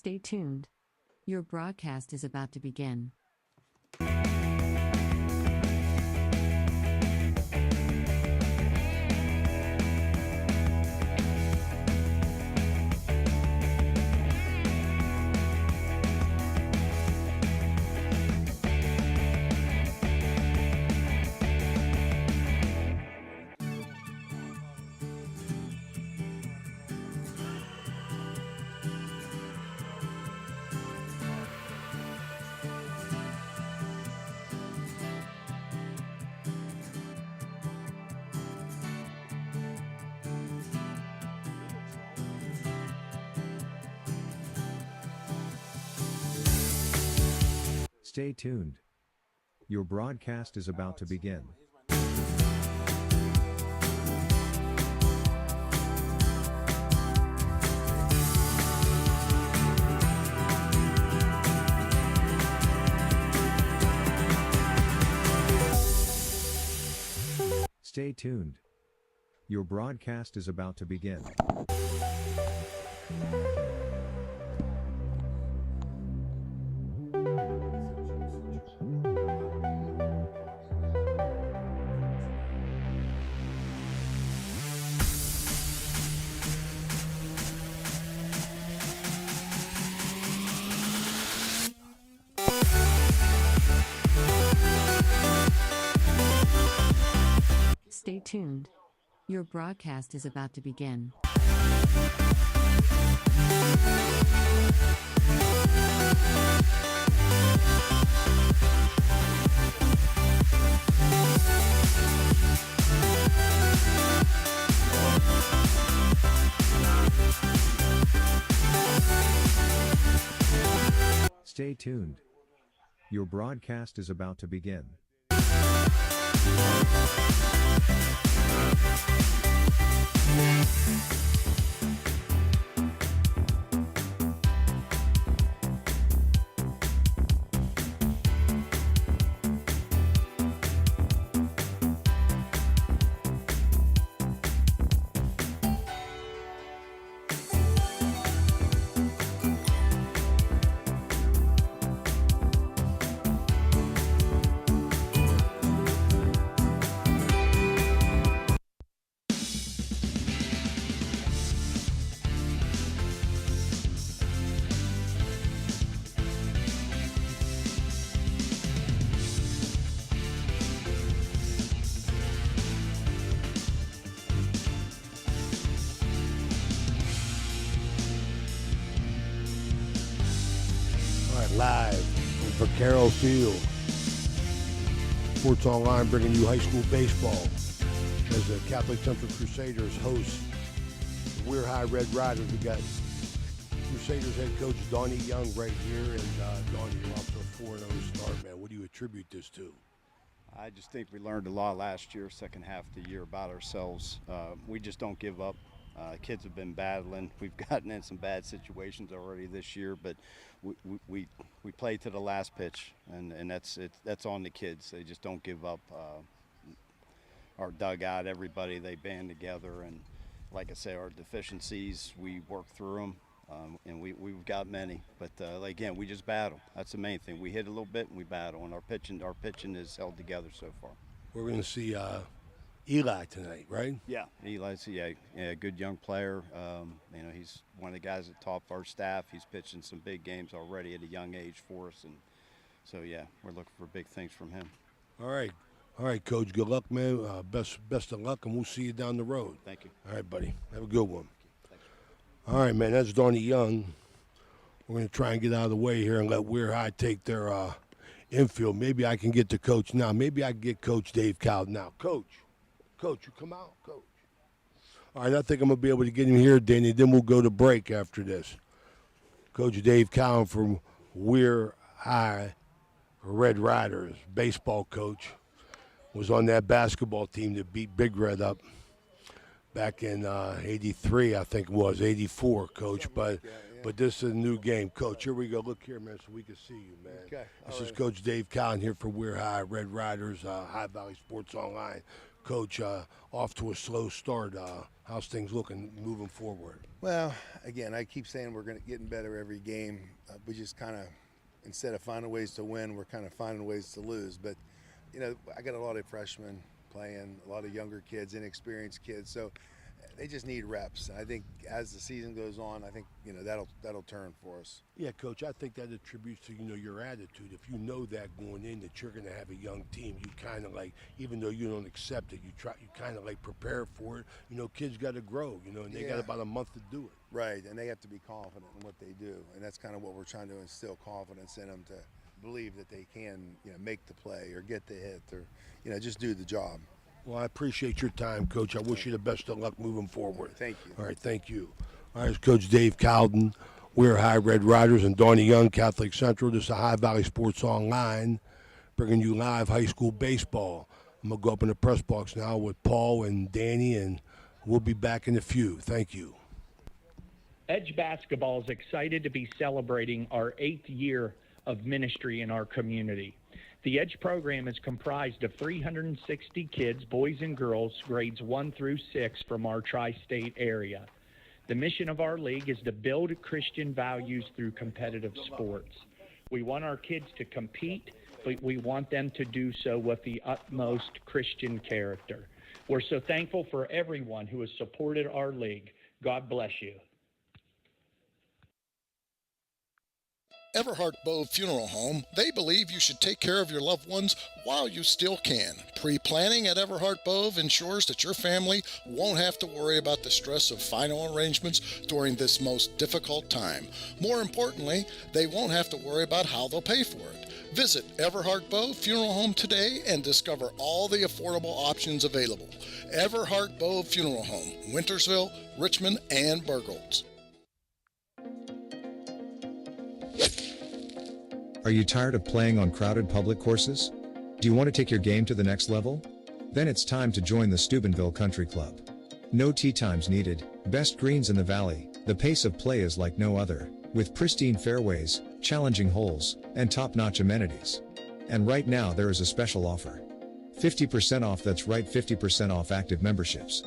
Stay tuned. Your broadcast is about to begin. Stay tuned. Your broadcast is about to begin. Stay tuned. Your broadcast is about to begin. Stay tuned. Your broadcast is about to begin. Stay tuned. Your broadcast is about to begin. Live from Vaquero Field. Sports Online bringing you high school baseball as the Catholic Temple Crusaders host the WEIR High Red Riders. We got Crusaders head coach Donnie Young right here, and Donnie, you're off to a 4-0 start, man. What do you attribute this to? I just think we learned a lot last year, second half of the year, about ourselves. We just don't give up. Kids have been battling. We've gotten in some bad situations already this year, but we play to the last pitch, and that's on the kids. They just don't give up. Our dugout, everybody, they band together, and like I say, our deficiencies, we work through them, and we've got many. But again, we just battle. That's the main thing. We hit a little bit and we battle, and our pitching is held together so far. We're going to see Eli tonight, right? Yeah, Eli's a good young player. He's one of the guys at top of our staff. He's pitching some big games already at a young age for us, and so yeah, we're looking for big things from him. All right, Coach. Good luck, man. Best of luck, and we'll see you down the road. Thank you. All right, buddy. Have a good one. All right, man. That's Donnie Young. We're going to try and get out of the way here and let WEIR High take their infield. Maybe I can get to Coach now. Maybe I can get Coach Dave Cowden now. Coach, you come out, Coach. All right, I think I'm going to be able to get him here, Danny. Then we'll go to break after this. Coach Dave Cowden from WEIR High Red Riders, baseball coach, was on that basketball team that beat Big Red up back in 83, I think it was, 84, Coach. But this is a new game. Coach, here we go. Look here, man, so we can see you, man. Okay. This is Coach Dave Cowden here for WEIR High Red Riders, High Valley Sports Online. Coach, off to a slow start. How's things looking moving forward? Well, again, I keep saying we're getting better every game. We just kind of, instead of finding ways to win, we're kind of finding ways to lose. But, I got a lot of freshmen playing, a lot of younger kids, inexperienced kids. So they just need reps. And I think as the season goes on, I think, that'll turn for us. Yeah, Coach, I think that attributes to, your attitude. If you know that going in, that you're going to have a young team, you kind of like, even though you don't accept it, you kind of like prepare for it. Kids got to grow, and they got about a month to do it. Right, and they have to be confident in what they do. And that's kind of what we're trying to instill confidence in them, to believe that they can, make the play or get the hit or, just do the job. Well, I appreciate your time, Coach. I wish you the best of luck moving forward. Thank you. All right, thank you. All right, it's Coach Dave Cowden. We're High Red Riders and Donnie Young, Catholic Central. This is High Valley Sports Online, bringing you live high school baseball. I'm going to go up in the press box now with Paul and Danny, and we'll be back in a few. Thank you. Edge Basketball is excited to be celebrating our 8th year of ministry in our community. The EDGE program is comprised of 360 kids, boys and girls, grades 1 through 6 from our tri-state area. The mission of our league is to build Christian values through competitive sports. We want our kids to compete, but we want them to do so with the utmost Christian character. We're so thankful for everyone who has supported our league. God bless you. Everhart Bove Funeral Home, they believe you should take care of your loved ones while you still can. Pre-planning at Everhart Bove ensures that your family won't have to worry about the stress of final arrangements during this most difficult time. More importantly, they won't have to worry about how they'll pay for it. Visit Everhart Bove Funeral Home today and discover all the affordable options available. Everhart Bove Funeral Home, Wintersville, Richmond, and Burgolds. Are you tired of playing on crowded public courses? Do you want to take your game to the next level? Then it's time to join the Steubenville Country Club. No tee times needed, best greens in the valley, the pace of play is like no other, with pristine fairways, challenging holes, and top-notch amenities. And right now there is a special offer. 50% off, that's right, 50% off active memberships.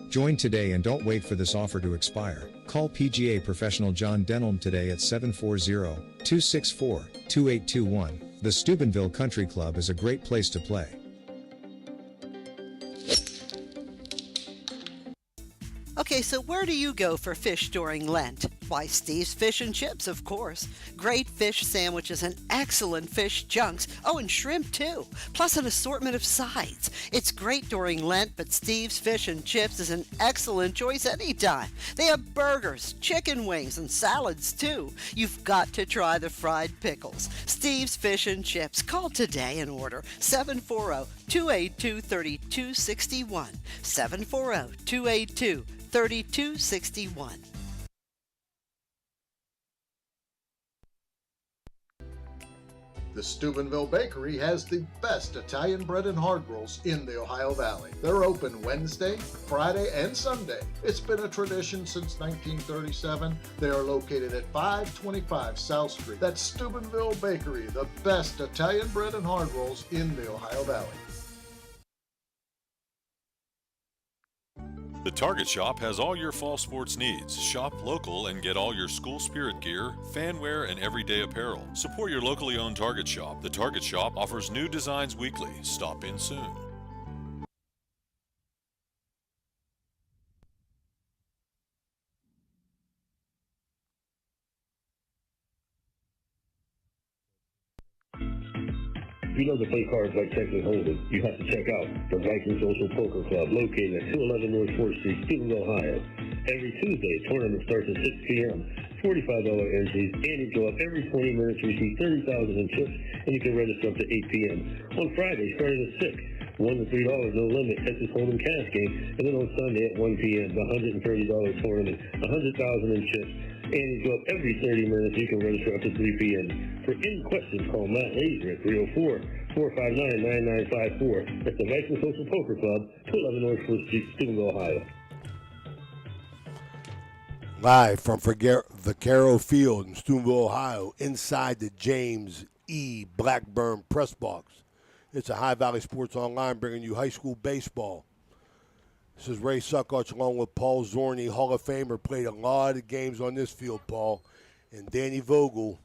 Join today and don't wait for this offer to expire. Call PGA professional John Denholm today at 740-264-2821. The Steubenville Country Club is a great place to play. Okay, so where do you go for fish during Lent? Why, Steve's Fish and Chips, of course. Great fish sandwiches and excellent fish junks. Oh, and shrimp, too. Plus an assortment of sides. It's great during Lent, but Steve's Fish and Chips is an excellent choice anytime. They have burgers, chicken wings, and salads, too. You've got to try the fried pickles. Steve's Fish and Chips. Call today and order 740-282-3261. 740-282-3261. The Steubenville Bakery has the best Italian bread and hard rolls in the Ohio Valley. They're open Wednesday, Friday, and Sunday. It's been a tradition since 1937. They are located at 525 South Street. That's Steubenville Bakery, the best Italian bread and hard rolls in the Ohio Valley. The Target Shop has all your fall sports needs. Shop local and get all your school spirit gear, fan wear, and everyday apparel. Support your locally owned Target Shop. The Target Shop offers new designs weekly. Stop in soon. If you love to play cards like Texas Hold'em, you have to check out the Viking Social Poker Club located at 211 North 4th Street, Steubenville, Ohio. Every Tuesday, tournament starts at 6 p.m. $45 entries, and you go up every 20 minutes to receive $30,000 in chips, and you can register up to 8 p.m. On Friday, starting at 6, $1 to $3, no limit, Texas Hold'em cash game, and then on Sunday at 1 p.m., the $130 tournament, $100,000 in chips, and you go up every 30 minutes. You can register up to 3 p.m. For any questions, call Matt Laser at 304-459-9954. That's the Viking Social Poker Club, 211 North 4th Street, Steubenville, Ohio. Live from Vaquero Field in Steubenville, Ohio, inside the James E. Blackburn press box. It's a High Valley Sports Online bringing you high school baseball. This is Ray Suckoch along with Paul Zorney, Hall of Famer, played a lot of games on this field, Paul. And Danny Vogel,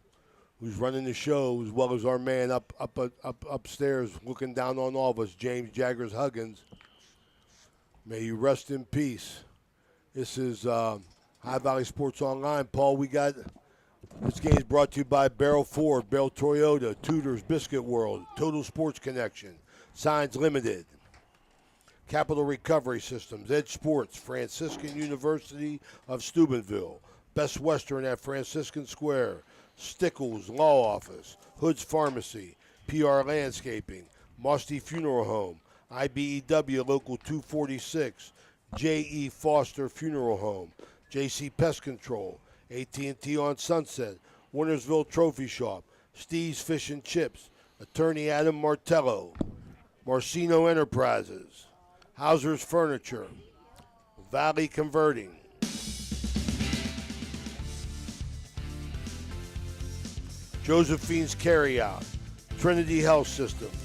who's running the show, as well as our man upstairs looking down on all of us, James Jaggers Huggins. May you rest in peace. This is High Valley Sports Online. Paul, this game is brought to you by Barrel Ford, Barrel Toyota, Tudor's Biscuit World, Total Sports Connection, Signs Limited, Capital Recovery Systems, Edge Sports, Franciscan University of Steubenville, Best Western at Franciscan Square, Stickles Law Office, Hood's Pharmacy, PR Landscaping, Mosty Funeral Home, IBEW Local 246, J.E. Foster Funeral Home, J.C. Pest Control, AT&T on Sunset, Wintersville Trophy Shop, Steve's Fish and Chips, Attorney Adam Martello, Marcino Enterprises, Hauser's Furniture, Valley Converting, Josephine's Carryout, Trinity Health Systems,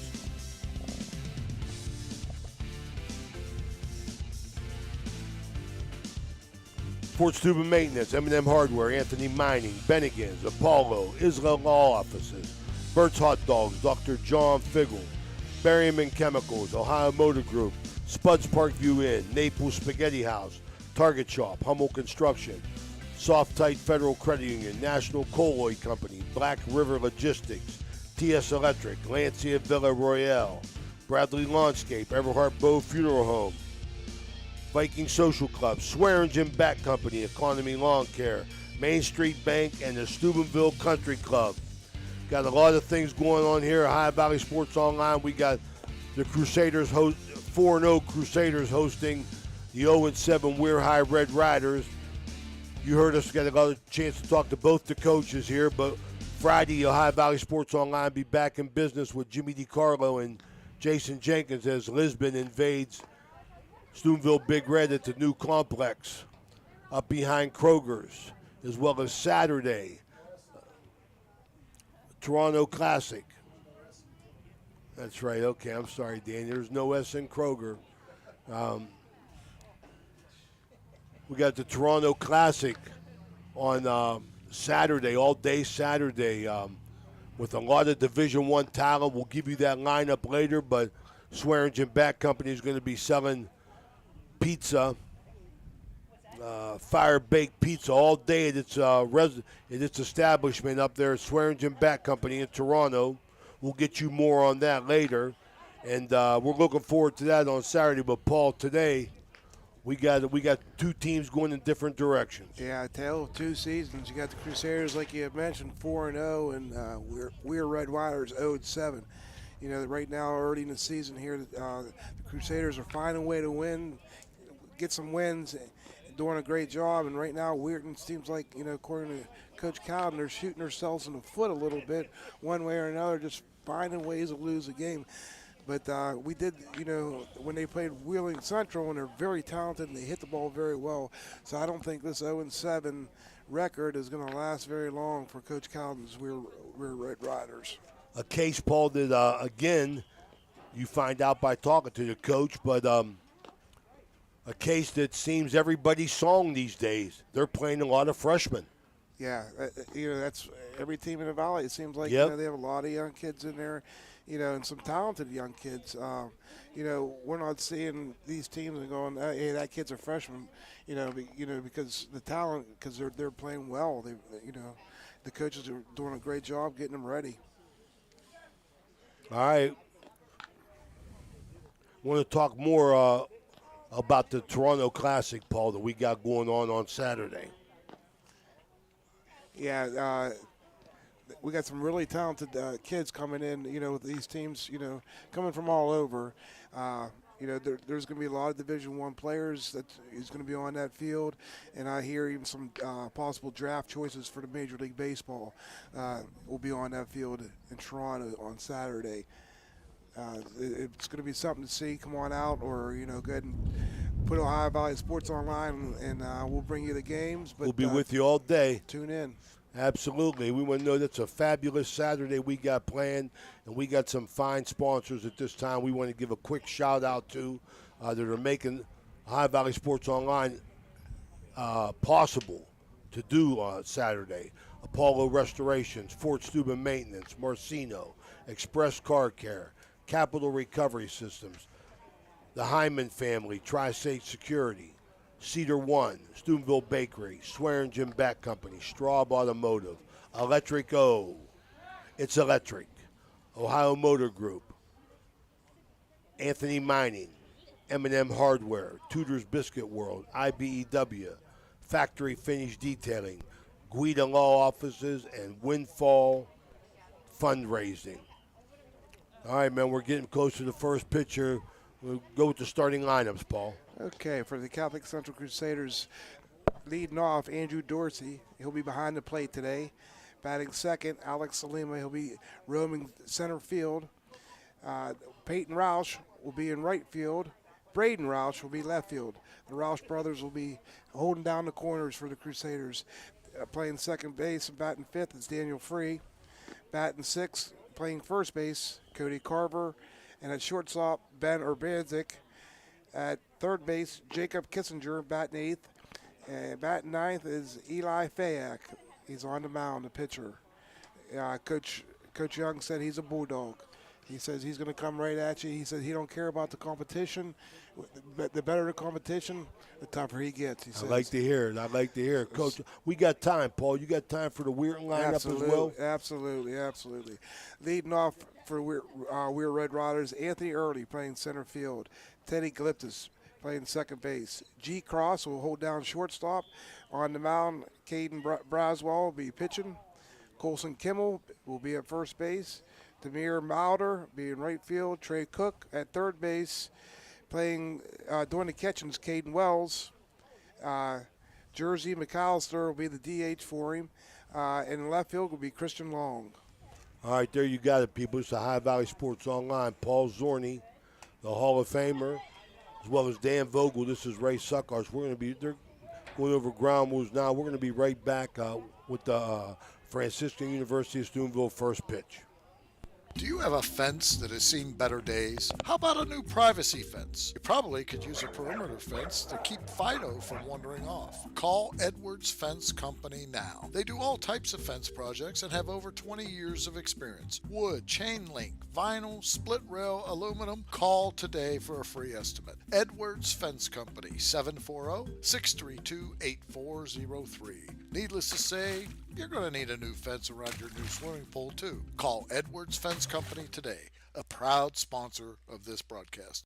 Fort Steuben Maintenance, M&M Hardware, Anthony Mining, Bennigan's, Apollo, Isla Law Offices, Burt's Hot Dogs, Dr. John Figgle, Berryman Chemicals, Ohio Motor Group, Spuds Parkview Inn, Naples Spaghetti House, Target Shop, Hummel Construction, Soft Tight Federal Credit Union, National Coal Oil Company, Black River Logistics, TS Electric, Lancia Villa Royale, Bradley Lawnscape, Everhart Bow Funeral Home, Viking Social Club, Swearingen Bat Company, Economy Lawn Care, Main Street Bank, and the Steubenville Country Club. Got a lot of things going on here at High Valley Sports Online. We got the Crusaders, 4-0 Crusaders hosting the 0-7 Weir High Red Riders. You heard us get a chance to talk to both the coaches here, but Friday, High Valley Sports Online be back in business with Jimmy DiCarlo and Jason Jenkins as Lisbon invades Steubenville Big Red at the new complex up behind Kroger's, as well as Saturday, Toronto Classic. That's right. Okay, I'm sorry, Dan. There's no S in Kroger. We got the Toronto Classic on Saturday, all day Saturday, with a lot of Division I talent. We'll give you that lineup later, but Swearingen Bat Company is going to be selling pizza, fire-baked pizza all day at its establishment up there at Swearingen Bat Company in Toronto. We'll get you more on that later, and we're looking forward to that on Saturday. But Paul, today we got two teams going in different directions. Yeah, a tale of two seasons. You got the Crusaders, like you mentioned, 4-0, and we're Red Riders 0-7. You know, right now, early in the season here, the Crusaders are finding a way to win, get some wins, doing a great job. And right now, Weirton seems like, you know, according to Coach Cowden, they're shooting themselves in the foot a little bit, one way or another, just finding ways to lose a game. But we did, you know, when they played Wheeling Central, and they're very talented and they hit the ball very well. So I don't think this 0-7 record is going to last very long for Coach Cowden's We're Red Riders. A case, Paul, that, again, you find out by talking to the coach, but a case that seems everybody's song these days. They're playing a lot of freshmen. Yeah, you know, that's every team in the Valley. It seems like, yep. You know, they have a lot of young kids in there, you know, and some talented young kids. You know, we're not seeing these teams and going, hey, that kid's a freshman, you know, because the talent, because they're playing well. They, you know, the coaches are doing a great job getting them ready. All right. I want to talk more about the Toronto Classic, Paul, that we got going on Saturday. Yeah, we got some really talented kids coming in, you know, with these teams, you know, coming from all over. You know, there's going to be a lot of Division I players that is going to be on that field, and I hear even some possible draft choices for the Major League Baseball will be on that field in Toronto on Saturday. It's going to be something to see. Come on out, or, you know, go ahead and put Ohio Valley Sports Online, and we'll bring you the games. But we'll be with you all day. Tune in. Absolutely. We want to know that's a fabulous Saturday we got planned, and we got some fine sponsors at this time we want to give a quick shout-out to that are making High Valley Sports Online possible to do on Saturday. Apollo Restorations, Fort Steuben Maintenance, Marcino, Express Car Care, Capital Recovery Systems, the Hyman family, Tri-State Security, Cedar One, Steubenville Bakery, Swearingen Bat Company, Straub Automotive, Electric O, It's Electric, Ohio Motor Group, Anthony Mining, M&M Hardware, Tudor's Biscuit World, IBEW, Factory Finish Detailing, Guida Law Offices, and Windfall Fundraising. All right, man, we're getting close to the first pitcher. We'll go with the starting lineups, Paul. Okay, for the Catholic Central Crusaders, leading off, Andrew Dorsey. He'll be behind the plate today. Batting second, Alex Salima. He'll be roaming center field. Peyton Roush will be in right field. Braden Roush will be left field. The Roush brothers will be holding down the corners for the Crusaders. Playing second base and batting fifth is Daniel Free. Batting sixth, playing first base, Cody Carver. And at shortstop, Ben Urbanzik. At third base, Jacob Kissinger, batting eighth. And batting ninth is Eli Fayak. He's on the mound, the pitcher. Coach Young said he's a bulldog. He says he's going to come right at you. He said he don't care about the competition. The better the competition, the tougher he gets. He says. I like to hear it. Coach, we got time, Paul. You got time for the WEIR lineup as well? Absolutely. Leading off for WEIR Red Riders, Anthony Early playing center field. Teddy Glyptis playing second base. G. Cross will hold down shortstop. On the mound, Caden Braswell will be pitching. Colson Kimmel will be at first base. Demir Mauder be in right field. Trey Cook at third base. Playing doing the catching is Caden Wells. Jersey McAllister will be the DH for him. And in left field will be Christian Long. All right, there you got it, people. It's the High Valley Sports Online. Paul Zorni, the Hall of Famer, as well as Dan Vogel. This is Ray Suckars. They're going over ground moves now. We're going to be right back with the Franciscan University of Steubenville first pitch. Do you have a fence that has seen better days? How about a new privacy fence? You probably could use a perimeter fence to keep Fido from wandering off. Call Edwards Fence Company now. They do all types of fence projects and have over 20 years of experience. Wood, chain link, vinyl, split rail, aluminum. Call today for a free estimate. Edwards Fence Company, 740-632-8403. Needless to say, you're going to need a new fence around your new swimming pool too. Call Edwards Fence Company today, a proud sponsor of this broadcast.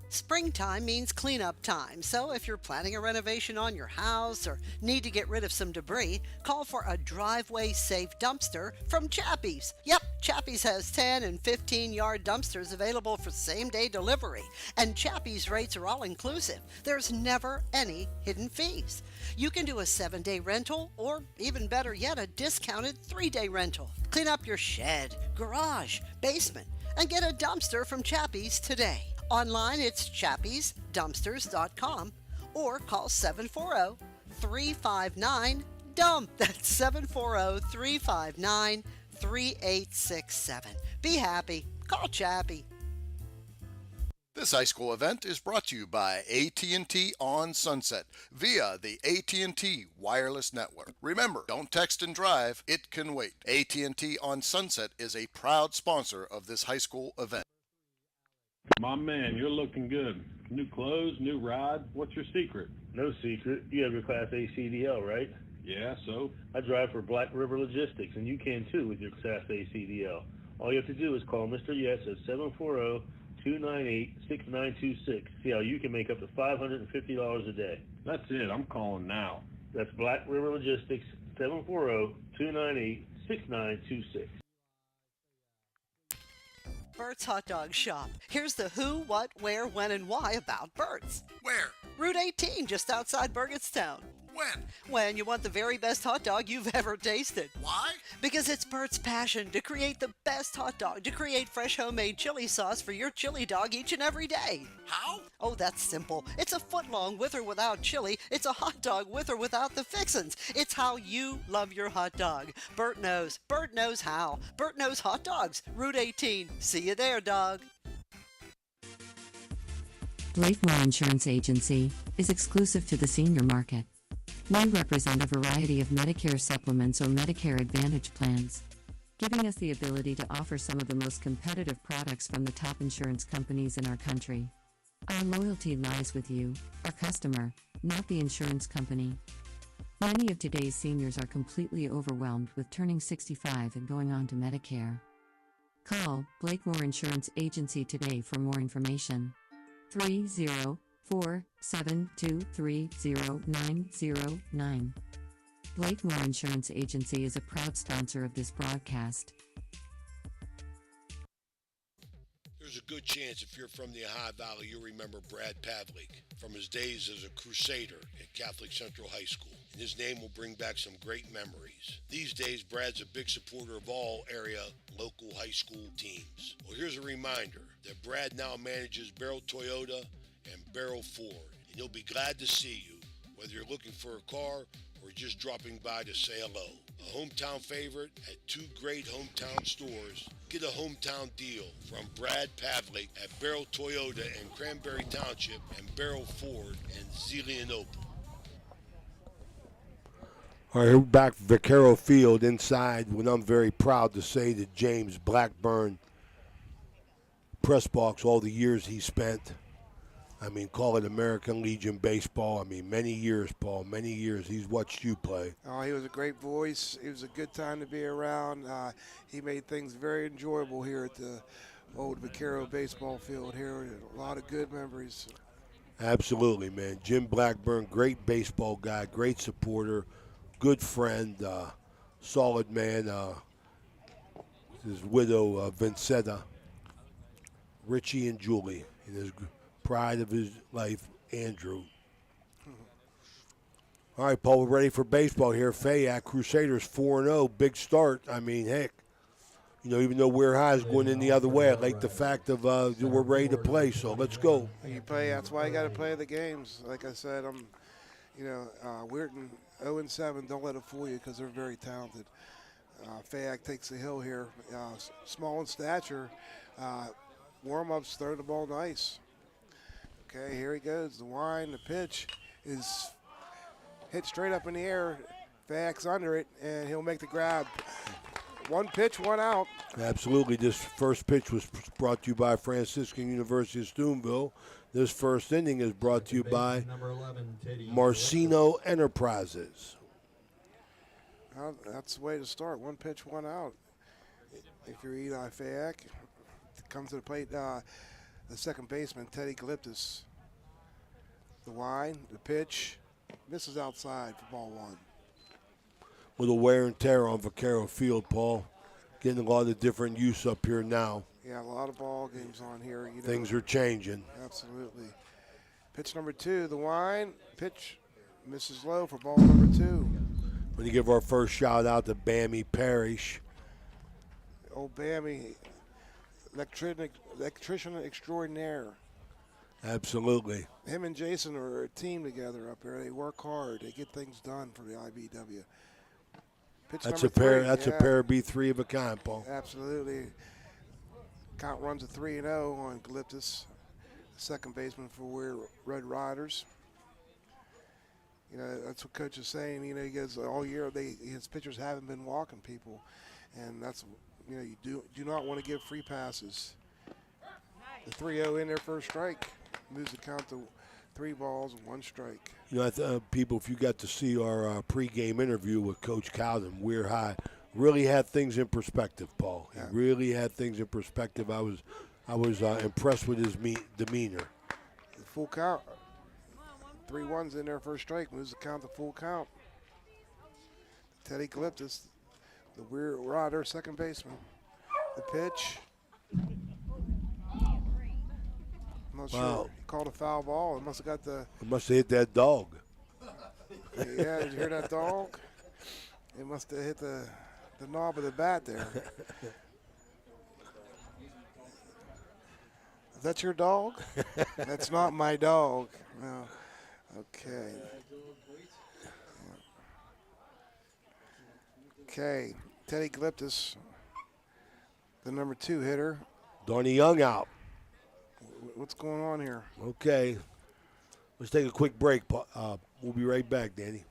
Springtime means cleanup time, so if you're planning a renovation on your house or need to get rid of some debris, call for a driveway-safe dumpster from Chappie's. Yep, Chappie's has 10 and 15-yard dumpsters available for same-day delivery, and Chappie's rates are all-inclusive. There's never any hidden fees. You can do a 7-day rental, or even better yet, a discounted 3-day rental. Clean up your shed, garage, basement, and get a dumpster from Chappie's today. Online, it's chappiesdumpsters.com or call 740-359-DUMP. That's 740-359-3867. Be happy. Call Chappie. This high school event is brought to you by AT&T on Sunset via the AT&T wireless network. Remember, don't text and drive. It can wait. AT&T on Sunset is a proud sponsor of this high school event. My man, you're looking good. New clothes, new ride. What's your secret? No secret. You have your Class A CDL, right? Yeah, so? I drive for Black River Logistics, and you can too with your Class A CDL. All you have to do is call Mr. Yes at 740-298-6926. See how you can make up to $550 a day. That's it. I'm calling now. That's Black River Logistics, 740-298-6926. Bert's Hot Dog Shop. Here's the who, what, where, when, and why about Bert's. Where? Route 18, just outside Burgettstown. When? When you want the very best hot dog you've ever tasted. Why? Because it's Bert's passion to create the best hot dog, to create fresh homemade chili sauce for your chili dog each and every day. How? Oh, that's simple. It's a foot long with or without chili. It's a hot dog with or without the fixins. It's how you love your hot dog. Bert knows. Bert knows how. Bert knows hot dogs. Route 18. See you there, dog. Blakemore Insurance Agency is exclusive to the senior market. We represent a variety of Medicare supplements or Medicare Advantage plans, giving us the ability to offer some of the most competitive products from the top insurance companies in our country. Our loyalty lies with you, our customer, not the insurance company. Many of today's seniors are completely overwhelmed with turning 65 and going on to Medicare. Call Blakemore Insurance Agency today for more information. 304-723-0909. Blakemore Insurance Agency is a proud sponsor of this broadcast. There's a good chance if you're from the Ohio Valley, you'll remember Brad Pavlik from his days as a Crusader at Catholic Central High School, and his name will bring back some great memories. These days, Brad's a big supporter of all area local high school teams. Well, here's a reminder that Brad now manages Barrel Toyota and Barrel Ford, and he'll be glad to see you, whether you're looking for a car or just dropping by to say hello. A hometown favorite at two great hometown stores. Get a hometown deal from Brad Pavlik at Barrel Toyota in Cranberry Township and Barrel Ford in Zelienople. All right, we're back at Vaquero Field inside when I'm very proud to say that James Blackburn press box, all the years he spent. I mean, call it American Legion baseball. I mean, many years, Paul, many years. He's watched you play. Oh, he was a great voice. It was a good time to be around. He made things very enjoyable here at the old Vaquero baseball field here. A lot of good memories. Absolutely, man. Jim Blackburn, great baseball guy, great supporter, good friend, solid man. His widow, Vincetta, Richie and Julie, and his pride of his life, Andrew. All right, Paul, we're ready for baseball here. Fayette Crusaders 4-0, big start. I mean, heck, you know, even though WEIR High is going in the other way, I like the fact of we're ready to play, so let's go. You play, that's why you got to play the games. Like I said, Weirton 0-7, don't let it fool you because they're very talented. Fayette takes the hill here. Small in stature, warm-ups, throw the ball nice. Okay, here he goes. The wind, the pitch is hit straight up in the air. Fayette's under it, and he'll make the grab. One pitch, one out. Absolutely. This first pitch was brought to you by Franciscan University of Steubenville. This first inning is brought to you by Marcino Enterprises. Well, that's the way to start. One pitch, one out. If you're Eli Fayette, comes to the plate. The second baseman, Teddy Glyptis. The wind, the pitch, misses outside for ball one. Little wear and tear on Vaquero Field, Paul. Getting a lot of different use up here now. Yeah, a lot of ball games on here. Things are changing. Absolutely. Pitch number two, the wind, pitch misses low for ball number two. When you give our first shout out to Bammy Parrish. Old Bammy. Electrician extraordinaire. Absolutely. Him and Jason are a team together up there. They work hard. They get things done for the IBW. That's a pair of B3 of a kind, Paul. Absolutely. Count runs a 3-0 on Glyptis, second baseman for WEIR Red Riders. You know, that's what Coach is saying. You know, he goes all year his pitchers haven't been walking people, and that's. You know, you do not want to give free passes. The 3-0 in there first strike moves the count to 3 balls and 1 strike. You know, people, if you got to see our pregame interview with Coach Cowden, WEIR High really had things in perspective, Paul. He really had things in perspective. I was impressed with his demeanor. The full count. 3 1s in there first strike moves the count to full count. Teddy Glyptis, the WEIR Rider, second baseman. The pitch. I'm not sure. He called a foul ball. It must have got the. It must have hit that dog. Yeah, did you hear that dog? It must have hit the knob of the bat there. Is that your dog? That's not my dog. No. Okay. Okay. Teddy Glyptis, the number 2 hitter. Donnie Young out. What's going on here? Okay. Let's take a quick break. We'll be right back, Danny.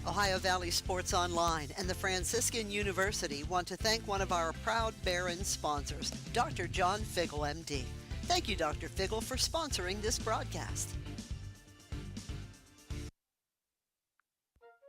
Ohio Valley Sports Online and the Franciscan University want to thank one of our proud Barron sponsors, Dr. John Figgle, MD. Thank you, Dr. Figgle, for sponsoring this broadcast.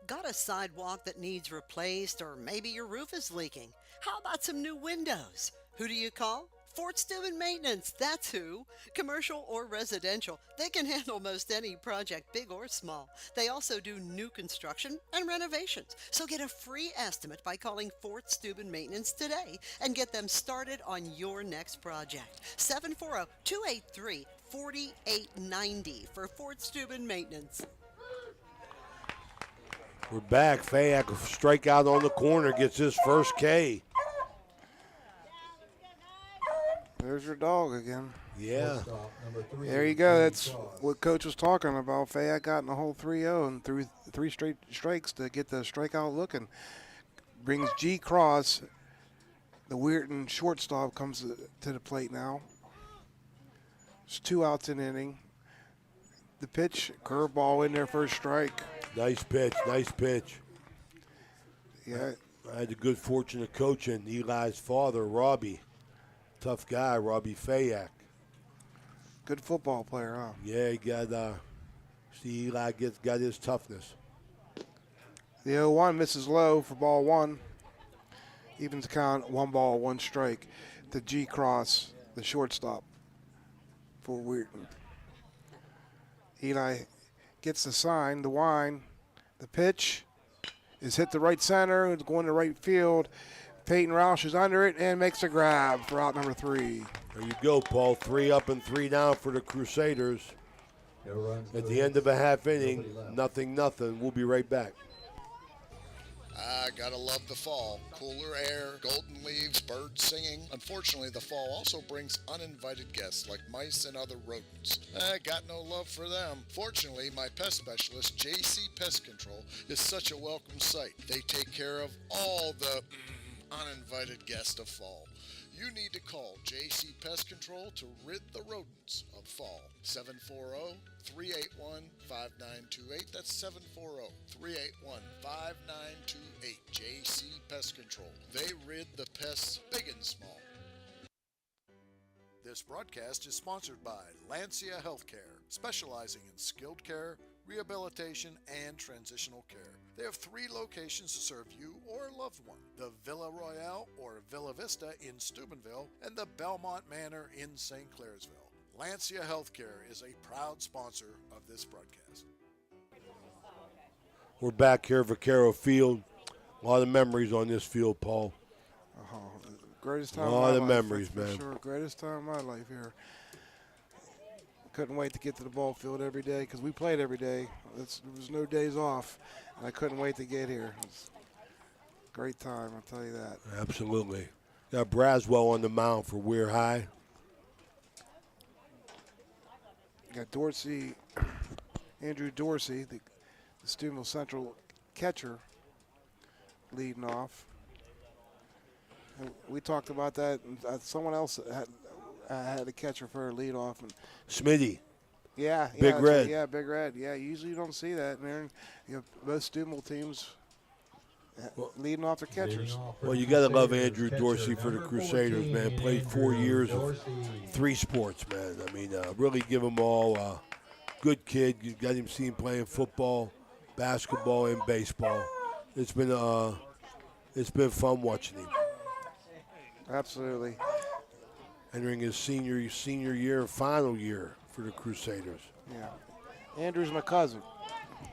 Got a sidewalk that needs replaced, or maybe your roof is leaking? How about some new windows? Who do you call? Fort Steuben Maintenance, that's who. Commercial or residential, they can handle most any project, big or small. They also do new construction and renovations. So get a free estimate by calling Fort Steuben Maintenance today and get them started on your next project. 740-283-4890 for Fort Steuben Maintenance. We're back. Fayak strike out on the corner, gets his first K. There's your dog again. Yeah. There you go. That's what Coach was talking about. Fayette got in the whole 3-0 and threw 3 straight strikes to get the strikeout looking. Brings G. Cross. The Weirton shortstop comes to the plate now. There's 2 outs in the inning. The pitch, curveball in there, first strike. Nice pitch, nice pitch. Yeah. I had the good fortune of coaching Eli's father, Robbie. Tough guy, Robbie Fayak. Good football player, huh? Yeah, he got, see, Eli got his toughness. The 0-1 misses low for ball 1. Evens count, 1 ball, 1 strike. The G. Cross, the shortstop for Weirton. Eli gets the sign, the whine. The pitch is hit to right center. It's going to right field. Peyton Roush is under it and makes a grab for out number 3. There you go, Paul. 3 up and 3 down for the Crusaders. At the end of a half inning, 0-0. We'll be right back. Gotta love the fall. Cooler air, golden leaves, birds singing. Unfortunately, the fall also brings uninvited guests like mice and other rodents. Got no love for them. Fortunately, my pest specialist, JC Pest Control, is such a welcome sight. They take care of all the uninvited guests of fall. You need to call JC Pest Control to rid the rodents of fall. 740-381-5928. That's 740-381-5928. JC Pest Control. They rid the pests big and small. This broadcast is sponsored by Lancia Healthcare, specializing in skilled care, rehabilitation, and transitional care. They have 3 locations to serve you or a loved one: the Villa Royale or Villa Vista in Steubenville and the Belmont Manor in St. Clairsville. Lancia Healthcare is a proud sponsor of this broadcast. We're back here at Vaquero Field. A lot of memories on this field, Paul. Greatest time a of my lot of life, memories, for man. Sure, greatest time of my life here. Couldn't wait to get to the ball field every day because we played every day. There was no days off, and I couldn't wait to get here. It was a great time, I'll tell you that. Absolutely. Got Braswell on the mound for Weir High. Got Dorsey, Andrew Dorsey, the Steubenville Central catcher, leading off. And we talked about that. And someone else had a catcher for a lead off. And Smitty. Yeah. Big Red. Right. Yeah, Big Red. Yeah, usually you don't see that. And most Steubenville teams leading off their catchers. Well, you got to love Andrew Dorsey for the Crusaders, man. Played 4 years of 3 sports, man. I mean, really give them all. Good kid. You got him seen playing football, basketball, and baseball. It's been fun watching him. Absolutely. Entering his senior year, final year for the Crusaders. Yeah. Andrew's my cousin.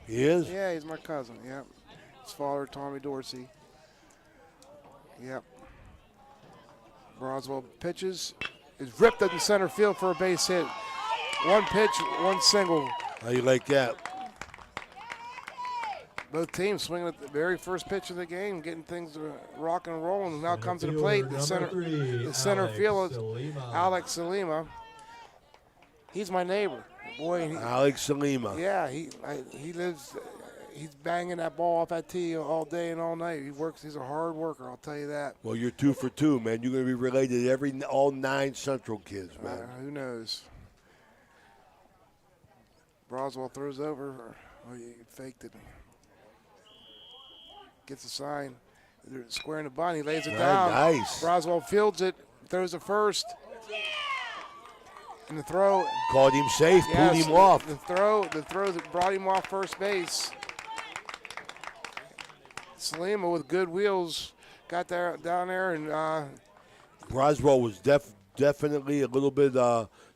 He is? Yeah, he's my cousin. Yep. His father, Tommy Dorsey. Yep. Broswell pitches. Is ripped in the center field for a base hit. One pitch, one single. How you like that? Both teams swinging at the very first pitch of the game, getting things rocking and rolling. Now comes to the plate, the center fielder, Alex Salima. He's my neighbor. Boy, Alex Salima. Yeah, he lives. He's banging that ball off that tee all day and all night. He works. He's a hard worker. I'll tell you that. Well, you're 2 for 2, man. You're going to be related to all 9 Central kids, man. Who knows? Broswell throws over. Oh, he faked it. Gets a sign. They're squaring the bunt. He lays it down. Nice. Broswell fields it. Throws it first. And the throw. Called him safe. Pulled him off. The throw that brought him off first base. Salima with good wheels got down there, and Broswell was definitely a little bit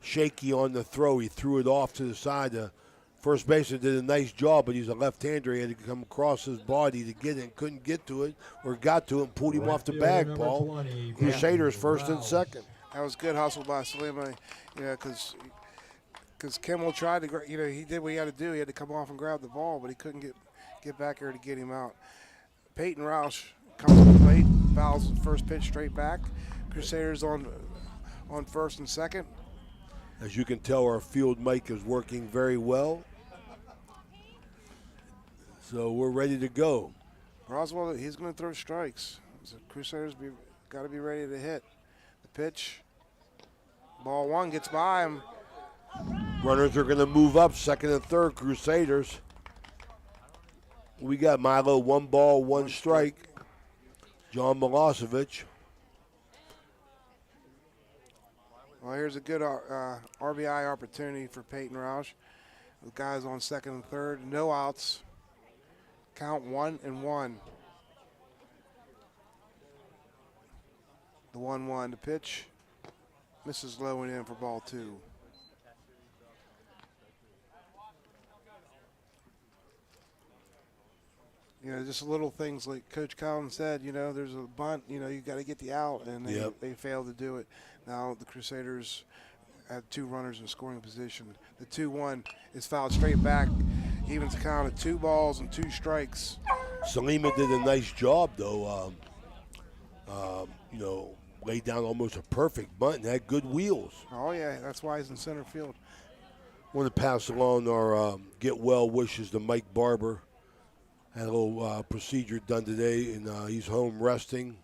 shaky on the throw. He threw it off to the side. The first baseman did a nice job, but he's a left-hander. He had to come across his body to get it. Couldn't get to it, or got to it and pulled him off the bag, Paul. Crusaders first and second. That was good hustle by Salima, because Kimmel tried to, he did what he had to do. He had to come off and grab the ball, but he couldn't get back there to get him out. Peyton Roush comes to the plate, fouls the first pitch straight back. Crusaders on first and second. As you can tell, our field mic is working very well. So we're ready to go. Broswell, he's going to throw strikes. So Crusaders got to be ready to hit. The pitch, ball one gets by him. Runners are going to move up, second and third, Crusaders. We got Milo, 1 ball, 1 strike. John Milosevic. Well, here's a good RBI opportunity for Peyton Roush. The guys on second and third, no outs. Count 1-1. The 1-1, the pitch misses low and in for ball 2. Just little things like Coach Collins said, there's a bunt, you got to get the out, and they failed to do it. Now the Crusaders have 2 runners in scoring position. The 2-1 is fouled straight back, evens the count at 2 balls and 2 strikes. Salima did a nice job, though. Laid down almost a perfect bunt and had good wheels. Oh, yeah, that's why he's in center field. Want to pass along our get well wishes to Mike Barber. Had a little procedure done today, and he's home resting.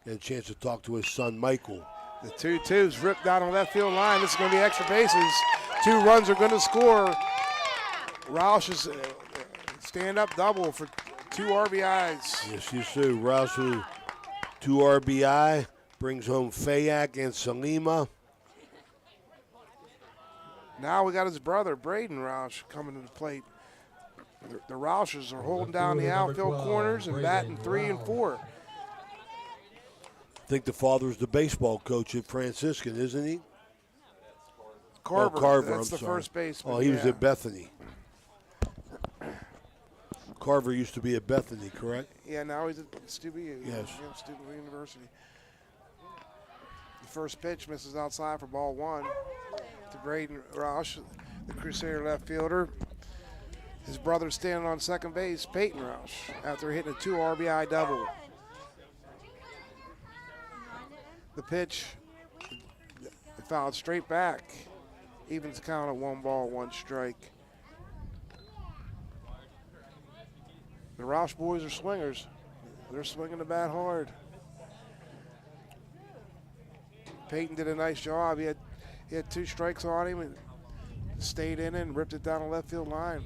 Got a chance to talk to his son, Michael. The 2-2's ripped down on left field line. This is going to be extra bases. 2 runs are going to score. Roush is stand-up double for 2 RBIs. Yes, you see. Roush with 2 RBI. Brings home Fayak and Salima. Now we got his brother, Braden Roush, coming to the plate. The Roushes are holding down the outfield corners and batting 3 and 4. I think the father's the baseball coach at Franciscan, isn't he? Carver. Carver, That's the first baseman. Oh, he was at Bethany. Carver used to be at Bethany, correct? Yeah, now he's at Steuben. Yes. Steuben University. The first pitch misses outside for ball 1 to Braden Roush, the Crusader left fielder. His brother standing on second base, Peyton Roush, after hitting a 2 RBI double. The pitch fouled straight back. Evens the count at 1 ball, 1 strike. The Roush boys are swingers. They're swinging the bat hard. Peyton did a nice job. He had 2 strikes on him and stayed in it and ripped it down the left field line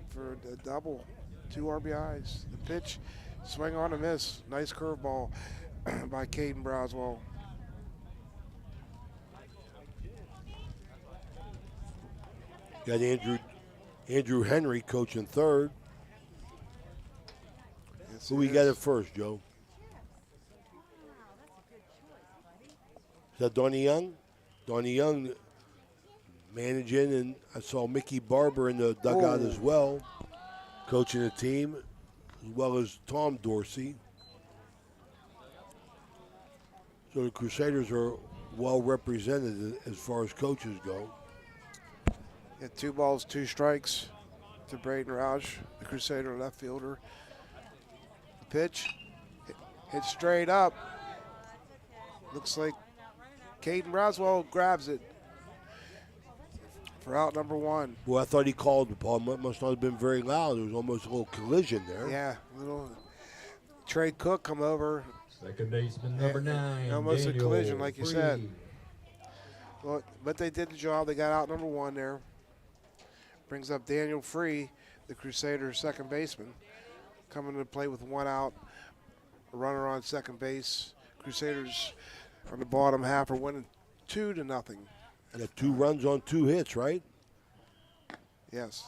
for a double, 2 RBIs. The pitch, swing on a miss. Nice curveball by Caden Broswell. Got Andrew Henry coaching third. Yes, Who we got at first, Joe? Is that Donnie Young? Donnie Young managing, and I saw Mickey Barber in the dugout as well, coaching the team, as well as Tom Dorsey. So the Crusaders are well represented as far as coaches go. Got 2 balls, 2 strikes to Braden Roush, the Crusader left fielder. The pitch hit straight up. Looks like Caden Braswell grabs it for out number 1. Well, I thought he called the ball. Must not have been very loud. There was almost a little collision there. Yeah, little Trey Cook come over. Second baseman number 9. Almost Daniel a collision, like you said. Free. Well, but they did the job. They got out number 1 there. Brings up Daniel Free, the Crusaders' second baseman, coming to play with 1 out. A runner on second base. Crusaders on the bottom half are winning 2-0. Got 2 runs on 2 hits, right? Yes.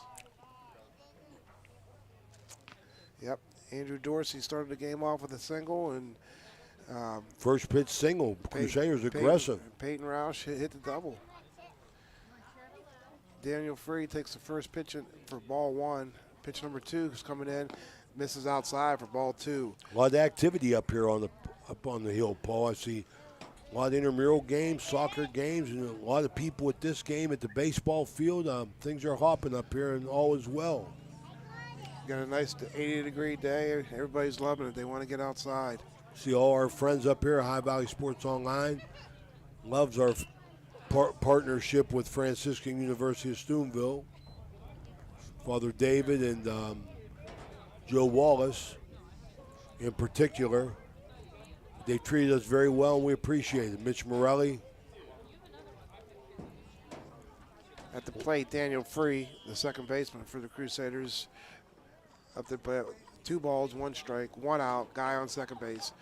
Yep. Andrew Dorsey started the game off with a single, and first pitch single. Crusaders aggressive. Peyton Roush hit the double. Daniel Free takes the first pitch for ball 1. Pitch number 2 is coming in, misses outside for ball 2. A lot of activity up here up on the hill, Paul. I see a lot of intramural games, soccer games, and a lot of people at this game at the baseball field. Things are hopping up here, and all is well. Got a nice 80-degree day. Everybody's loving it. They want to get outside. See all our friends up here at High Valley Sports Online. Loves our partnership with Franciscan University of Steubenville. Father David and Joe Wallace in particular. They treated us very well, and we appreciate it. Mitch Morelli. At the plate, Daniel Free, the second baseman for the Crusaders. Up the plate, 2 balls, 1 strike, 1 out, guy on second base.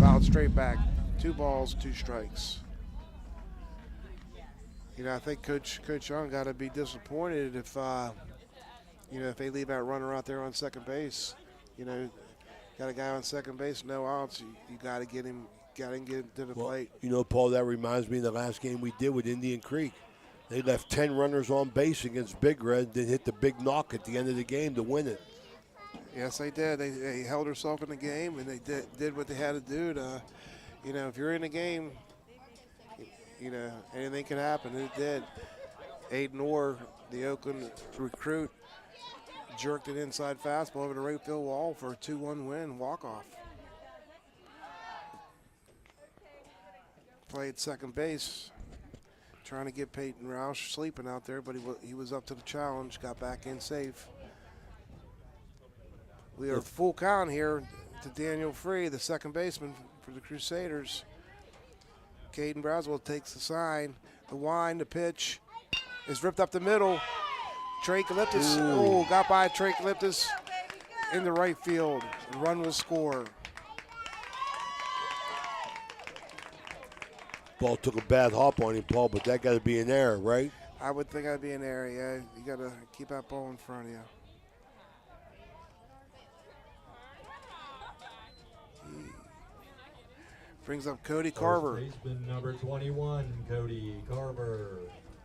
Fouled straight back, 2 balls, 2 strikes. You know, I think Coach Young got to be disappointed if, if they leave that runner out there on second base. You know, got a guy on second base, no outs. You got to get him to the plate. You know, Paul, that reminds me of the last game we did with Indian Creek. They left 10 runners on base against Big Red, then hit the big knock at the end of the game to win it. Yes, they did. They held herself in the game, and they did what they had to do to, if you're in the game, anything can happen. It did. Aiden Orr, the Oakland recruit, jerked it inside fastball over the right field wall for a 2-1 win, walk-off. Played second base, trying to get Peyton Roush sleeping out there, but he was up to the challenge, got back in safe. We are full count here to Daniel Free, the second baseman for the Crusaders. Caden Braswell takes the sign. The wind, the pitch is ripped up the middle. Trey Calyptus, got by Trey Calyptus in the right field. The run will score. Ball took a bad hop on him, Paul, but that got to be an error, right? I would think I'd be an error, yeah. You got to keep that ball in front of you. Brings up Cody Carver. Baseman number 21, Cody Carver.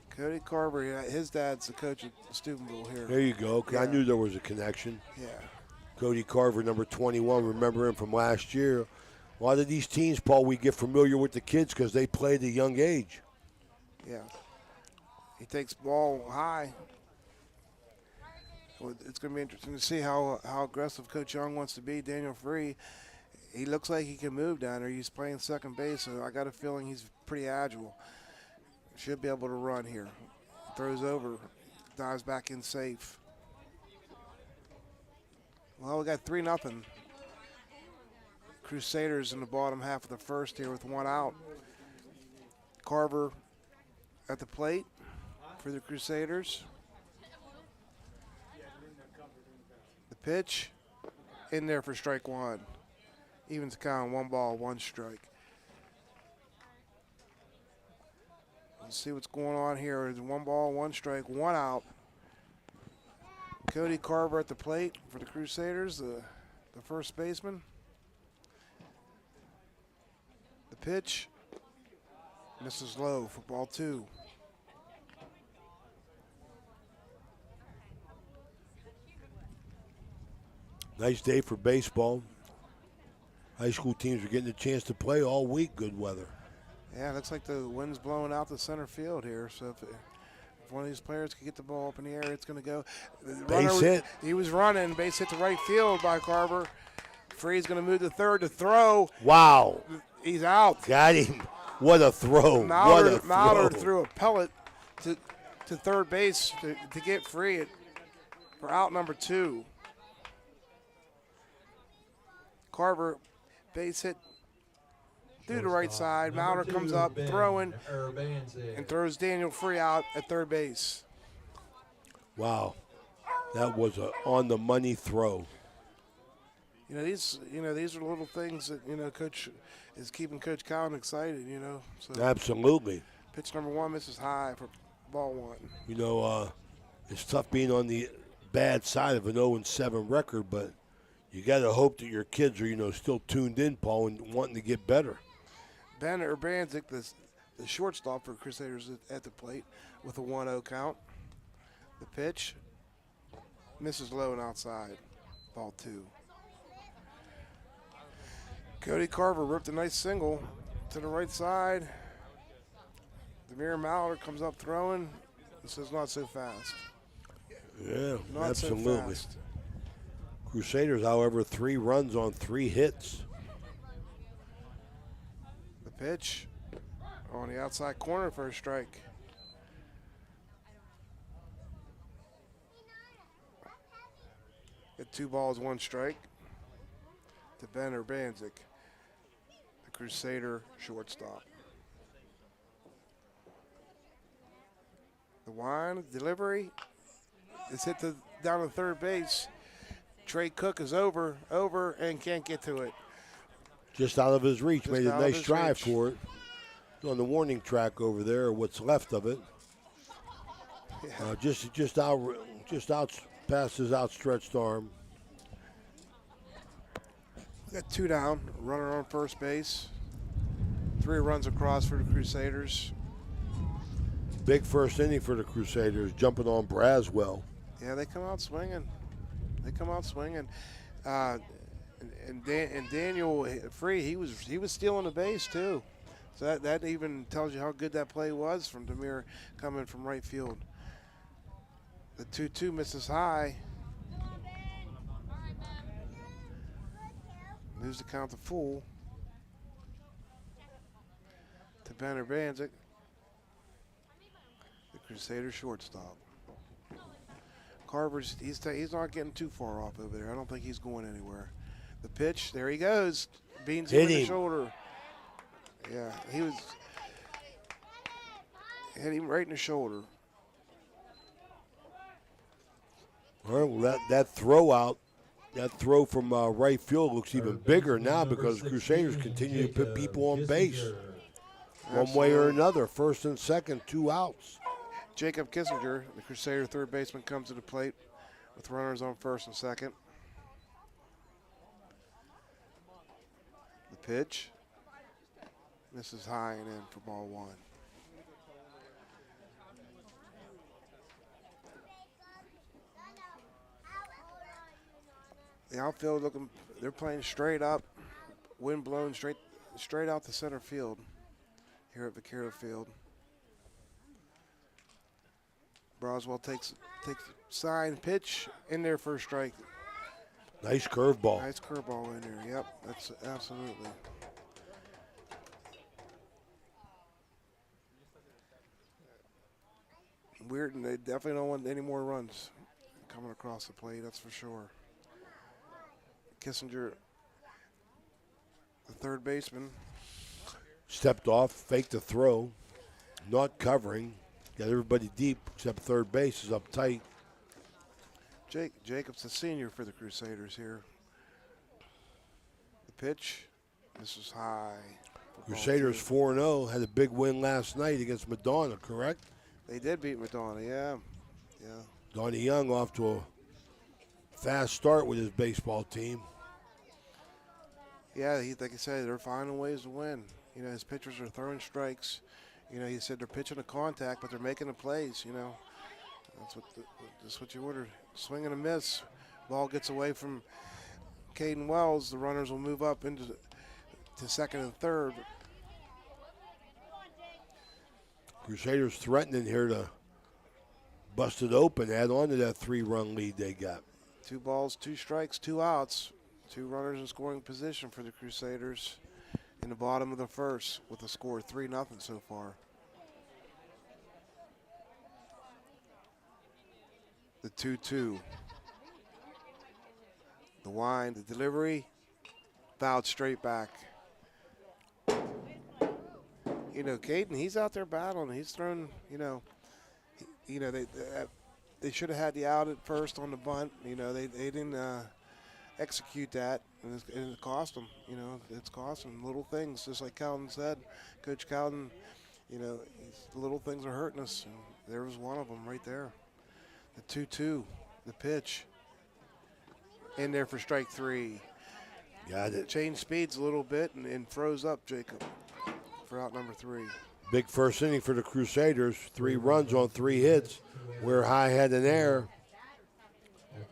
Cody Carver, yeah, his dad's the coach at Steubenville here. There you go. Okay, yeah. I knew there was a connection. Yeah. Cody Carver, number 21, remember him from last year. A lot of these teams, Paul, we get familiar with the kids because they play at a young age. Yeah. He takes ball high. Well, it's going to be interesting to see how aggressive Coach Young wants to be. Daniel Free, he looks like he can move down there. He's playing second base, so I got a feeling he's pretty agile. Should be able to run here. Throws over, dives back in safe. Well, we got 3-0. Crusaders in the bottom half of the first here with 1 out. Carver at the plate for the Crusaders. The pitch in there for strike 1. Evens count, 1 ball, 1 strike. Let's see what's going on here. It's 1 ball, 1 strike, 1 out. Cody Carver at the plate for the Crusaders, the first baseman. The pitch misses low for ball 2. Nice day for baseball. High school teams are getting a chance to play all week. Good weather. Yeah, it looks like the wind's blowing out the center field here. So if If one of these players can get the ball up in the air, it's going to go. Base hit. He was running. Base hit to right field by Carver. Free's going to move to third to throw. Wow. He's out. Got him. What a throw. Mallard threw a pellet to third base to get Free for out number 2. Carver, base hit through the right side. Mallard comes up, throwing, and throws Daniel Free out at third base. Wow. That was a on-the-money throw. These are little things that, Coach is keeping Coach Cowan excited, So Absolutely. Pitch number 1 misses high for ball 1. It's tough being on the bad side of an 0-7 record, but you got to hope that your kids are, still tuned in, Paul, and wanting to get better. Ben Urbanzik, the shortstop for Crusaders at the plate with a 1-0 count. The pitch misses low and outside, ball 2. Cody Carver ripped a nice single to the right side. Demir Mallard comes up throwing and says not so fast. Yeah, Not absolutely. so fast. Crusaders, however, 3 runs on 3 hits. The pitch on the outside corner for a strike. Get 2 balls, 1 strike to Ben Urbanzik, the Crusader shortstop. The line delivery is hit down to third base. Trey Cook is over, and can't get to it. Just out of his reach. Made a nice drive for it. On the warning track over there, or what's left of it. Yeah. Just out past his outstretched arm. Got 2 down, runner on first base. 3 runs across for the Crusaders. Big first inning for the Crusaders, jumping on Braswell. Yeah, they come out swinging. And Daniel Free, he was stealing the base too. So that even tells you how good that play was from Demir coming from right field. The 2-2 misses high. Moves the count to full. To Ben Urbanzik, the Crusader shortstop. Carver's, he's not getting too far off over there. I don't think he's going anywhere. The pitch, there he goes. Beans him in the shoulder. Yeah, hit him right in the shoulder. All right, well, that throw out, that throw from right field looks even bigger now because Crusaders continue to put people on base. One way or another, first and second, 2 outs. Jacob Kissinger, the Crusader third baseman, comes to the plate with runners on first and second. The pitch misses high and in for ball 1. The outfield looking, they're playing straight up, wind blown straight out to center field here at Vaquero Field. Braswell takes sign pitch in there for a strike. Nice curveball. Nice curveball in there. Yep, that's absolutely. Weird, and they definitely don't want any more runs coming across the plate, that's for sure. Kissinger, the third baseman. Stepped off, faked the throw, not covering. Got everybody deep except third base is up tight. Jacobs, the senior for the Crusaders here. The pitch, this is high. Crusaders 4-0, had a big win last night against Madonna, correct? They did beat Madonna, yeah. Donnie Young off to a fast start with his baseball team. Yeah, like I said, they're finding ways to win. His pitchers are throwing strikes. He said they're pitching to contact, but they're making the plays, That's what you ordered. Swing and a miss. Ball gets away from Caden Wells. The runners will move up into to second and third. Crusaders threatening here to busted open, add on to that 3-run lead they got. 2 balls, 2 strikes, 2 outs. 2 runners in scoring position for the Crusaders in the bottom of the first with a score of 3-0 so far. The 2-2. The wind, the delivery, fouled straight back. You know, Caden, he's out there battling. He's thrown, they should have had the out at first on the bunt. You know, they didn't execute that, and it cost them. You know, it's cost them little things, just like Calvin said. Coach Calvin, the little things are hurting us. And there was one of them right there. The 2-2, the pitch. In there for strike 3. Got it. Changed speeds a little bit and froze up Jacob for out number 3. Big first inning for the Crusaders. 3 runs on 3 hits. We're high head in air. At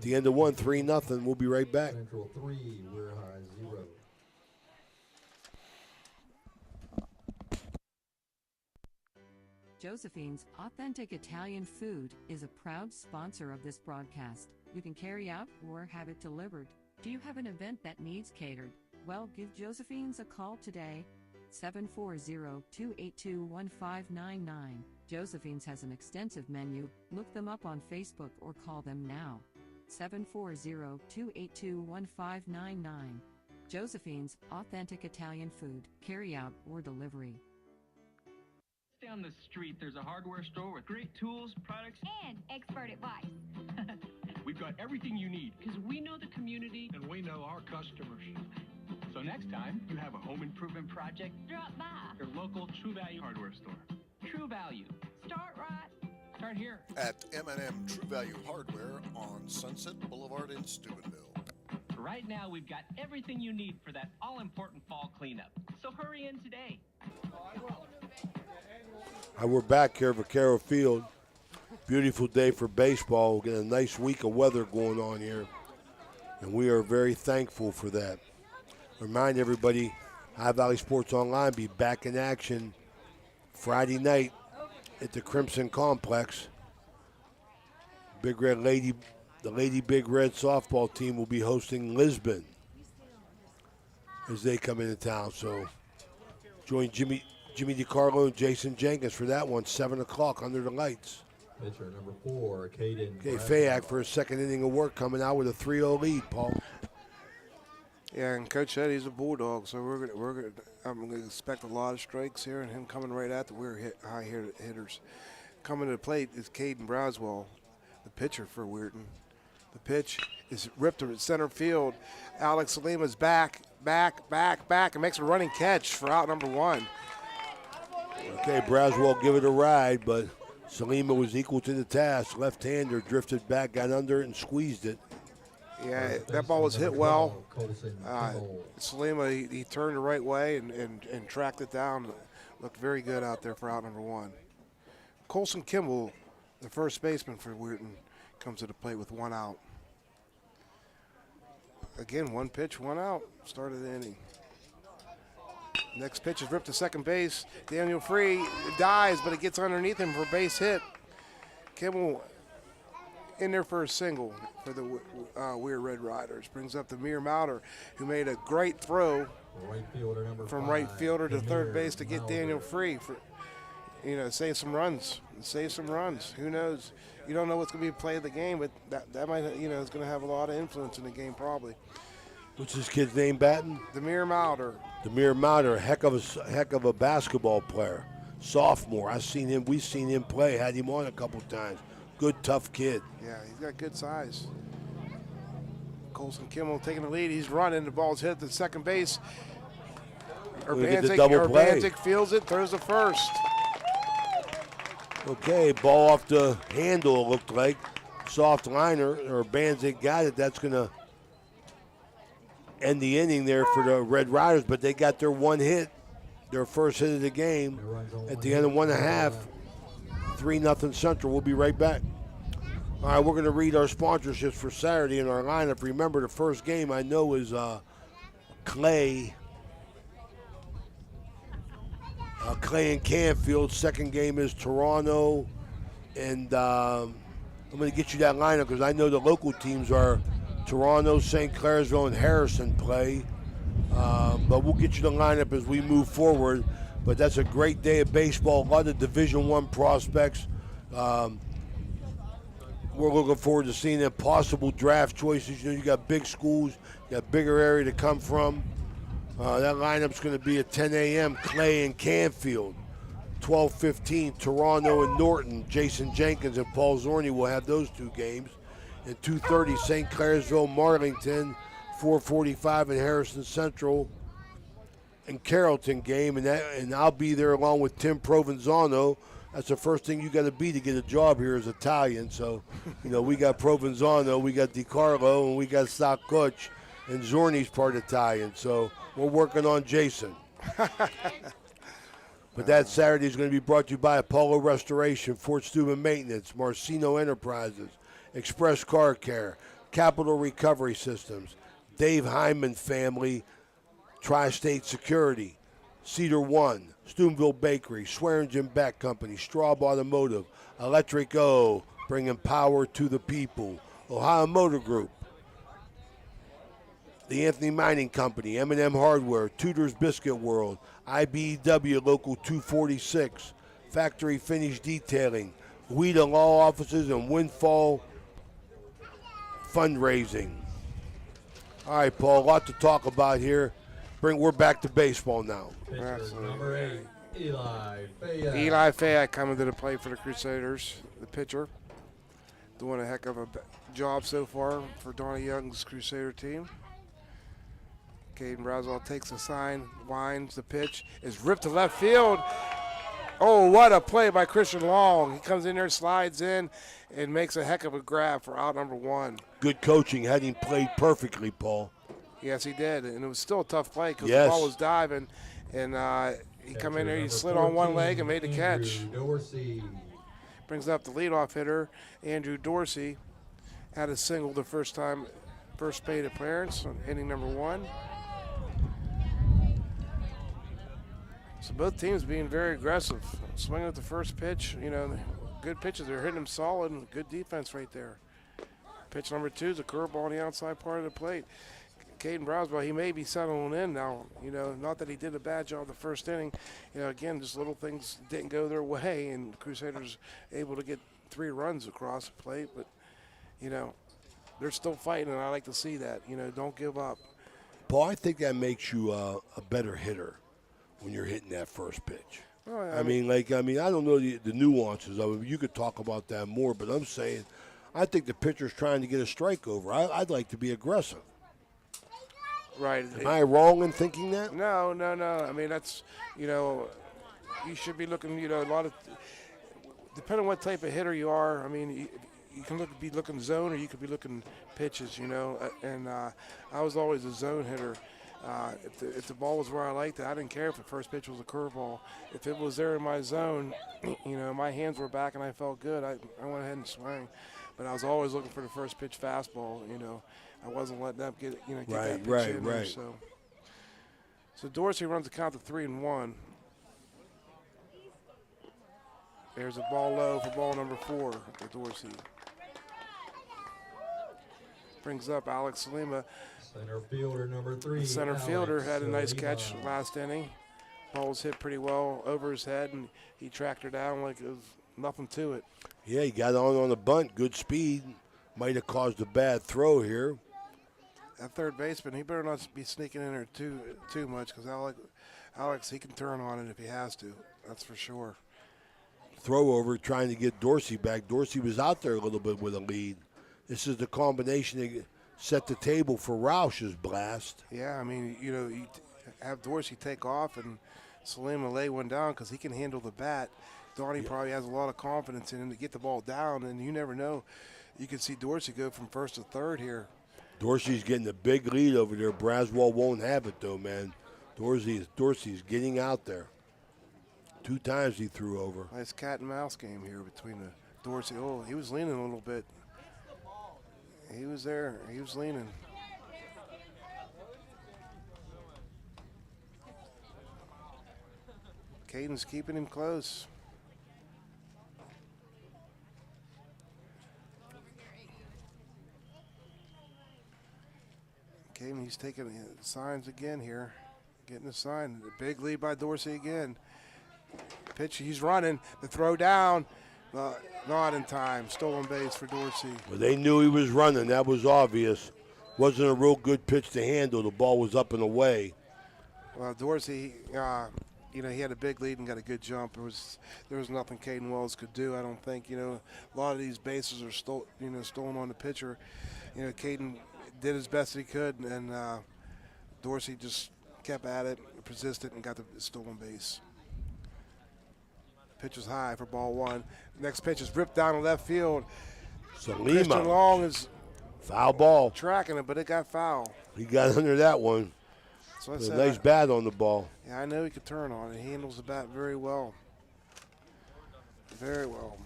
the end of one, 3-0. We'll be right back. Central 3, we're high 0. Josephine's Authentic Italian Food is a proud sponsor of this broadcast. You can carry out or have it delivered. Do you have an event that needs catered? Well, give Josephine's a call today. 740-282-1599. Josephine's has an extensive menu. Look them up on Facebook or call them now. 740-282-1599. Josephine's Authentic Italian Food, carry out or delivery. Down the street, there's a hardware store with great tools, products, and expert advice. We've got everything you need because we know the community and we know our customers. So next time you have a home improvement project, drop by your local True Value hardware store. True Value. Start right. Start here. At M&M True Value Hardware on Sunset Boulevard in Steubenville. Right now, we've got everything you need for that all-important fall cleanup. So hurry in today. We're back here at Vaquero Field. Beautiful day for baseball. We're getting a nice week of weather going on here, and we are very thankful for that. Remind everybody, High Valley Sports Online be back in action Friday night at the Crimson Complex. Big Red Lady, the Lady Big Red softball team will be hosting Lisbon as they come into town. So join Jimmy DiCarlo and Jason Jenkins for that one, 7 o'clock under the lights. Pitcher number 4, Caden. Okay, Fayak for his second inning of work coming out with a 3-0 lead, Paul. Yeah, and Coach said he's a bulldog, so I'm gonna expect a lot of strikes here, and him coming right at the high hitters. Coming to the plate is Caden Braswell, the pitcher for Weirton. The pitch is ripped to center field. Alex Salima's back, and makes a running catch for out number 1. Okay, Braswell give it a ride, but Salima was equal to the task. Left-hander drifted back, got under it, and squeezed it. Yeah, that ball was hit well. Salima, he turned the right way and tracked it down. Looked very good out there for out number 1. Colson Kimball, the first baseman for Weirton, comes to the plate with 1 out. Again, 1 pitch, 1 out. Started the inning. Next pitch is ripped to second base. Daniel Free dives, but it gets underneath him for a base hit. Kimball in there for a single for the Weir Red Riders. Brings up the Demir Mauder, who made a great throw from right fielder to third base to get Daniel Free for, save some runs. Who knows? You don't know what's going to be play of the game, but that might, is going to have a lot of influence in the game probably. What's this kid's name, batting? Demir Mauder. Demir Mauder, heck of a basketball player. Sophomore. We've seen him play, had him on a couple times. Good, tough kid. Yeah, he's got good size. Colson Kimball taking the lead. He's running. The ball's hit to second base. Urbanzik fields it, throws the first. Okay, ball off the handle, it looked like. Soft liner. Urbanzik got it. That's going to end the inning there for the Red Riders, but they got their 1 hit, their first hit of the game at the end of 1.5. 3-0 Central. We'll be right back. All right, we're going to read our sponsorships for Saturday in our lineup. Remember, the first game I know is Clay and Canfield. Second game is Toronto And I'm going to get you that lineup because I know the local teams are Toronto, St. Clairsville, and Harrison play. But we'll get you the lineup as we move forward. But that's a great day of baseball. A lot of Division I prospects. We're looking forward to seeing them possible draft choices. You know, you got big schools, you got bigger area to come from. That lineup's going to be at 10 a.m. Clay and Canfield. 12:15 Toronto and Norton. Jason Jenkins and Paul Zorney will have those two games. And 2:30 St. Clairsville, Marlington. 4:45 in Harrison Central and Carrollton game. And I'll be there along with Tim Provenzano. That's the first thing you got to be to get a job here as Italian. So, you know, we got Provenzano, we got DiCarlo, and we got Saccoch, and Zorni's part Italian. So we're working on Jason. But that Saturday is going to be brought to you by Apollo Restoration, Fort Steuben Maintenance, Marcino Enterprises, Express Car Care, Capital Recovery Systems, Dave Hyman Family, Tri-State Security, Cedar One, Steubenville Bakery, Swearingen Beck Company, Straub Automotive, Electric O, bringing power to the people, Ohio Motor Group, the Anthony Mining Company, M&M Hardware, Tudor's Biscuit World, IBEW Local 246, Factory Finish Detailing, WEIR Law Offices, and Windfall Fundraising. All right, Paul, a lot to talk about here. We're back to baseball now. Number 8, Eli Fayette. Eli Fayette coming to the plate for the Crusaders, the pitcher. Doing a heck of a job so far for Donnie Young's Crusader team. Caden Braswell takes a sign, winds the pitch, is ripped to left field. Oh, what a play by Christian Long. He comes in there, slides in, and makes a heck of a grab for out number 1. Good coaching, had him played perfectly, Paul. Yes, he did, and it was still a tough play because Yes. the ball was diving, and he come in there, he slid on one leg and made the catch. Dorsey. Brings up the leadoff hitter, Andrew Dorsey. Had a single the first plate appearance on inning number 1. So both teams being very aggressive. Swinging at the first pitch, you know, good pitches. They're hitting them solid and good defense right there. Pitch number 2 is a curveball on the outside part of the plate. Caden Braswell, he may be settling in now. You know, not that he did a bad job the first inning. You know, again, just little things didn't go their way, and the Crusaders able to get 3 runs across the plate. But, you know, they're still fighting, and I like to see that. You know, don't give up. Paul, I think that makes you a better hitter when you're hitting that first pitch. Oh, yeah, I mean, I don't know the nuances of it. You could talk about that more, but I'm saying I think the pitcher's trying to get a strike over. I'd like to be aggressive. Right. Am I wrong in thinking that? No. I mean, that's, you know, you should be looking, you know, a lot of, depending on what type of hitter you are, I mean, you can be looking zone or you could be looking pitches, you know, and I was always a zone hitter. If the ball was where I liked it, I didn't care if the first pitch was a curveball. If it was there in my zone, you know, my hands were back and I felt good, I went ahead and swung. But I was always looking for the first pitch fastball, you know. I wasn't letting them get that pitch in there. So Dorsey runs the count to 3-1. There's a ball low for ball number 4 for Dorsey. Brings up Alex Salima. Center fielder number 3. The center fielder had a nice catch last inning. Ball was hit pretty well over his head, and he tracked her down like it was nothing to it. Yeah, he got on the bunt. Good speed. Might have caused a bad throw here. That third baseman, he better not be sneaking in there too much because Alex, he can turn on it if he has to. That's for sure. Throw over trying to get Dorsey back. Dorsey was out there a little bit with a lead. This is the combination that set the table for Roush's blast. Yeah, I mean, you know, you have Dorsey take off and Salima lay one down because he can handle the bat. Donnie probably has a lot of confidence in him to get the ball down, and you never know. You can see Dorsey go from first to third here. Dorsey's getting a big lead over there. Braswell won't have it, though, man. Dorsey's getting out there. 2 times he threw over. Nice cat and mouse game here between the Dorsey. Oh, he was leaning a little bit. He was there. He was leaning. Caden's keeping him close. he's taking signs again here. Getting a sign. A big lead by Dorsey again. Pitch, he's running. The throw down. Not in time. Stolen base for Dorsey. Well, they knew he was running. That was obvious. Wasn't a real good pitch to handle. The ball was up and away. Well, Dorsey, he had a big lead and got a good jump. There was nothing Caden Wells could do, I don't think. A lot of these bases are stolen on the pitcher. Caden did as best he could, and Dorsey just kept at it, persisted, and got the stolen base. Pitch was high for ball one. Next pitch is ripped down to left field. Christian Long is foul ball. Tracking it, but it got foul. He got under that one. So a nice bat on the ball. Yeah, I know he could turn on it. He handles the bat very well. Very well.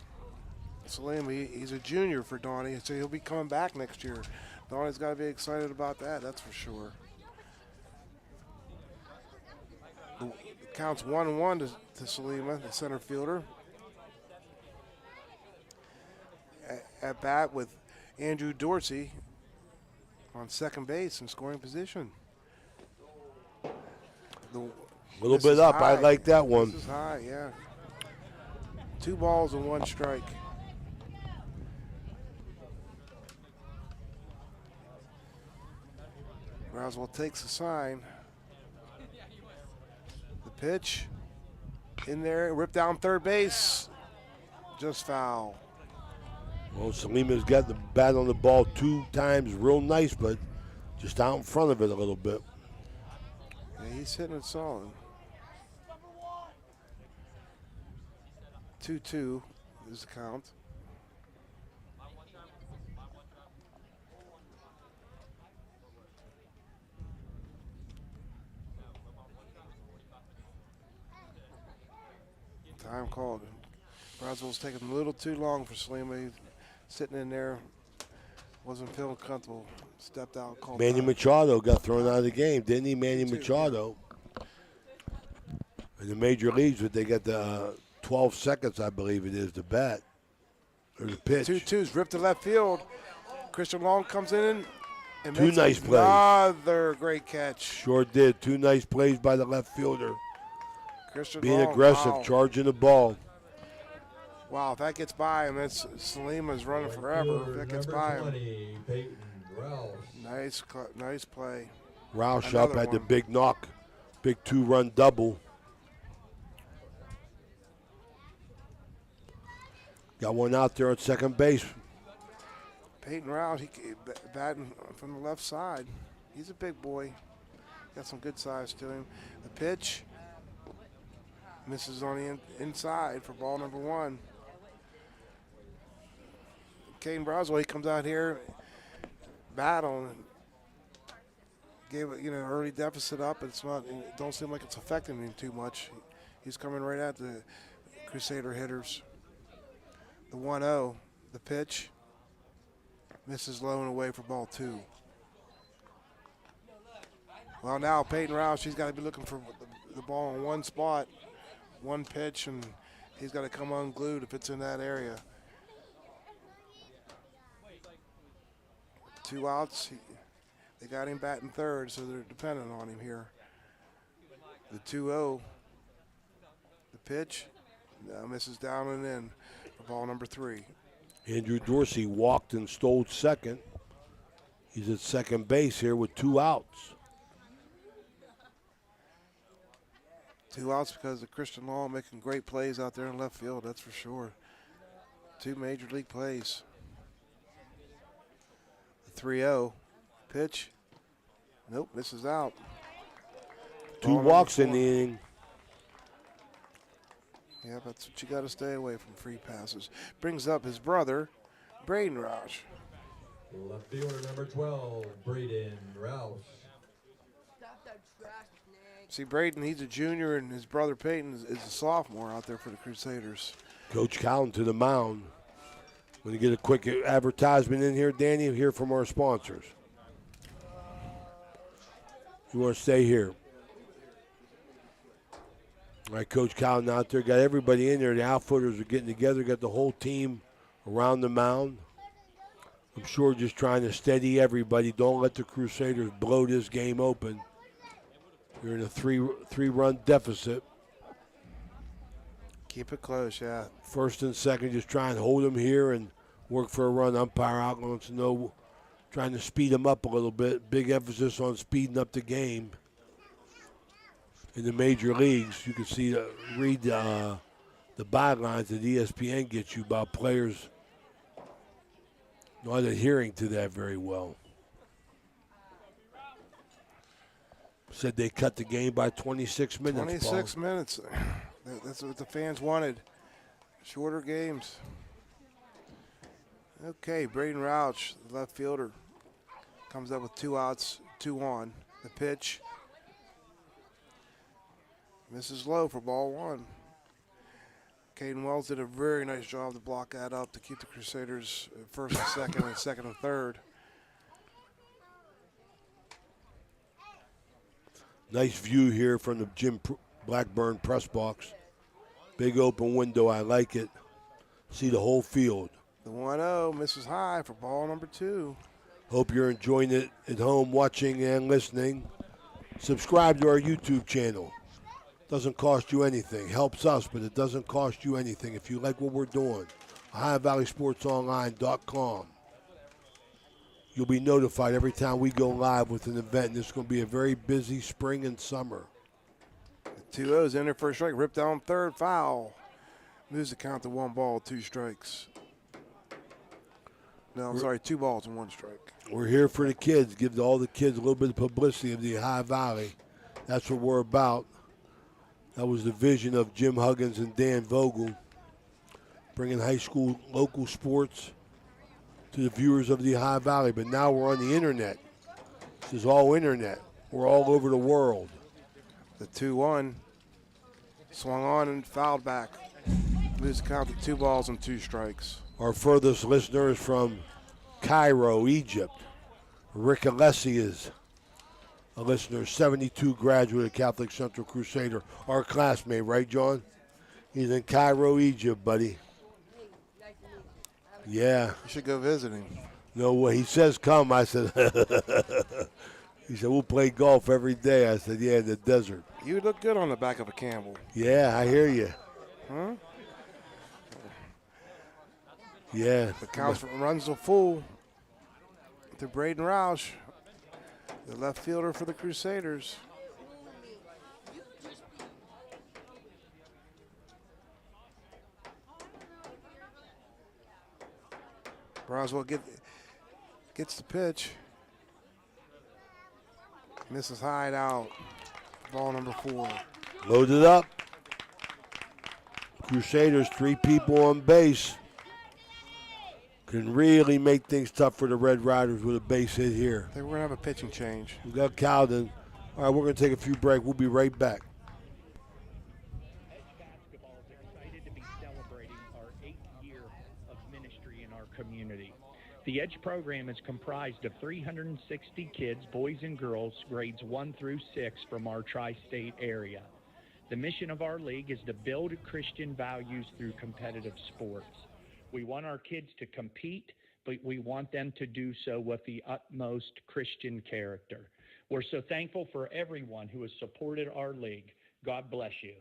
Salim, he's a junior for Donnie, so he'll be coming back next year. Donnie's got to be excited about that, that's for sure. The count's 1-1 to Salima, the center fielder. At bat with Andrew Dorsey on second base in scoring position. A little bit up. I like that one. This is high, yeah. 2 balls and 1 strike. Roswell takes the sign. The pitch in there, ripped down third base. Just foul. Well, Salima's got the bat on the ball 2 times, real nice, but just out in front of it a little bit. Yeah, he's hitting it solid. 2-2 is the count. Time called. Roswell's taking a little too long for Salima. He's sitting in there, wasn't feeling comfortable. Stepped out, called Manny time. Machado got thrown out of the game, didn't he? Manny Machado. In the major leagues, but they got the 12 seconds, I believe it is, to bat. Or the pitch. 2-2's ripped to left field. Christian Long comes in and 2 makes nice plays. Another great catch. Sure did. 2 nice plays by the left fielder. Christian Being Long, aggressive, wow. charging the ball. Wow, if that gets by him, that's Salima's running forever. If that gets by him. 20, Peyton Roush. Nice play. Roush up Another had the one. big knock. Big 2-run double. Got one out there at second base. Peyton Roush, he batting from the left side. He's a big boy. Got some good size to him. The pitch misses on the inside for ball number 1. Caden Broswell, he comes out here, battling, gave it, early deficit up. It don't seem like it's affecting him too much. He's coming right at the Crusader hitters. The 1-0, the pitch, misses low and away for ball 2. Well, now Peyton Roush, he's got to be looking for the ball in one spot, one pitch, and he's got to come unglued if it's in that area. 2 outs. They got him batting third, so they're dependent on him here. The 2-0. The pitch misses down and in for ball number 3. Andrew Dorsey walked and stole second. He's at second base here with 2 outs. 2 outs because of Christian Long making great plays out there in left field, that's for sure. 2 major league plays. The 3-0 pitch. Nope, misses out. 2 walks in the inning. Yeah, that's what you got to stay away from, free passes. Brings up his brother, Braden Roush. Left fielder number 12, Braden Roush. See, Braden, he's a junior, and his brother Peyton is a sophomore out there for the Crusaders. Coach Cowan to the mound. Going to get a quick advertisement in here, Danny, hear from our sponsors. You want to stay here. All right, Coach Cowan out there, got everybody in there. The outfielders are getting together, got the whole team around the mound. I'm sure just trying to steady everybody. Don't let the Crusaders blow this game open. You're in a three-run deficit. Keep it close, yeah. First and second, just try and hold them here and work for a run. Umpire out wants to know, trying to speed them up a little bit. Big emphasis on speeding up the game. In the major leagues, you can see, read the bylines that ESPN gets you about players not adhering to that very well. Said they cut the game by 26 minutes. 26 minutes. That's what the fans wanted. Shorter games. Okay, Braden Rouch, the left fielder, comes up with 2 outs, 2 on. The pitch. Misses low for ball 1. Caden Wells did a very nice job to block that up to keep the Crusaders at first and second and second and third. Nice view here from the Jim Blackburn press box. Big open window, I like it. See the whole field. The 1-0 misses high for ball number 2. Hope you're enjoying it at home, watching and listening. Subscribe to our YouTube channel. Doesn't cost you anything. Helps us, but it doesn't cost you anything. If you like what we're doing, OhioValleySportsOnline.com. You'll be notified every time we go live with an event. And it's going to be a very busy spring and summer. The 2-0's in there for a strike. Ripped down third, foul. Moves the count to 1 ball, 2 strikes. No, I'm sorry, 2 balls and 1 strike. We're here for the kids. Give all the kids a little bit of publicity of the Ohio Valley. That's what we're about. That was the vision of Jim Huggins and Dan Vogel, bringing high school local sports to the viewers of the Ohio Valley. But now we're on the internet. This is all internet. We're all over the world. The 2-1 swung on and fouled back. Moves the count to 2 balls and 2 strikes. Our furthest listener is from Cairo, Egypt. Rick Alessi is a listener, 72 graduate of Catholic Central Crusader. Our classmate, right, John? He's in Cairo, Egypt, buddy. Yeah. You should go visit him. No way. He says come. I said, he said, we'll play golf every day. I said, yeah, in the desert. You look good on the back of a Campbell. Yeah, I hear you. Huh? Yeah. The count runs to full to Braden Roush, the left fielder for the Crusaders. Broswell gets the pitch. Misses high out. Ball number 4. Loaded up. Crusaders, 3 people on base. Can really make things tough for the Red Riders with a base hit here. I think we're going to have a pitching change. We got Cowden. All right, we're going to take a few breaks. We'll be right back. Edge basketball is excited to be celebrating our 8th year of ministry in our community. The Edge program is comprised of 360 kids, boys and girls, grades 1 through 6 from our tri-state area. The mission of our league is to build Christian values through competitive sports. We want our kids to compete, but we want them to do so with the utmost Christian character. We're so thankful for everyone who has supported our league. God bless you.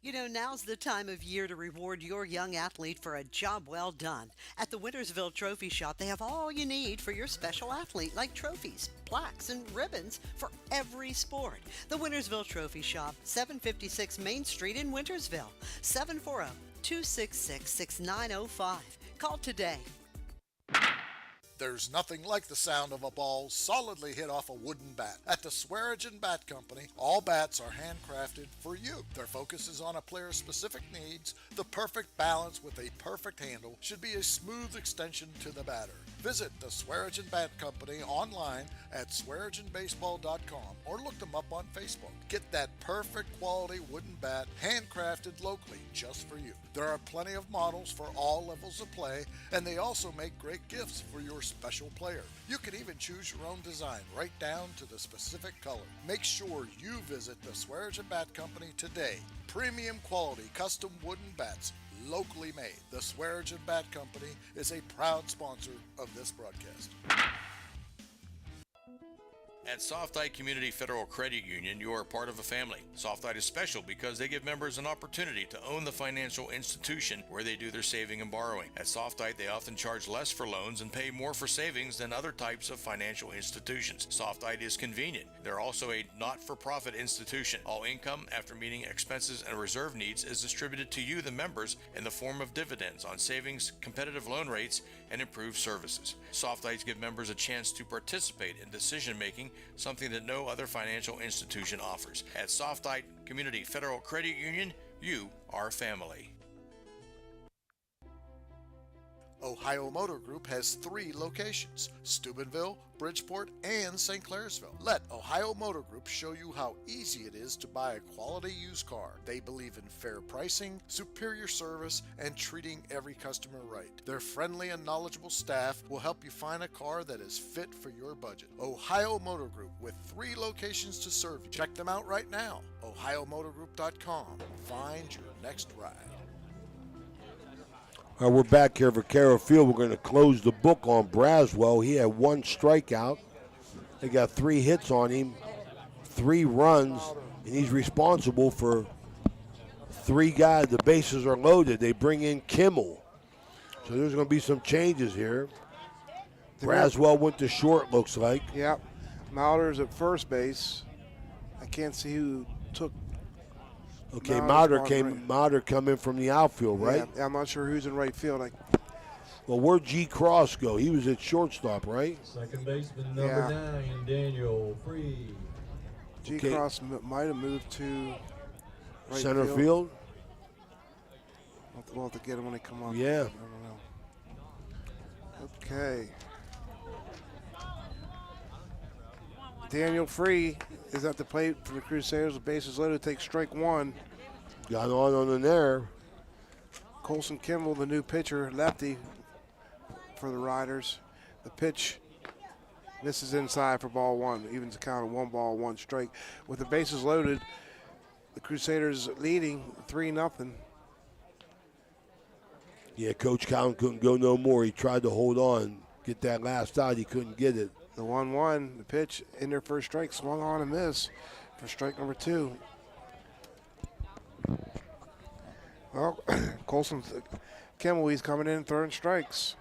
You know, now's the time of year to reward your young athlete for a job well done. At the Wintersville Trophy Shop, they have all you need for your special athlete, like trophies, plaques, and ribbons for every sport. The Wintersville Trophy Shop, 756 Main Street in Wintersville, 740-266-6905. Call today. There's nothing like the sound of a ball solidly hit off a wooden bat. At the Swearingen Bat Company, all bats are handcrafted for you. Their focus is on a player's specific needs. The perfect balance with a perfect handle should be a smooth extension to the batter. Visit the Swearingen Bat Company online at SwearingenBaseball.com or look them up on Facebook. Get that perfect quality wooden bat handcrafted locally just for you. There are plenty of models for all levels of play, and they also make great gifts for your special player. You can even choose your own design right down to the specific color. Make sure you visit the Swearingen Bat Company today. Premium quality custom wooden bats locally made. The Swearingen Bat Company is a proud sponsor of this broadcast. At Softite Community Federal Credit Union, you are part of a family. Softite is special because they give members an opportunity to own the financial institution where they do their saving and borrowing. At Softite, they often charge less for loans and pay more for savings than other types of financial institutions. Softite is convenient. They're also a not-for-profit institution. All income, after meeting expenses and reserve needs, is distributed to you, the members, in the form of dividends on savings, competitive loan rates, and improved services. Softites give members a chance to participate in decision-making, something that no other financial institution offers. At Softite Community Federal Credit Union, you are family. Ohio Motor Group has 3 locations: Steubenville, Bridgeport, and St. Clairsville. Let Ohio Motor Group show you how easy it is to buy a quality used car. They believe in fair pricing, superior service, and treating every customer right. Their friendly and knowledgeable staff will help you find a car that is fit for your budget. Ohio Motor Group, with 3 locations to serve you. Check them out right now. OhioMotorGroup.com. Find your next ride. All right, we're back here for Carroll Field. We're going to close the book on Braswell. He had 1 strikeout. They got 3 hits on him, 3 runs, and he's responsible for 3 guys. The bases are loaded. They bring in Kimmel. So there's going to be some changes here. Braswell went to short, looks like. Yep. Mauder's at first base. I can't see who took. Okay, Mauder come in from the outfield, right? Yeah, I'm not sure who's in right field. Well, where'd G. Cross go? He was at shortstop, right? Second baseman number 9, Daniel Free. G. Cross might have moved to right center field. We'll have to get him when they come up. Yeah. I don't know. Okay. Daniel Free is at the plate for the Crusaders. The bases loaded, takes strike 1. Got on in there. Colson Kimball, the new pitcher, lefty for the Riders. The pitch misses inside for ball 1. Evens the count of 1 ball, 1 strike. With the bases loaded, the Crusaders leading 3-0. Yeah, Coach Collin couldn't go no more. He tried to hold on, get that last out. He couldn't get it. The 1-1, the pitch in their first strike, swung on and miss for strike number 2. Well, Colson Kimmel, he's coming in throwing strikes.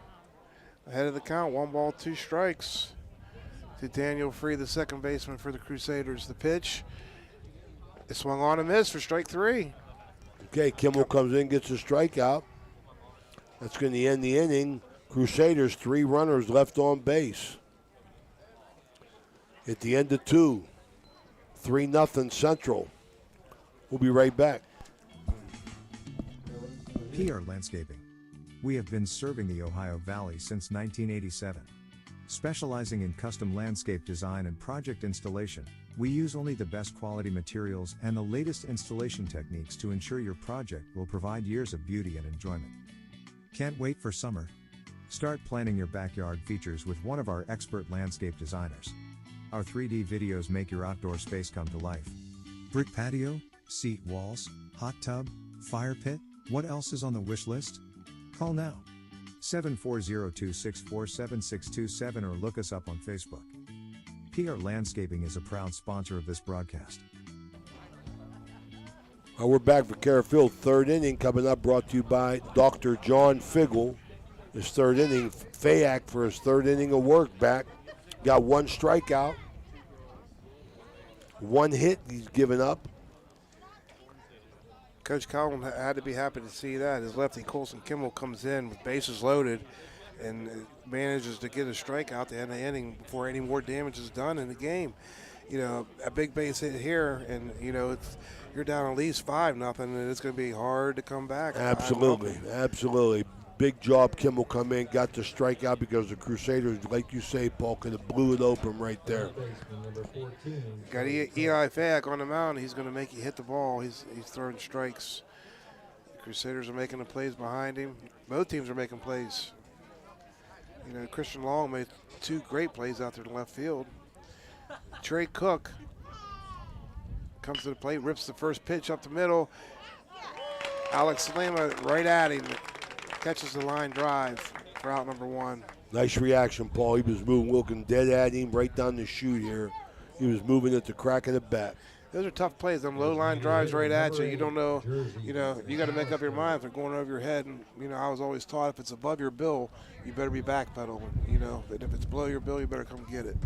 Ahead of the count, 1 ball, 2 strikes to Daniel Free, the second baseman for the Crusaders. The pitch is swung on and missed for strike 3. Okay, Kimmel comes in, gets a strikeout. That's going to end the inning. Crusaders, 3 runners left on base. At the end of 2, 3-0 Central. We'll be right back. PR Landscaping. We have been serving the Ohio Valley since 1987. Specializing in custom landscape design and project installation, we use only the best quality materials and the latest installation techniques to ensure your project will provide years of beauty and enjoyment. Can't wait for summer? Start planning your backyard features with one of our expert landscape designers. Our 3D videos make your outdoor space come to life. Brick patio, seat walls, hot tub, fire pit, what else is on the wish list? Call now. 740-264-7627 or look us up on Facebook. PR Landscaping is a proud sponsor of this broadcast. We're back for Carroll Field. 3rd inning coming up, brought to you by Dr. John Figgle. His 3rd inning, Fayak for his 3rd inning of work back. Got 1 strikeout. 1 hit he's given up. Coach Collin had to be happy to see that. His lefty Colson Kimmel comes in with bases loaded and manages to get a strikeout at the end of the inning before any more damage is done in the game. You know, a big base hit here, and you know you're down at least 5-0, and it's going to be hard to come back. Absolutely, absolutely. Big job. Kimmel come in, got the strikeout because the Crusaders, like you say, Paul, could have blew it open right there. Got Eli Fayak on the mound. He's going to make you hit the ball. He's throwing strikes. The Crusaders are making the plays behind him. Both teams are making plays. You know, Christian Long made 2 great plays out there in left field. Trey Cook comes to the plate, rips the first pitch up the middle. Alex Salima right at him. Catches the line drive for out number 1. Nice reaction, Paul. He was moving, looking dead at him right down the chute here. He was moving at the crack of the bat. Those are tough plays. Them low line drives right at you. You don't know, you got to make up your mind if they're going over your head. And, I was always taught if it's above your bill, you better be backpedaling. And if it's below your bill, you better come get it.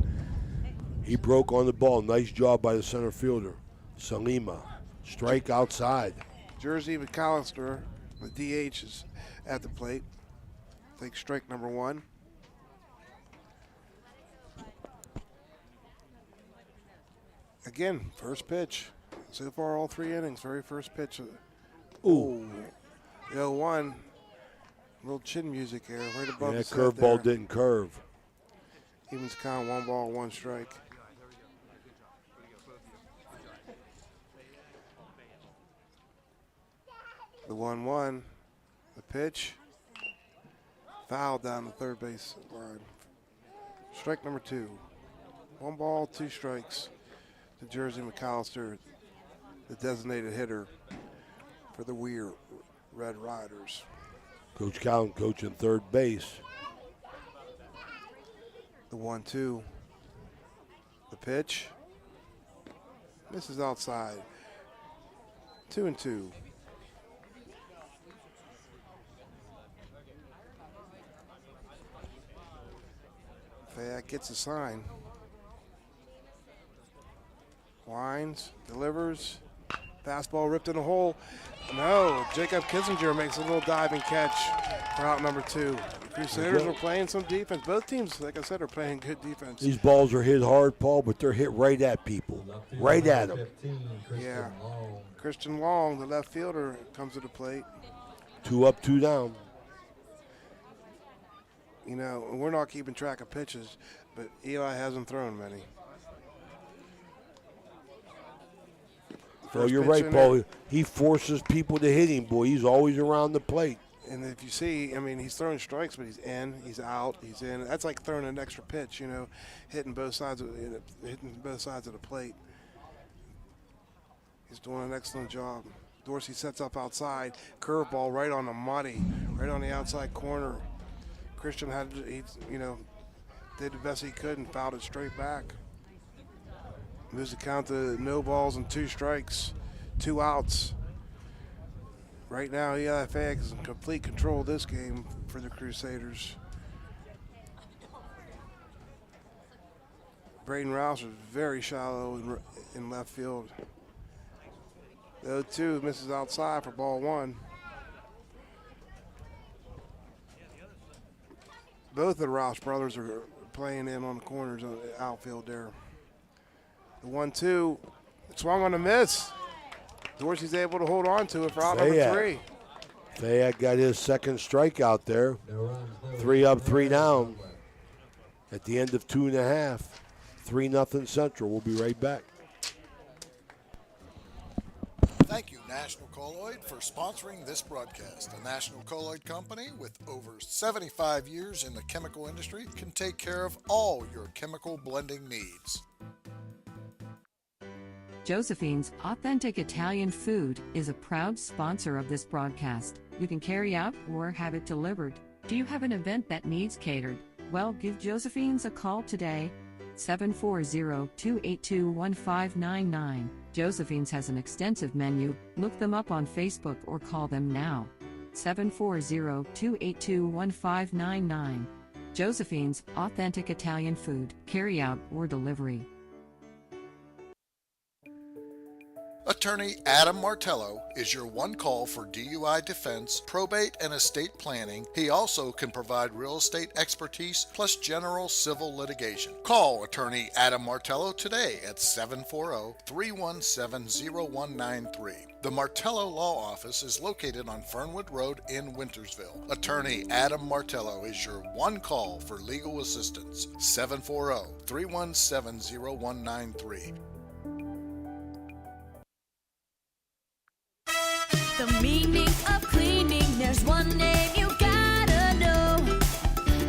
He broke on the ball. Nice job by the center fielder, Salima. Strike outside. Jersey McAllister, the DH, is at the plate. Take strike number 1. Again, first pitch. So far, all 3 innings, very first pitch. Ooh. The 0-1. Little chin music here, right above Yeah, his head curveball there. didn't curve. Evens count, 1 ball, 1 strike. The 1-1. The pitch. Foul down the third base line. Strike number 2. 1 ball, 2 strikes to Jersey McAllister, the designated hitter for the WEIR Red Riders. Coach Cowan coaching third base. The 1-2. The pitch. This is outside. 2-2. Fayette gets a sign. Winds, delivers, fastball ripped in the hole. No, Jacob Kissinger makes a little diving catch for out number 2. The Crusaders were playing some defense. Both teams, like I said, are playing good defense. These balls are hit hard, Paul, but they're hit right at people. Right at them. Yeah. Christian Long, the left fielder, comes to the plate. 2 up, 2 down. We're not keeping track of pitches, but Eli hasn't thrown many. Well, you're right, Paul. He forces people to hit him, boy. He's always around the plate. And if you see, he's throwing strikes, but he's in, he's out, he's in. That's like throwing an extra pitch, hitting both sides of the plate. He's doing an excellent job. Dorsey sets up outside, curveball right on the money, right on the outside corner. Christian did the best he could and fouled it straight back. Moves the count to no balls and 2 strikes, 2 outs. Right now, Eli Fayette is in complete control of this game for the Crusaders. Braden Rouse is very shallow in left field. The 0-2 misses outside for ball 1. Both of the Rouse brothers are playing in on the corners of the outfield there. The 1-2, swung on a miss. Dorsey's able to hold on to it for out number 3. Fayette got his second strikeout there. 3 up, 3 down. At the end of 2.5, 3-0 Central. We'll be right back. Thank you, National Colloid, for sponsoring this broadcast. The National Colloid Company, with over 75 years in the chemical industry, can take care of all your chemical blending needs. Josephine's Authentic Italian Food is a proud sponsor of this broadcast. You can carry out or have it delivered. Do you have an event that needs catered? Well, give Josephine's a call today. 740-282-1599. Josephine's has an extensive menu. Look them up on Facebook or call them now. 740-282-1599. Josephine's Authentic Italian Food, carry out or delivery. Attorney Adam Martello is your one call for DUI defense, probate, and estate planning. He also can provide real estate expertise plus general civil litigation. Call Attorney Adam Martello today at 740-317-0193. The Martello Law Office is located on Fernwood Road in Wintersville. Attorney Adam Martello is your one call for legal assistance. 740-317-0193. The meaning of cleaning, there's one name you gotta know.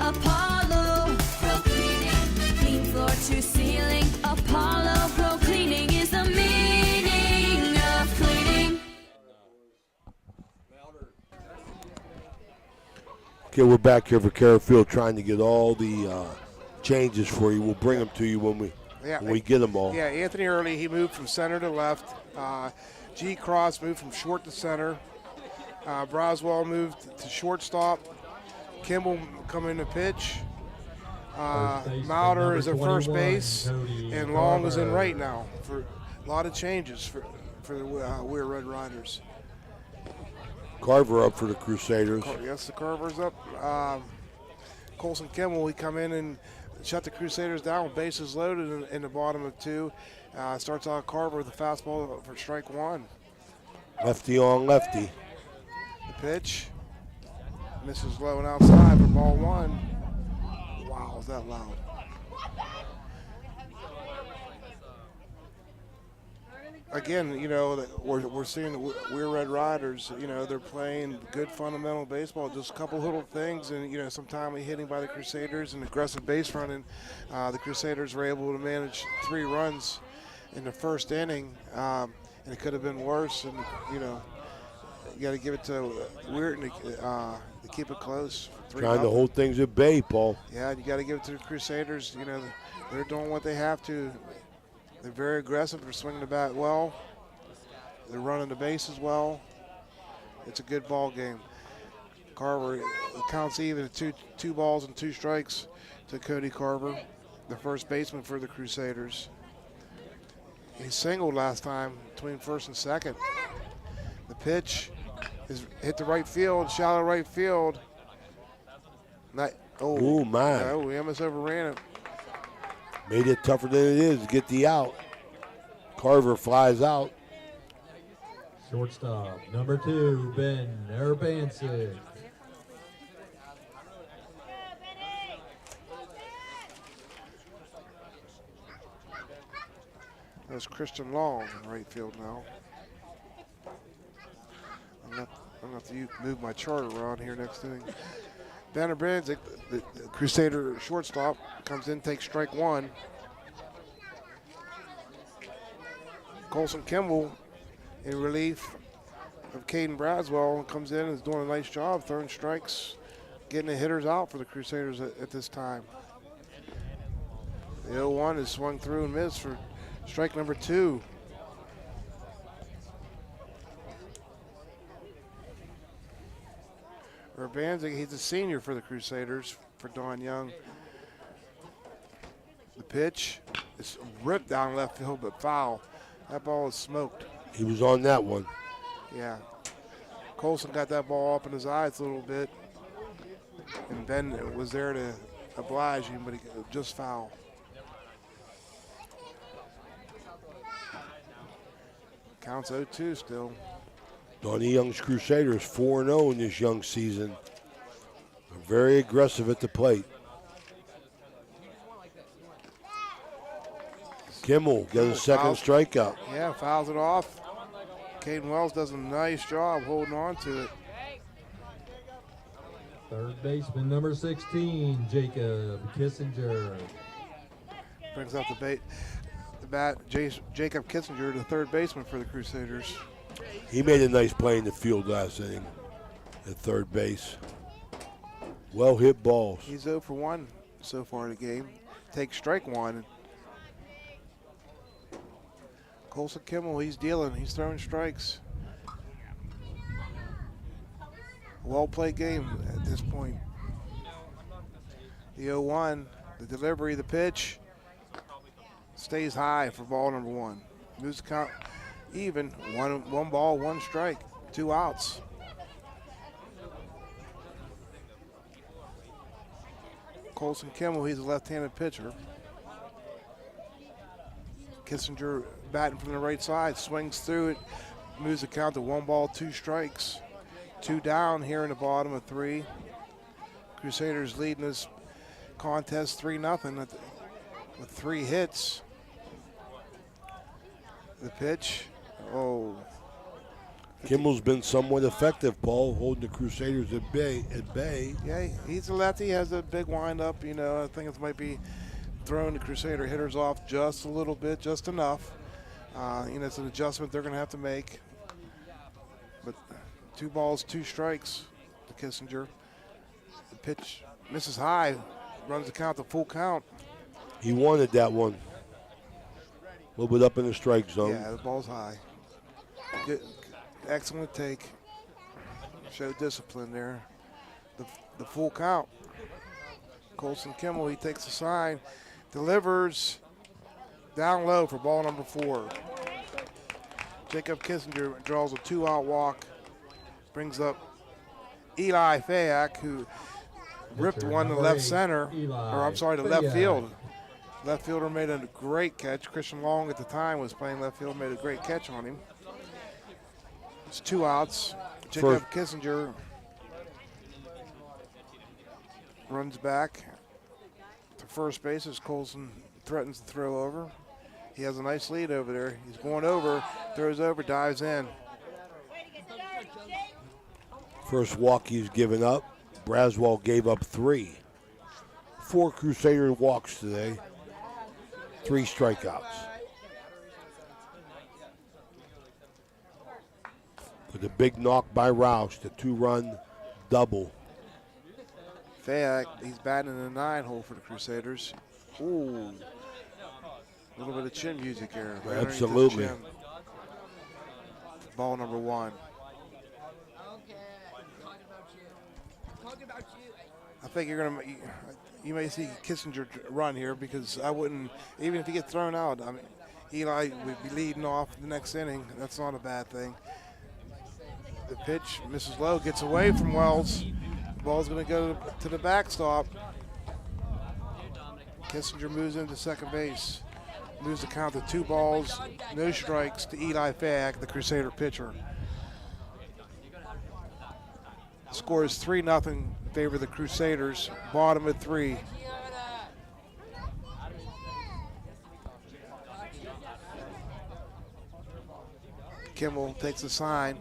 Apollo Pro Cleaning. Clean floor to ceiling. Apollo Pro Cleaning is the meaning of cleaning. Okay, we're back here for Carroll Field trying to get all the changes for you. We'll bring them to you when we get them all. Yeah, Anthony Early, he moved from center to left. G. Cross moved from short to center. Broswell moved to shortstop. Kimball coming to pitch. Mauder is at first base, and Long is in right now. For a lot of changes for the Weir Red Riders. Carver up for the Crusaders. Yes, the Carver's up. Colson Kimball, he come in and shut the Crusaders down with bases loaded in the bottom of 2. Starts out Carver with a fastball for strike 1. Lefty on lefty. The pitch misses low and outside for ball 1. Wow, is that loud? Again, you know, we're seeing the Weir Red Riders, you know, they're playing good fundamental baseball, just a couple little things, and, you know, some timely hitting by the Crusaders and aggressive base running. The Crusaders were able to manage 3 runs in the first inning, and it could have been worse, and, you know, you got to give it to Weir to keep it close. Trying to hold things at bay, Paul. Yeah, you got to give it to the Crusaders. You know, they're doing what they have to. They're very aggressive. They're swinging the bat well. They're running the bases well. It's a good ball game. Carver counts even at two balls and 2 strikes to Cody Carver, the first baseman for the Crusaders. He singled last time between first and second. The pitch is hit the right field, shallow right field. Oh my. No, we almost overran it. Made it tougher than it is to get the out. Carver flies out. Shortstop, number 2, Ben Urbancic. That's Christian Long in right field now. I'm going to have to move my chart around here next inning. Banner Brandzick, the Crusader shortstop, comes in, takes strike 1. Colson Kimball in relief of Caden Braswell comes in and is doing a nice job throwing strikes, getting the hitters out for the Crusaders at this time. The 0-1 is swung through and missed for strike number 2. Urbanzik, he's a senior for the Crusaders, for Don Young. The pitch is ripped down left field, but foul. That ball is smoked. He was on that one. Yeah. Colson got that ball up in his eyes a little bit, and Ben was there to oblige him, but he just foul. Counts 0-2 still. Donnie Young's Crusaders 4-0 in this young season. They're very aggressive at the plate. Kimmel gets a second strikeout. Yeah, fouls it off. Caden Wells does a nice job holding on to it. Third baseman, number 16, Jacob Kissinger. Brings out the bat, Jacob Kissinger, the third baseman for the Crusaders. He made a nice play in the field last inning at third base. Well hit balls. He's 0 for 1 so far in the game. Takes strike 1. Colson Kimmel, he's dealing. He's throwing strikes. Well played game at this point. The 0-1, the delivery, the pitch stays high for ball number 1. Moves the count even. One ball, 1 strike, 2 outs. Colson Kimmel, he's a left-handed pitcher. Kissinger batting from the right side, swings through it, moves the count to 1 ball, 2 strikes. 2 down here in the bottom of 3. Crusaders leading this contest 3-0 with 3 hits. The pitch, Kimmel's been somewhat effective, Paul, holding the Crusaders at bay. Yeah, he's a lefty, has a big windup. You know, I think it might be throwing the Crusader hitters off just a little bit, just enough. You know, it's an adjustment they're going to have to make. But 2 balls, 2 strikes to Kissinger. Pitch misses high, runs the count to full count. He wanted that one. A little bit up in the strike zone. Yeah, the ball's high. Good, excellent take. Showed discipline there. The full count. Colson Kimmel, he takes the sign, delivers down low for ball number 4. Jacob Kissinger draws a 2-out walk, brings up Eli Fayak, who ripped one to left center, to left field. Left fielder made a great catch. Christian Long at the time was playing left field, made a great catch on him. It's 2 outs. Jacob Kissinger runs back to first base as Colson threatens to throw over. He has a nice lead over there. He's going over, throws over, dives in. First walk he's given up. Braswell gave up 3. 4 Crusader walks today. 3 strikeouts. With a big knock by Roush, the 2-run double. Fayak, he's batting in the 9-hole for the Crusaders. Ooh. A little bit of chin music here. Right Absolutely. Ball number 1. I think you may see Kissinger run here because I wouldn't, even if he gets thrown out, I mean, Eli would be leading off the next inning. That's not a bad thing. The pitch, Mrs. Lowe gets away from Wells. The ball's going to go to the backstop. Kissinger moves into second base. Moves the count to 2 balls, no strikes to Eli Fayak, the Crusader pitcher. Score is 3-0 in favor of the Crusaders, bottom of 3. Kimmel takes a sign,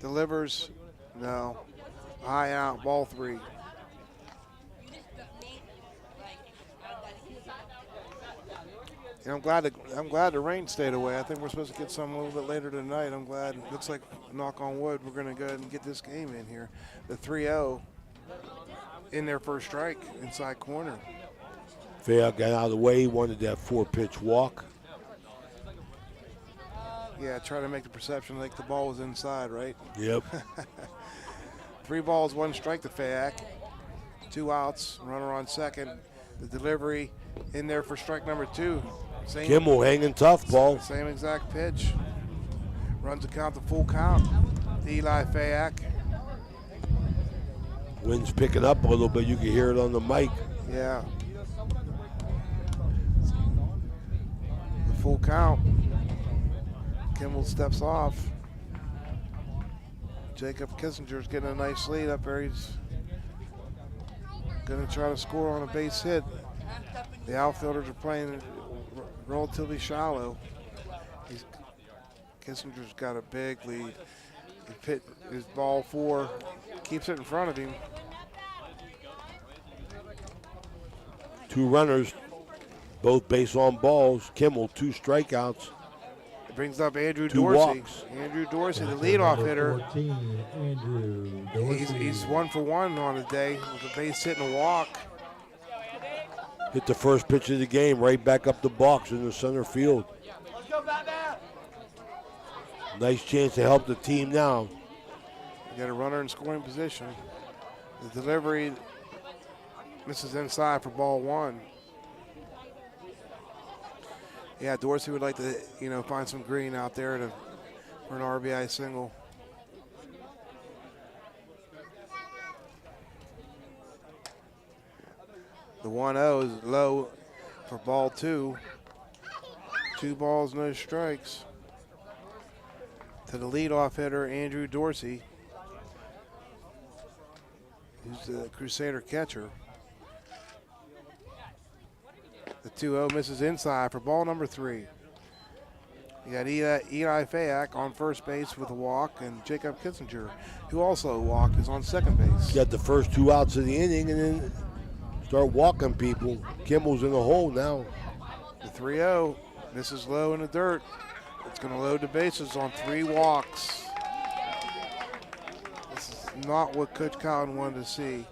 delivers, no, high out, ball 3. And I'm glad the rain stayed away. I think we're supposed to get some a little bit later tonight. I'm glad. Looks like, knock on wood, we're going to go ahead and get this game in here. The 3-0 in their first strike, inside corner. Fayak got out of the way. He wanted that 4-pitch walk. Yeah, try to make the perception like the ball was inside, right? Yep. 3 balls, 1 strike to Fayak. 2 outs, runner on second. The delivery in there for strike number 2. Kimmel hanging tough, Paul. Same exact pitch. Runs the count to full count. Eli Fayak. Wind's picking up a little bit. You can hear it on the mic. Yeah. The full count. Kimmel steps off. Jacob Kissinger's getting a nice lead up there. He's going to try to score on a base hit. The outfielders are playing relatively shallow. Kissinger's got a big lead. He hit his ball 4, keeps it in front of him. 2 runners, both base on balls. Kimmel, 2 strikeouts. It brings up Andrew 2 Dorsey. walks. Andrew Dorsey, the leadoff hitter. 14, Andrew Dorsey. He's 1 for 1 on the day with a base hit and a walk. Hit the first pitch of the game right back up the box in the center field. Nice chance to help the team now. You got a runner in scoring position. The delivery misses inside for ball 1. Yeah, Dorsey would like to, find some green out there for an RBI single. The 1-0 is low for ball 2. 2 balls, no strikes. To the leadoff hitter, Andrew Dorsey, who's the Crusader catcher. The 2-0 misses inside for ball number 3. You got Eli Fayak on first base with a walk, and Jacob Kissinger, who also walked, is on second base. Got the first 2 outs of the inning and then start walking people. Kimmel's in the hole now. The 3-0 misses low in the dirt. It's going to load the bases on 3 walks. This is not what Coach Cotton wanted to see.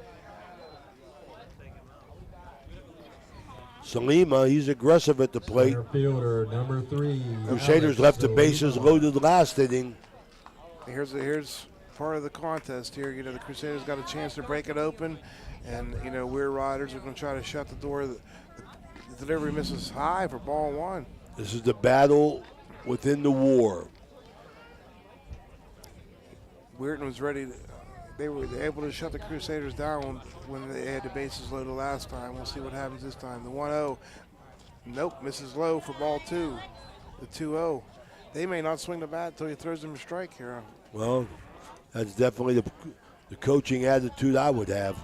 Salima, he's aggressive at the plate. Center fielder, number 3. Crusaders Alex left the bases Salima. loaded last inning. Here's part of the contest here. You know, the Crusaders got a chance to break it open, and you know, we're Riders are going to try to shut the door. The delivery misses high for ball 1. This is the battle within the war. Weirton was ready. They were able to shut the Crusaders down when they had the bases loaded last time. We'll see what happens this time. The 1-0, nope, misses low for ball 2. The 2-0, they may not swing the bat until he throws them a strike here. Well, that's definitely the coaching attitude I would have.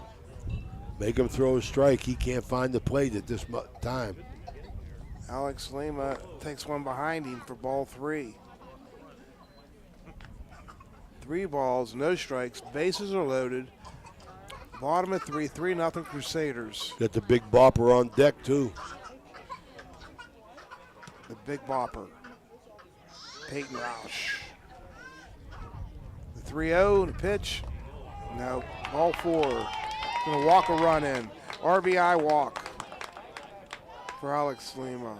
Make him throw a strike. He can't find the plate at this time. Alex Lima takes one behind him for ball 3. 3 balls, no strikes, bases are loaded. Bottom of 3, 3-0 Crusaders. Got the big bopper on deck, too. The big bopper, Peyton Roush. The 3-0, the pitch, no, ball 4. Gonna walk a run in. RBI walk for Alex Lima.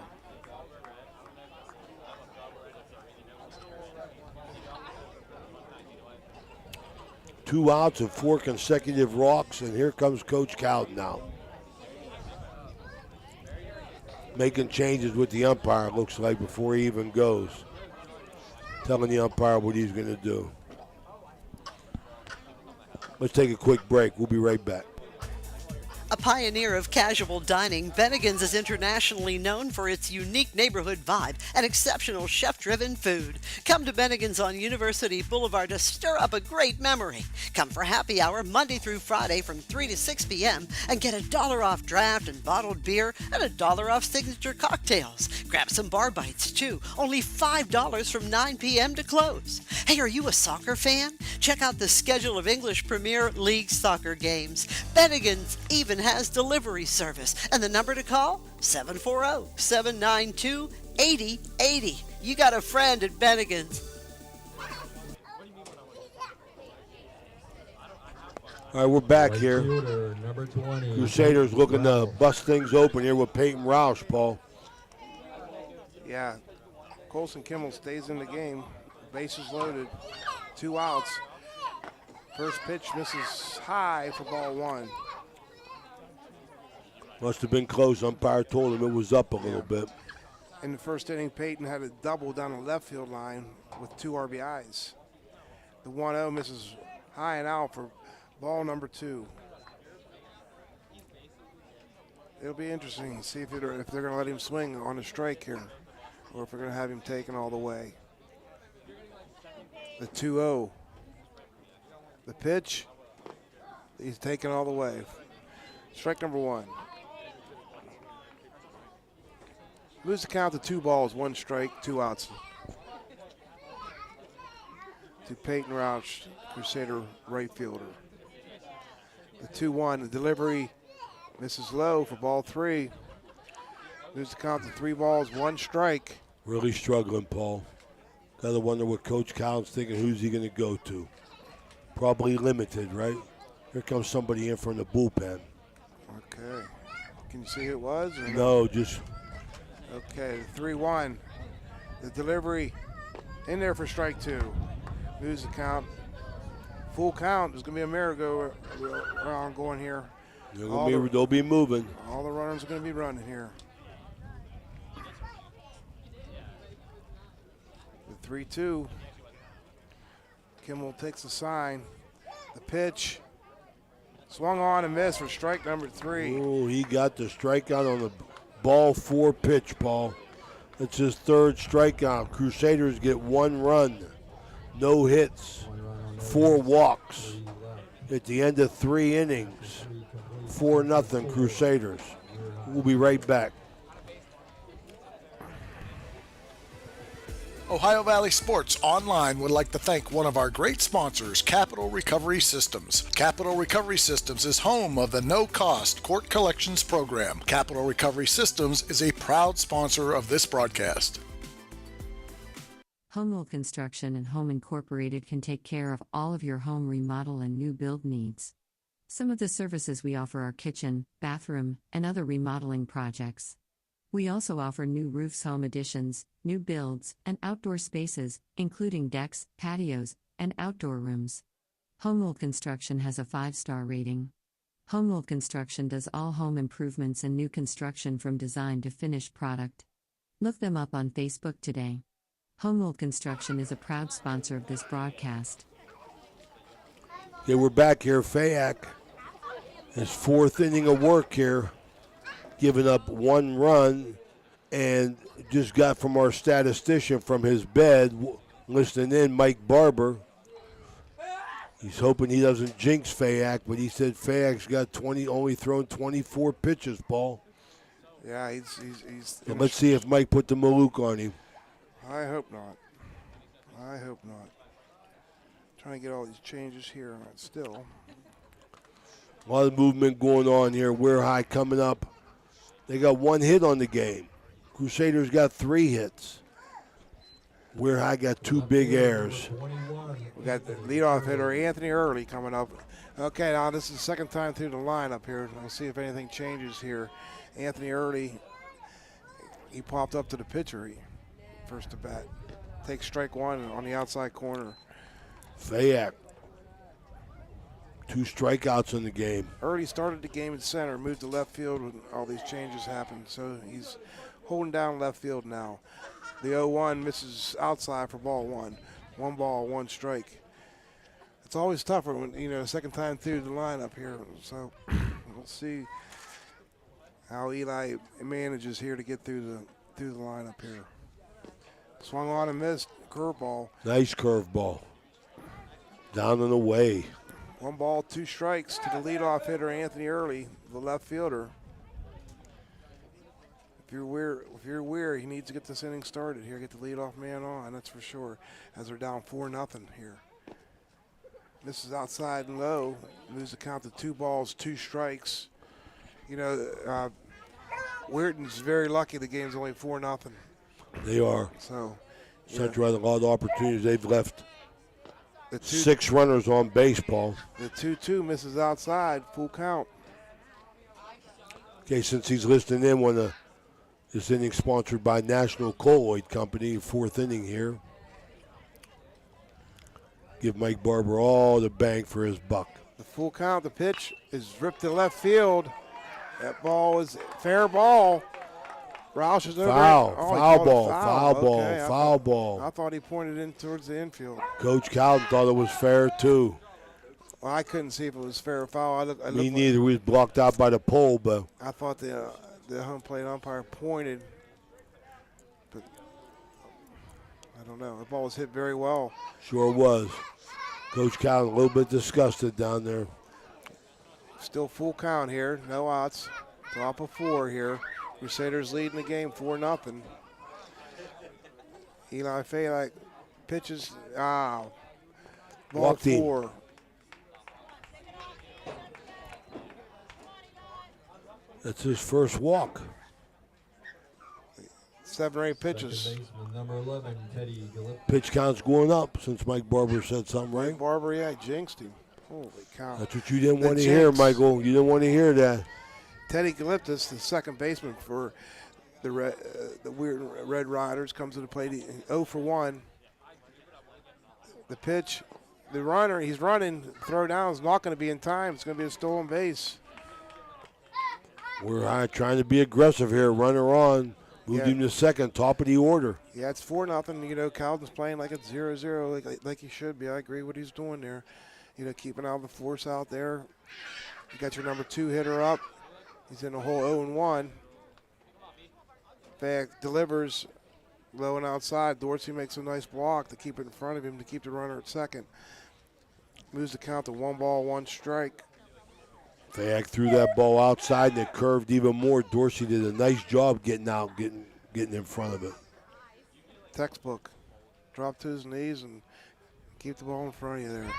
Two outs and 4 consecutive walks, and here comes Coach Cowden now. Making changes with the umpire, looks like, before he even goes. Telling the umpire what he's going to do. Let's take a quick break. We'll be right back. A pioneer of casual dining, Bennigan's is internationally known for its unique neighborhood vibe and exceptional chef-driven food. Come to Bennigan's on University Boulevard to stir up a great memory. Come for happy hour Monday through Friday from 3 to 6 p.m. and get $1 off draft and bottled beer and $1 off signature cocktails. Grab some bar bites too, only $5 from 9 p.m. to close. Hey, are you a soccer fan? Check out the schedule of English Premier League soccer games. Bennigan's even has delivery service, and the number to call, 740-792-8080. You got a friend at Bennigan's. All right, we're back Right here. fielder, number 20. Crusaders looking to bust things open here with Peyton Roush, Paul. Yeah, Colson Kimmel stays in the game. Bases loaded, 2 outs. First pitch misses high for ball 1. Must have been close. Umpire told him it was up a little bit. In the first inning, Peyton had a double down the left field line with 2 RBIs. The 1-0 misses high and out for ball number 2. It'll be interesting to see if they're going to let him swing on a strike here or if they're going to have him taken all the way. The 2-0. The pitch, he's taken all the way. Strike number 1. Moves the count to 2 balls, 1 strike, 2 outs. To Peyton Roush, Crusader right fielder. The 2-1, the delivery misses low for ball 3. Moves the count to 3 balls, 1 strike. Really struggling, Paul. Gotta wonder what Coach Collins thinking. Who's he going to go to? Probably limited, right? Here comes somebody in from the bullpen. Okay. Can you see who it was? Or No, just Okay, the 3-1. The delivery in there for strike 2. Moves the count. Full count. There's going to be a merry-go-round going here. they'll be moving. All the runners are going to be running here. The 3-2. Kimmel takes the sign. The pitch. Swung on and missed for strike number 3. Oh, he got the strikeout on the ball 4 pitch, Paul. It's his 3rd strikeout. Crusaders get 1 run. No hits. 4 walks. At the end of 3 innings. 4-0 Crusaders. We'll be right back. Ohio Valley Sports Online would like to thank one of our great sponsors, Capital Recovery Systems. Capital Recovery Systems is home of the no-cost court collections program. Capital Recovery Systems is a proud sponsor of this broadcast. Homewool Construction and Home Incorporated can take care of all of your home remodel and new build needs. Some of the services we offer are kitchen, bathroom, and other remodeling projects. We also offer new roofs, home additions, new builds, and outdoor spaces, including decks, patios, and outdoor rooms. Homewool Construction has a 5-star rating. Homewool Construction does all home improvements and new construction from design to finished product. Look them up on Facebook today. Homewool Construction is a proud sponsor of this broadcast. Okay, we're back here. Fayak, his 4th inning of work here, giving up 1 run, and just got from our statistician from his bed, listening in, Mike Barber. He's hoping he doesn't jinx Fayak, but he said Fayak's got only thrown 24 pitches, Paul. Yeah, he's So let's see if Mike put the Malouk on him. I hope not. I hope not. Trying to get all these changes here still. A lot of movement going on here. WEIR High coming up. They got 1 hit on the game. Crusaders got 3 hits. WEIR High got 2 big errors. We got the leadoff hitter Anthony Early coming up. Okay, now this is the 2nd time through the lineup here. We'll see if anything changes here. Anthony Early, he popped up to the pitcher first to bat. Takes strike 1 on the outside corner. Fayak, 2 strikeouts in the game. Early started the game in center, moved to left field when all these changes happened. So he's holding down left field now. The 0-1 misses outside for ball 1. 1 ball, 1 strike. It's always tougher when, 2nd time through the lineup here. So we'll see how Eli manages here to get through the lineup here. Swung on and missed. Curveball. Nice curveball. Down and away. 1 ball, 2 strikes to the leadoff hitter Anthony Early, the left fielder. If you're WEIR, he needs to get this inning started here, get the leadoff man on, that's for sure, as they're down 4-0 here. This is outside and low, moves the count to 2 balls, 2 strikes. Weirton's very lucky the game's only 4-0. They are. So, Central had a lot of opportunities. They've left 6 runners on base, Paul. The 2-2 misses outside, full count. Okay, since he's listening in, this inning sponsored by National Colloid Company, 4th inning here. Give Mike Barber all the bang for his buck. The full count, the pitch is ripped to left field. That ball is fair ball. Roush is over. Foul ball. I thought he pointed in towards the infield. Coach Cowden thought it was fair too. Well, I couldn't see if it was fair or foul. Me neither. We was blocked out by the pole, but I thought the home plate umpire pointed, but I don't know. The ball was hit very well. Sure was. Coach Cowden a little bit disgusted down there. Still full count here. No outs. Top of 4 here. Crusaders leading the game 4-0. Eli Fayak pitches. Ball Walked 4. Him. That's his first walk. 7 or 8 pitches. Number 11, Teddy Gillespie. Pitch count's going up since Mike Barber said something, right? Mike Barber, jinxed him. Holy cow. That's what you didn't want to hear, Michael. You didn't want to hear that. Teddy Gillespie, the 2nd baseman for the WEIR Red Riders, comes to the plate. 0 for 1. The pitch, the runner, he's running. Throw down is not going to be in time. It's going to be a stolen base. We're trying to be aggressive here. Runner on. Moved him to 2nd, top of the order. Yeah, it's 4-0. Cowden's playing like it's 0-0, like he should be. I agree what he's doing there. Keeping out the force out there. You got your number 2 hitter up. He's in the hole 0-1. Fayak delivers low and outside. Dorsey makes a nice block to keep it in front of him to keep the runner at 2nd. Moves the count to 1 ball, 1 strike. Fayak threw that ball outside and it curved even more. Dorsey did a nice job getting out, getting in front of it. Textbook. Drop to his knees and keep the ball in front of you there.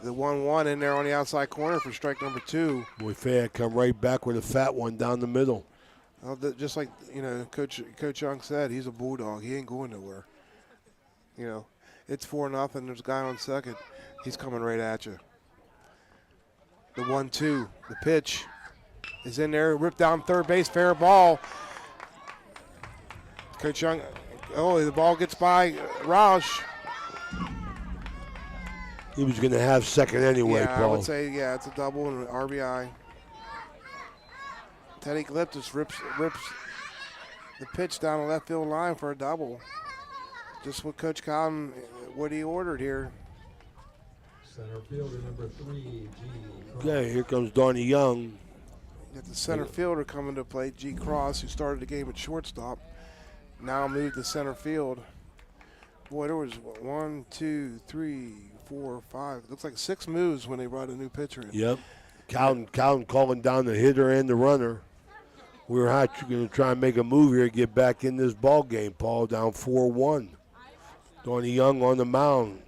The 1-1 in there on the outside corner for strike number 2. Boy, Fayak come right back with a fat one down the middle. Well, just like Coach Young said, he's a bulldog. He ain't going nowhere. It's 4-0. There's a guy on 2nd. He's coming right at you. The 1-2. The pitch is in there. Ripped down third base. Fair ball. Coach Young. Oh, the ball gets by Roush. He was going to have second anyway, Yeah, Paul. I would say, yeah, it's a double and an RBI. Teddy Glyptis rips the pitch down the left field line for a double. Just what Coach Collin, what he ordered here. Center fielder number 3, G. Okay, here comes Donnie Young. Got the center fielder coming to play, G. Cross, who started the game at shortstop. Now moved to center field. Boy, there was 1, 2, 3, 4, 5. Looks like 6 moves when they brought a new pitcher in. Yep. Cowden calling down the hitter and the runner. We're going to try and make a move here, get back in this ball game, Paul, down 4-1. Donnie Young on the mound,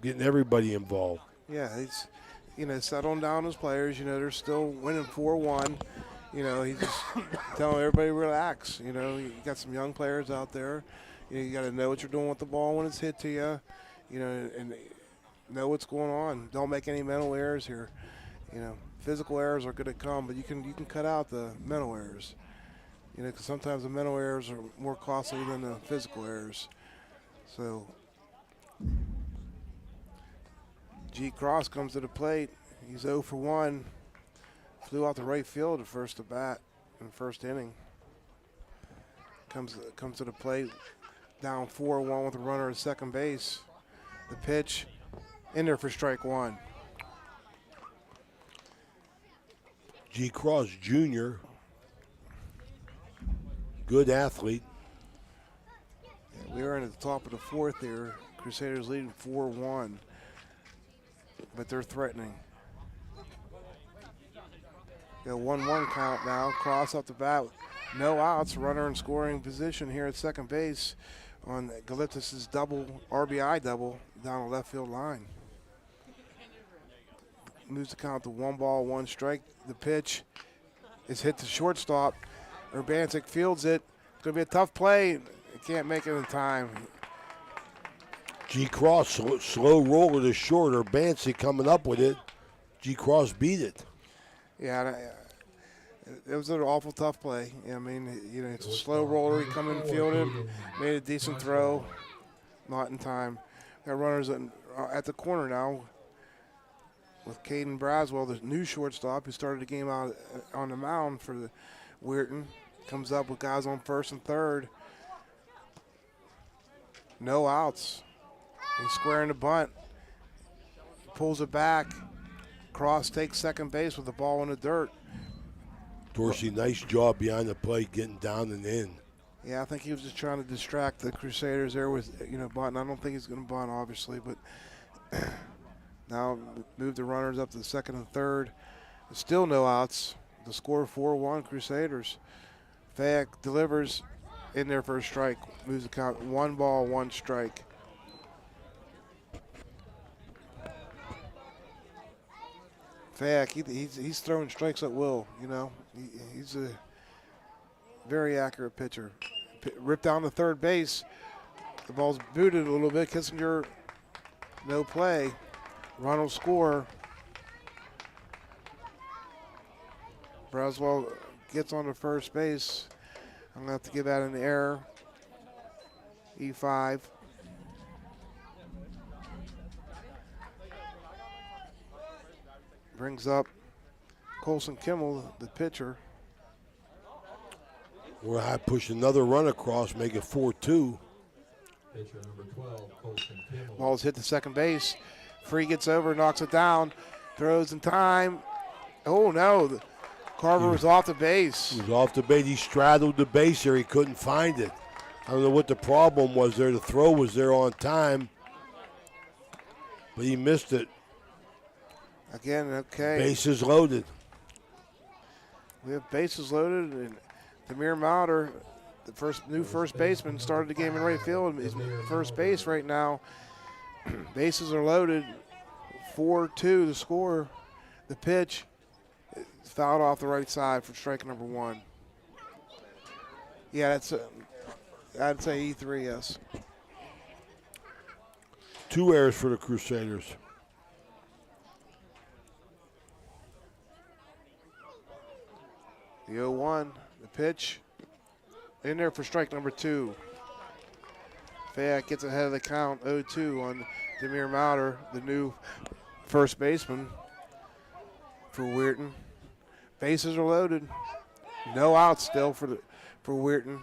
getting everybody involved. Yeah, he's, settling down his players. They're still winning 4-1. He's just telling everybody relax. You got some young players out there. You got to know what you're doing with the ball when it's hit to you, and know what's going on. Don't make any mental errors here. Physical errors are going to come, but you can cut out the mental errors. Because sometimes the mental errors are more costly than the physical errors. So G. Cross comes to the plate. He's 0 for 1. Flew out the right field at first to bat in the first inning. Comes to the plate, down 4-1 with a runner at second base. The pitch in there for strike 1. G. Cross Jr., good athlete. Yeah, we are in at the top of the 4th here. Crusaders leading 4-1, but they're threatening. Got a 1-1 count now. Cross up the bat. No outs. Runner in scoring position here at second base on Glyptis' double, RBI double down the left field line. Moves the count to 1 ball, 1 strike. The pitch is hit to shortstop. Urbancic fields it. It's going to be a tough play. It can't make it in time. G. Cross, slow roller to short. Urbancic coming up with it. G. Cross beat it. Yeah, it was an awful tough play. It's a slow roller. He come in and fielded, made a decent throw. Not in time. Got runners at the corner now with Caden Braswell, the new shortstop, who started the game out on the mound for the Weirton. Comes up with guys on first and third. No outs. He's squaring the bunt. Pulls it back. Cross takes second base with the ball in the dirt. Dorsey, nice job behind the plate, getting down and in. Yeah, I think he was just trying to distract the Crusaders there with, bunting. I don't think he's going to bunt, obviously, but now move the runners up to the second and third. Still no outs. The score 4-1 Crusaders. Fayek delivers in there for a strike. Moves the count 1 ball, 1 strike. Fayek, he's throwing strikes at will, He's a very accurate pitcher. Ripped down the third base. The ball's booted a little bit. Kissinger, no play. Run will score. Braswell gets on to first base. I'm going to have to give that an error. E5. Brings up Colson Kimmel, the pitcher. Where I push another run across, make it 4-2. Pitcher number 12, Colson Kimmel. Ball's hit to second base. Free gets over, knocks it down, throws in time. Oh no, Carver was off the base. He was off the base. He straddled the base there. He couldn't find it. I don't know what the problem was there. The throw was there on time, but he missed it. Again, okay. Bases loaded. We have bases loaded, and Demir Mauder, the new first baseman, started the game in right field. He's first base right now. Bases are loaded. 4-2 the score. The pitch is fouled off the right side for strike number 1. Yeah, I'd say E3, yes. 2 errors for the Crusaders. The 0-1, the pitch. In there for strike number 2. Fayette gets ahead of the count, 0-2 on Demir Mauder, the new first baseman for Weirton. Bases are loaded. No outs still for Weirton.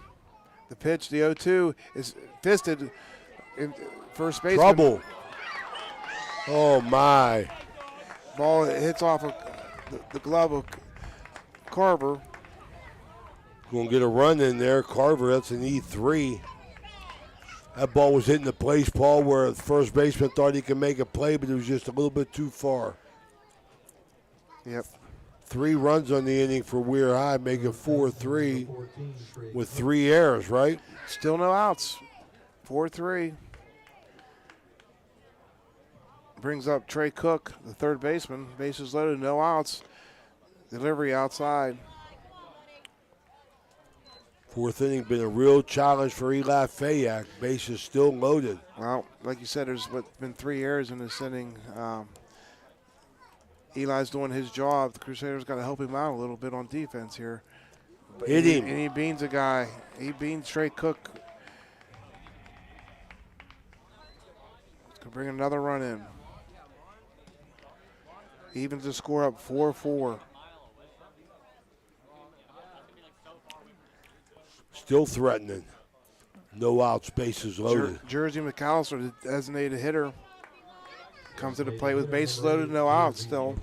The pitch, the 0-2, is fisted in first baseman. Trouble. Oh, my. Ball hits off of the glove of Carver. Going to get a run in there. Carver, that's an E3. That ball was hitting the place, Paul, where the first baseman thought he could make a play, but it was just a little bit too far. Yep. 3 runs on the inning for Weir High, make it 4-3 with 3 errors, right? Still no outs. 4-3. Brings up Trey Cook, the third baseman. Bases loaded, no outs. Delivery outside. 4th inning been a real challenge for Eli Fayak. Bases still loaded. Well, like you said, there's been 3 errors in this inning. Eli's doing his job. The Crusaders got to help him out a little bit on defense here. Hit him. And he beans a guy. He beans Trey Cook. Could bring another run in. Evens the score up 4-4. Still threatening. No outs, bases loaded. Jersey McAllister, the designated hitter, comes to the plate with bases loaded, no outs still.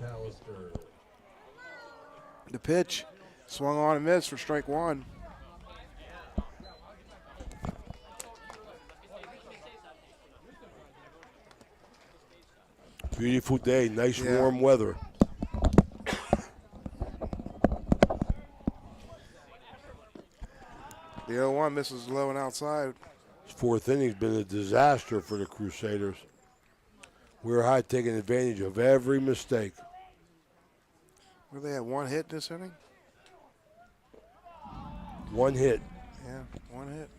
The pitch, swung on and missed for strike 1. Beautiful day, nice warm weather. The 0-1 misses low and outside. 4th inning's been a disaster for the Crusaders. We're High taking advantage of every mistake. Where they had 1 hit this inning? 1 hit. Yeah, 1 hit.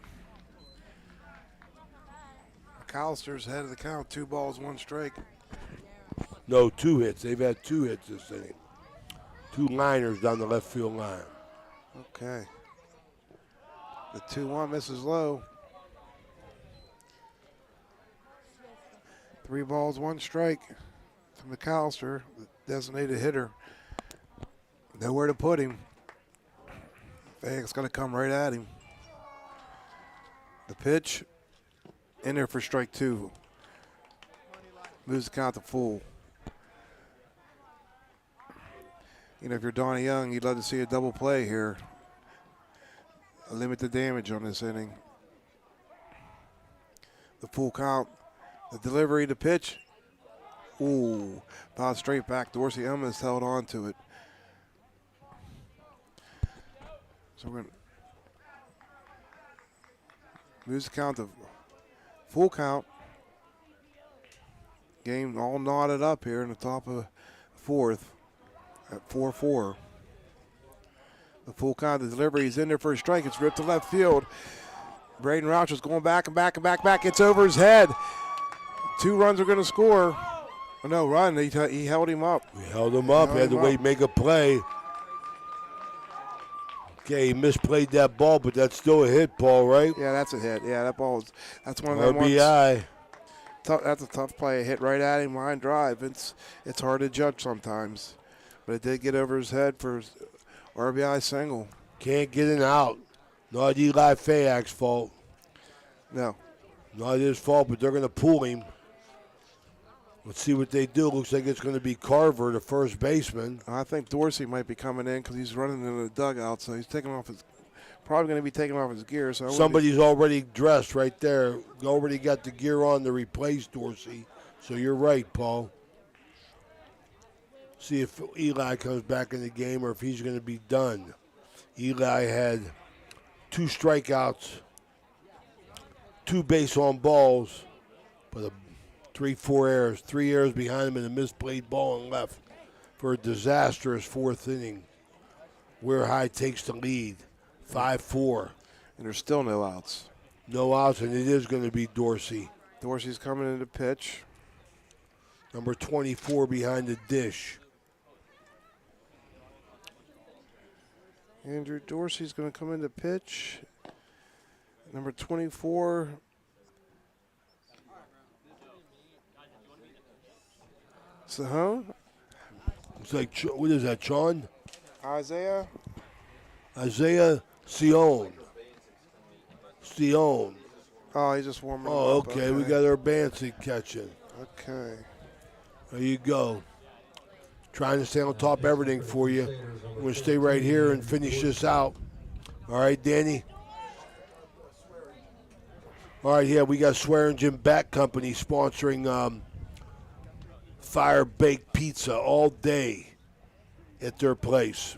McAllister's head of the count, 2 balls, 1 strike. No, 2 hits. They've had 2 hits this inning. 2 liners down the left field line. Okay. The 2-1 misses low. 3 balls, 1 strike to McAllister, the designated hitter. Nowhere to put him. Fayek's going to come right at him. The pitch in there for strike 2. Moves the count to full. You know, if you're Donnie Young, you'd love to see a double play here. Limit the damage on this inning. The full count. The delivery, the pitch. Ooh, fouled straight back. Dorsey Elmas held on to it. So we're going to lose the count to full count. Game all knotted up here in the top of 4th at 4-4. The full count, the delivery is in there for a strike. It's ripped to left field. Braden Rouch is going back and back and back. It's over his head. 2 runs are going to score. Oh, no, run. He held him up. He held him up. He had to wait, make a play. Okay, he misplayed that ball, but that's still a hit, Paul, right? Yeah, that's a hit. Yeah, that ball that's one of them ones. RBI. That's a tough play. A hit right at him, line drive. It's hard to judge sometimes. But it did get over his head for RBI single. Can't get it out. Not Eli Fayak's fault. No. Not his fault, but they're going to pull him. Let's see what they do. Looks like it's going to be Carver, the first baseman. I think Dorsey might be coming in because he's running into the dugout, so he's probably going to be taking off his gear. So somebody's already dressed right there. Already got the gear on to replace Dorsey. So you're right, Paul. See if Eli comes back in the game or if he's going to be done. Eli had 2 strikeouts, 2 base on balls, but 3 errors behind him and a misplayed ball and left for a disastrous 4th inning. Weir High takes the lead, 5-4. And there's still no outs. No outs, and it is going to be Dorsey. Dorsey's coming in to pitch. Number 24 behind the dish. Andrew Dorsey's going to come in to pitch. Number 24. Sahone? It's like, what is that, Sean? Isaiah Sion. Oh, he's just warming Oh, up. okay. We got our Bancy catching. Okay. There you go. Trying to stay on top of everything for you. We're going to stay right here and finish this out. All right, Danny? All right, yeah, we got Swearingen Bat Company sponsoring Fire Baked Pizza all day at their place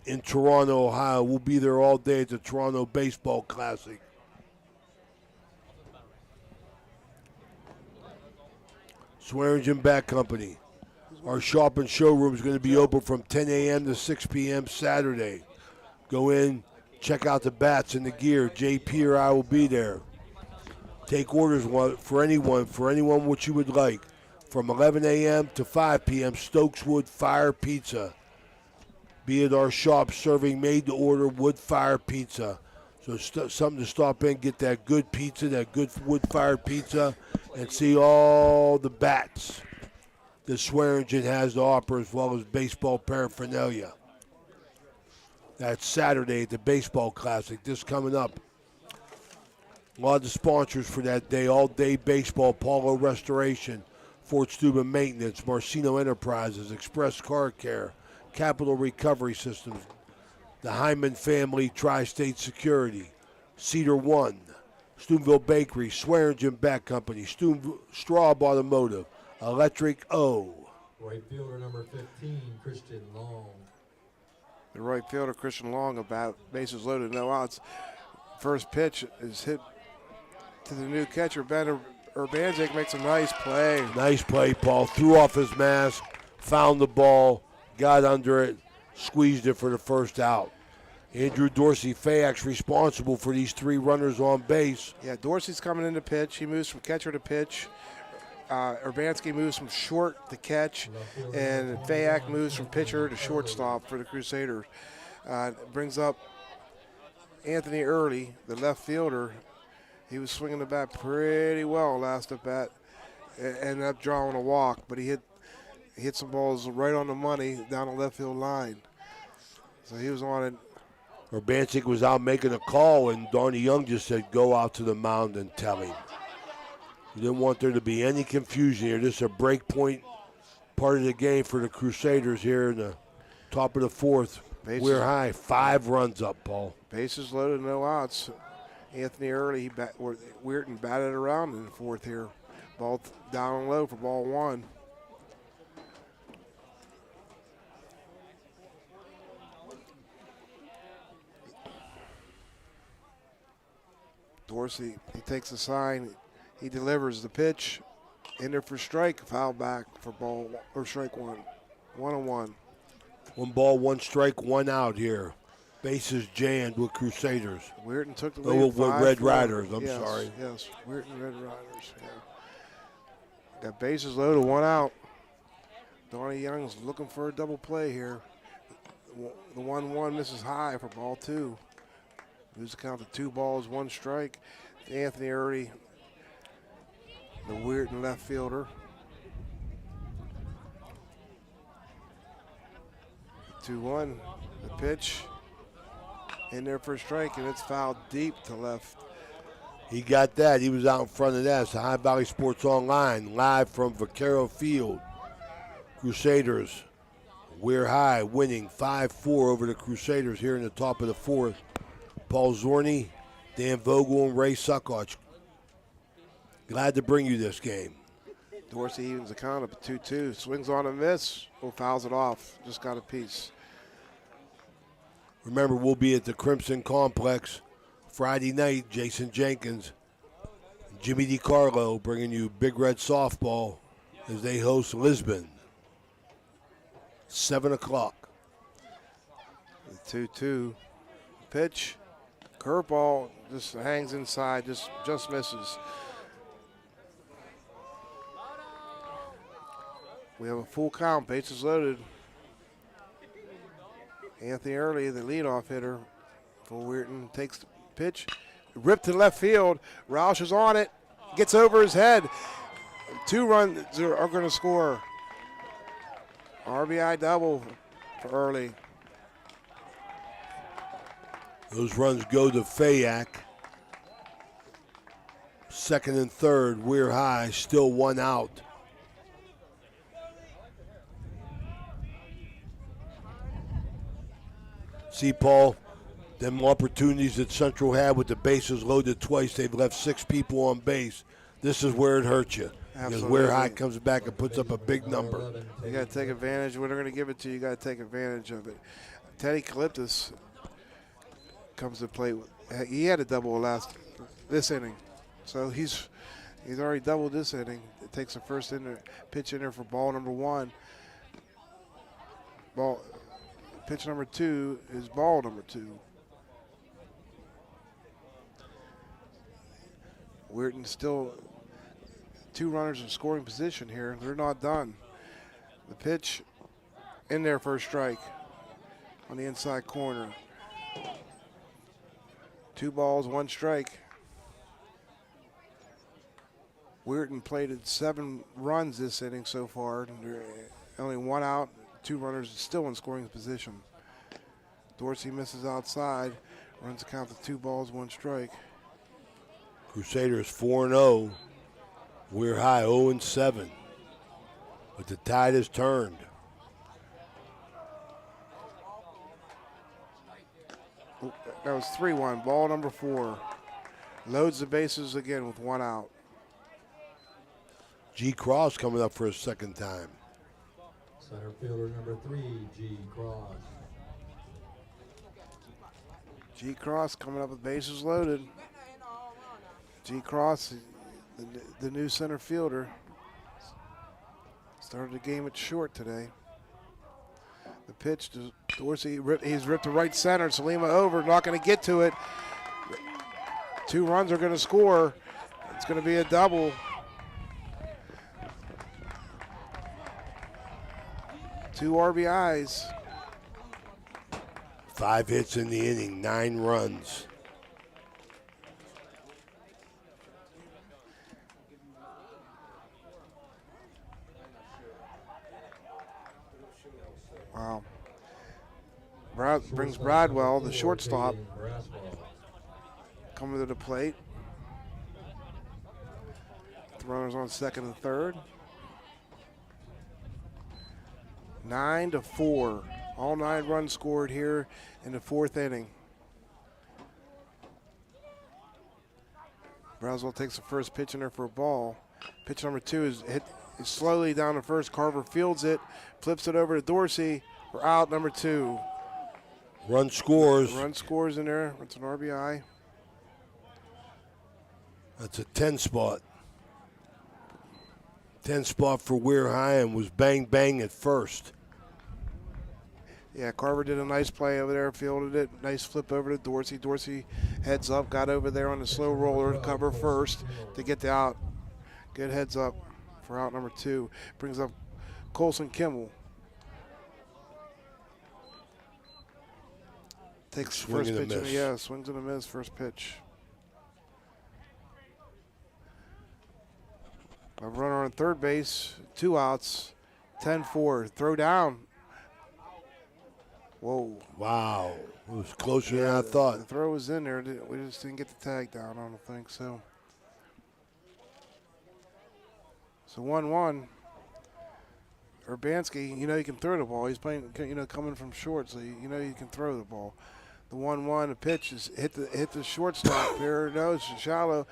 in Toronto, Ohio. We'll be there all day at the Toronto Baseball Classic. Swearingen Bat Company. Our shop and showroom is going to be open from 10 a.m. to 6 p.m. Saturday. Go in, check out the bats and the gear. JP or I will be there. Take orders for anyone what you would like. From 11 a.m. to 5 p.m. Stokeswood Fire Pizza. Be at our shop serving made-to-order wood-fired pizza. So something to stop in, get that good pizza, that good wood-fired pizza, and see all the bats that Swearingen has to offer, as well as baseball paraphernalia. That's Saturday at the Baseball Classic. This coming up. A lot of the sponsors for that day, all-day baseball, Paulo Restoration, Fort Steuben Maintenance, Marcino Enterprises, Express Car Care, Capital Recovery Systems, the Hyman Family Tri-State Security, Cedar One, Steubenville Bakery, Swearingen Bat Company, Straub Automotive, Electric O. Right fielder number 15, Christian Long. The right fielder, Christian Long, about bases loaded, no outs. First pitch is hit to the new catcher, Ben Urbanzik, makes a nice play. Nice play, Paul. Threw off his mask, found the ball, got under it, squeezed it for the first out. Andrew Dorsey, Fayax, responsible for these three runners on base. Yeah, Dorsey's coming in to pitch. He moves from catcher to pitch. Urbanski moves from short to catch, and Fayak moves from pitcher to shortstop for the Crusaders. Brings up Anthony Early, the left fielder. He was swinging the bat pretty well last at bat, and ended up drawing a walk, but he hit some balls right on the money down the left field line. So he was on it. Urbanzik was out making a call, and Donnie Young just said, go out to the mound and tell him. We didn't want there to be any confusion here. This is a break point part of the game for the Crusaders here in the top of the fourth. We're high, 5 runs up, Paul. Bases loaded, no outs. Anthony Early, Weirton batted around in the fourth here. Ball down low for ball 1. Dorsey, he takes the sign. He delivers the pitch. In there for strike, foul back for ball or strike 1. 1-1. 1 ball, 1 strike, 1 out here. Bases jammed with Crusaders. Weirton took the lead. With Red Riders, I'm yes, sorry. Yes, Weirton Red Riders, yeah. Got bases loaded, 1 out. Donnie Young's looking for a double play here. The 1-1 misses high for ball 2. Lose the count to 2 balls, 1 strike. Anthony Early, the Weirton left fielder. 2-1, the pitch. In there for a strike, and it's fouled deep to left. He got that. He was out in front of that. It's High Valley Sports Online, live from Vaquero Field. Crusaders, we're high, winning 5-4 over the Crusaders here in the top of the fourth. Paul Zorny, Dan Vogel, and Ray Suckoch. Glad to bring you this game. Dorsey evens the count up at 2-2. Swings on a miss, or fouls it off. Just got a piece. Remember, we'll be at the Crimson Complex Friday night. Jason Jenkins, Jimmy DiCarlo bringing you Big Red Softball as they host Lisbon. 7 o'clock. The 2-2 pitch. Curveball just hangs inside, just misses. We have a full count, bases loaded. Anthony Early, the leadoff hitter for Weirton, takes the pitch, ripped to left field. Roush is on it, gets over his head. 2 runs are going to score. RBI double for Early. Those runs go to Fayak. Second and third, Weir High, still 1 out. See, Paul, them opportunities that Central had with the bases loaded twice, they've left 6 people on base. This is where it hurts you. Because Weir High comes back and puts up a big number. You got to take advantage. When they're going to give it to you, you got to take advantage of it. Teddy Calyptus comes to play. He had a double this inning. So he's already doubled this inning. It takes the first pitch in there for ball number 1. Pitch number 2 is ball number 2. Weirton still 2 runners in scoring position here. They're not done. The pitch in there for a strike on the inside corner. 2 balls, 1 strike. Weirton plated 7 runs this inning so far. Only 1 out, 2 runners still in scoring position. Dorsey misses outside, runs the count to 2 balls, 1 strike. Crusaders 4-0. Weir High 0-7. But the tide has turned. That was 3-1, ball number 4. Loads the bases again with 1 out. G. Cross coming up for a second time. Center fielder number 3, G. Cross. G. Cross coming up with bases loaded. G. Cross, the new center fielder, started the game at short today. The pitch to Dorsey, he's ripped to right center. Salima over, not going to get to it. 2 runs are going to score. It's going to be a double. Two RBIs. 5 hits in the inning, 9 runs. Wow. Brings Bradwell, the shortstop, coming to the plate. The runners on second and third. 9-4. All 9 runs scored here in the 4th inning. Braswell takes the first pitch in there for a ball. Pitch number 2 is hit slowly down to first. Carver fields it, flips it over to Dorsey for out number 2. Run scores. Run scores in there. That's an RBI. That's a 10 spot. 10 spot for Weir High and was bang bang at first. Yeah, Carver did a nice play over there, fielded it. Nice flip over to Dorsey. Dorsey heads up, got over there on the slow roller to cover first to get the out. Good heads up for out number 2. Brings up Colson Kimmel. Takes first pitch. Yeah, swings and a miss, first pitch. A runner on third base, 2 outs, 10-4. Throw down. Whoa. Wow. It was closer than I thought. The throw was in there. We just didn't get the tag down. I don't think so. So 1-1. Urbanski, you can throw the ball. He's playing, coming from short, so you can throw the ball. The 1-1, the pitch is hit the shortstop here. No, it's shallow.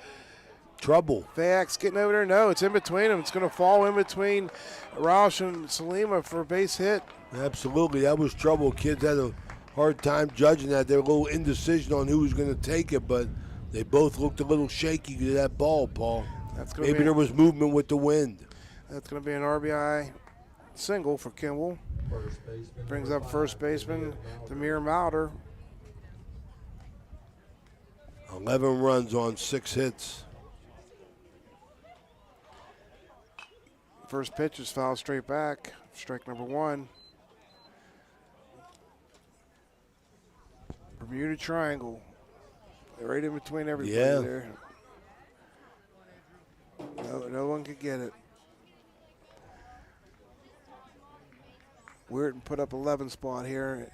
Trouble. Fayak's getting over there. No, it's in between them. It's going to fall in between Roush and Salima for a base hit. Absolutely. That was trouble. Kids had a hard time judging that. They were a little indecision on who was going to take it, but they both looked a little shaky to that ball, Paul. Maybe there was movement with the wind. That's going to be an RBI single for Kimball. Brings up first baseman Demir Mauder. 11 runs on 6 hits. First pitch is fouled straight back. Strike number 1. Bermuda Triangle. Right in between everybody Yeah. there. No one could get it. Weirton put up 11 spot here.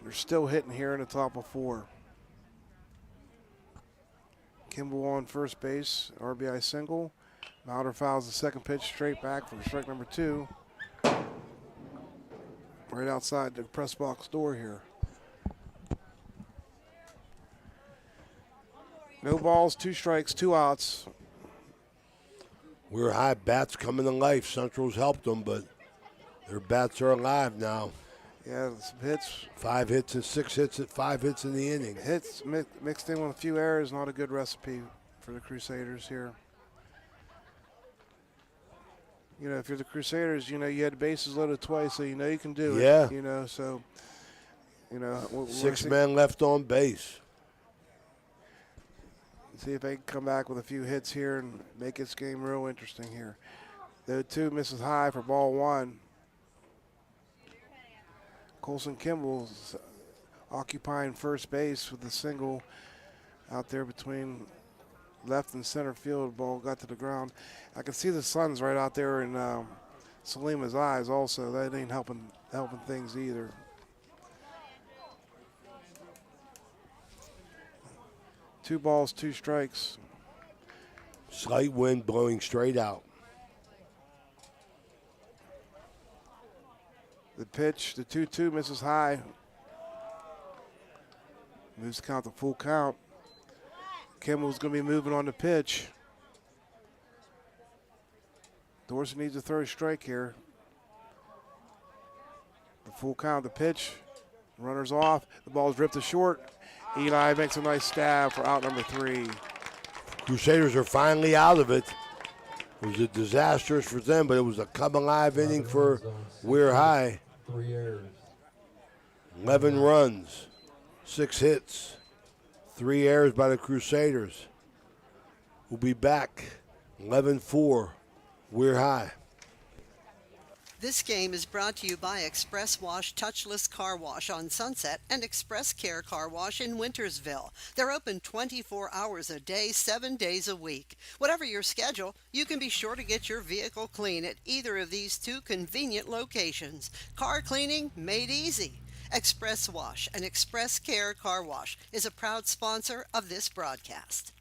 They're still hitting here in the top of 4. Kimball on first base, RBI single. Mauder fouls the second pitch straight back for strike number 2. Right outside the press box door here. No balls, 2 strikes, 2 outs. We're high bats coming to life. Central's helped them, but their bats are alive now. Yeah, some hits. 5 hits and 6 hits at 5 hits in the inning. Hits mixed in with a few errors, not a good recipe for the Crusaders here. You know, if you're the Crusaders, you know, you had the bases loaded twice, so you know you can do it. Yeah. You know, so, you know. 6 men left on base. See if they can come back with a few hits here and make this game real interesting here. The 2 misses high for ball 1. Colson Kimball's occupying first base with a single out there between left and center field. Ball got to the ground. I can see the sun's right out there in Salima's eyes also. That ain't helping things either. Two balls, 2 strikes. Slight wind blowing straight out. The pitch, the 2-2 misses high. Moves the count to full count. Kimball's going to be moving on the pitch. Dorsey needs a third strike here. The full count, the pitch. Runner's off. The ball's ripped to short. Eli makes a nice stab for out number 3. Crusaders are finally out of it. It was a disastrous for them, but it was a come alive inning for Weir High. 3 errors. 11 runs, 6 hits, 3 errors by the Crusaders. We'll be back 11-4, Weir High. This game is brought to you by Express Wash Touchless Car Wash on Sunset and Express Care Car Wash in Wintersville. They're open 24 hours a day, 7 days a week. Whatever your schedule, you can be sure to get your vehicle clean at either of these 2 convenient locations. Car cleaning made easy. Express Wash and Express Care Car Wash is a proud sponsor of this broadcast.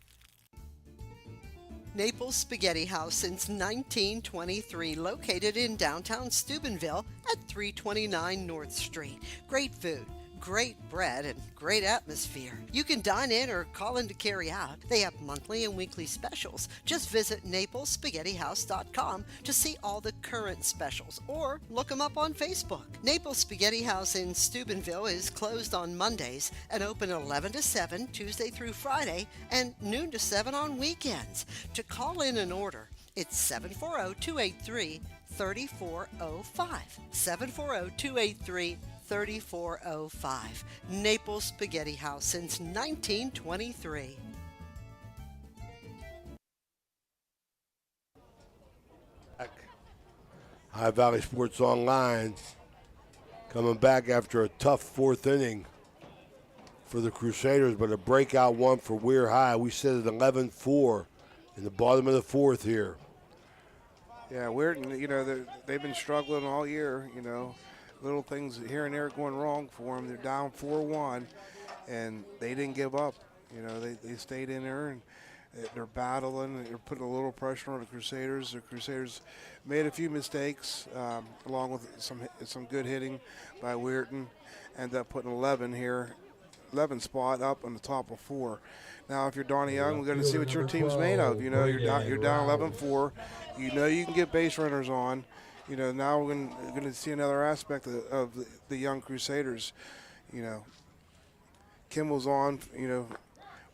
Naples Spaghetti House since 1923, located in downtown Steubenville at 329 North Street. Great food, great bread, and great atmosphere. You can dine in or call in to carry out. They have monthly and weekly specials. Just visit NaplesSpaghettiHouse.com to see all the current specials or look them up on Facebook. Naples Spaghetti House in Steubenville is closed on Mondays and open 11 to 7 Tuesday through Friday and noon to 7 on weekends. To call in an order, it's 740-283-3405. 740-283-3405. Naples Spaghetti House since 1923. High Valley Sports Online coming back after a tough 4th inning for the Crusaders, but a breakout one for Weir High. We said it 11-4 in the bottom of the 4th here. Yeah, Weirton, you know, they've been struggling all year, you know. Little things here and there going wrong for them. They're down 4-1, and they didn't give up. You know, they stayed in there, and they're battling. They're putting a little pressure on the Crusaders. The Crusaders made a few mistakes, along with some good hitting by Weirton. Ended up putting 11 spot up on the top of 4. Now, if you're Donnie Young, we're going to see what your team's made of. You know, you're down 11-4. You know you can get base runners on. You know, now we're going to see another aspect of the young Crusaders. You know, Kimball's on, you know,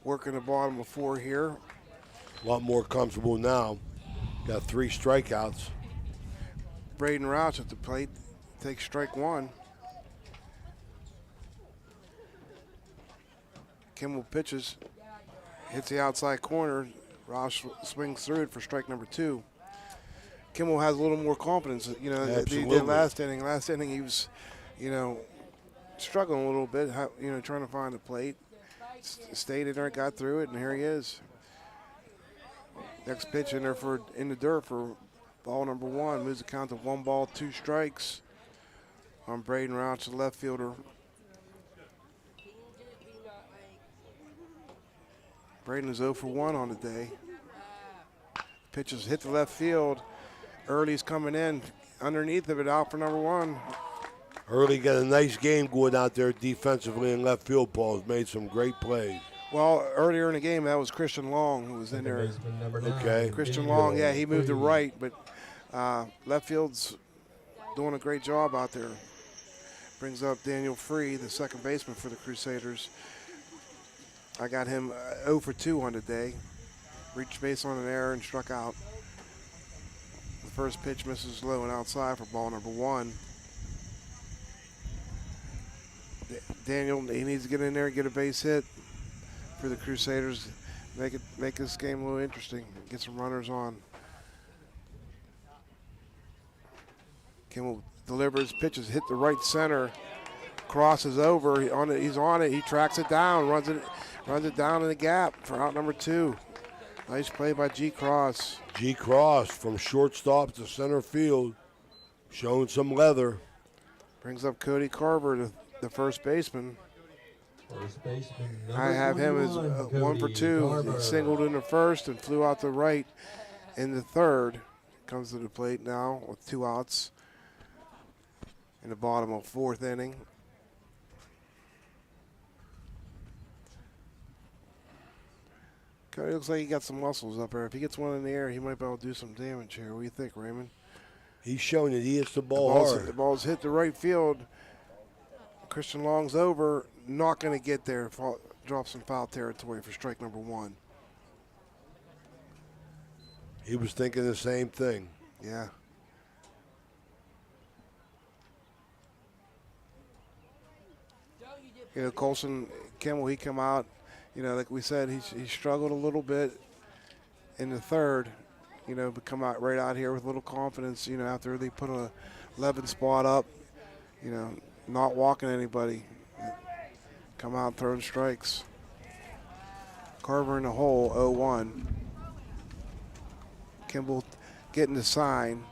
working the bottom of 4 here. A lot more comfortable now. Got 3 strikeouts. Braden Rouch at the plate takes strike 1. Kimball pitches, hits the outside corner. Rouch swings through it for strike number 2. Kimball has a little more confidence, you know, than he did last inning. Last inning he was, you know, struggling a little bit, trying to find the plate. Stayed in there, got through it, and here he is. Next pitch in the dirt for ball number 1. Moves the count to 1 ball, 2 strikes on Braden Rouch, the left fielder. Braden is 0 for 1 on the day. Pitches hit the left field. Early's coming in underneath of it, out for number 1. Early got a nice game going out there defensively in left field. Paul's made some great plays. Well, earlier in the game, that was Christian Long who was in there. Okay. Christian Long, yeah, he moved to right, but left field's doing a great job out there. Brings up Daniel Free, the second baseman for the Crusaders. I got him 0 for 2 on the day. Reached base on an error and struck out. The first pitch misses low and outside for ball number 1. Daniel, he needs to get in there and get a base hit for the Crusaders. Make this game a little interesting. Get some runners on. Kimmel delivers, pitches, hit the right center, crosses over. He's on it. He tracks it down, runs it down in the gap for out number 2. Nice play by G. Cross. G. Cross from shortstop to center field, showing some leather. Brings up Cody Carver, the first baseman. First baseman, I have him as 1 for 2. Carver. He singled in the first and flew out the right in the third. Comes to the plate now with 2 outs in the bottom of 4th inning. Cody looks like he got some muscles up there. If he gets one in the air, he might be able to do some damage here. What do you think, Raymond? He's showing that he hits the ball hard. The ball's hit the right field. Christian Long's over, not going to get there. Drop some foul territory for strike number 1. He was thinking the same thing. Yeah. Colson Kimmel, he come out. Like we said, he struggled a little bit in the third. But come out right out here with a little confidence. After they put a 11 spot up. Not walking anybody. Come out throwing strikes. Carver in the hole, 0-1. Kimball getting the sign.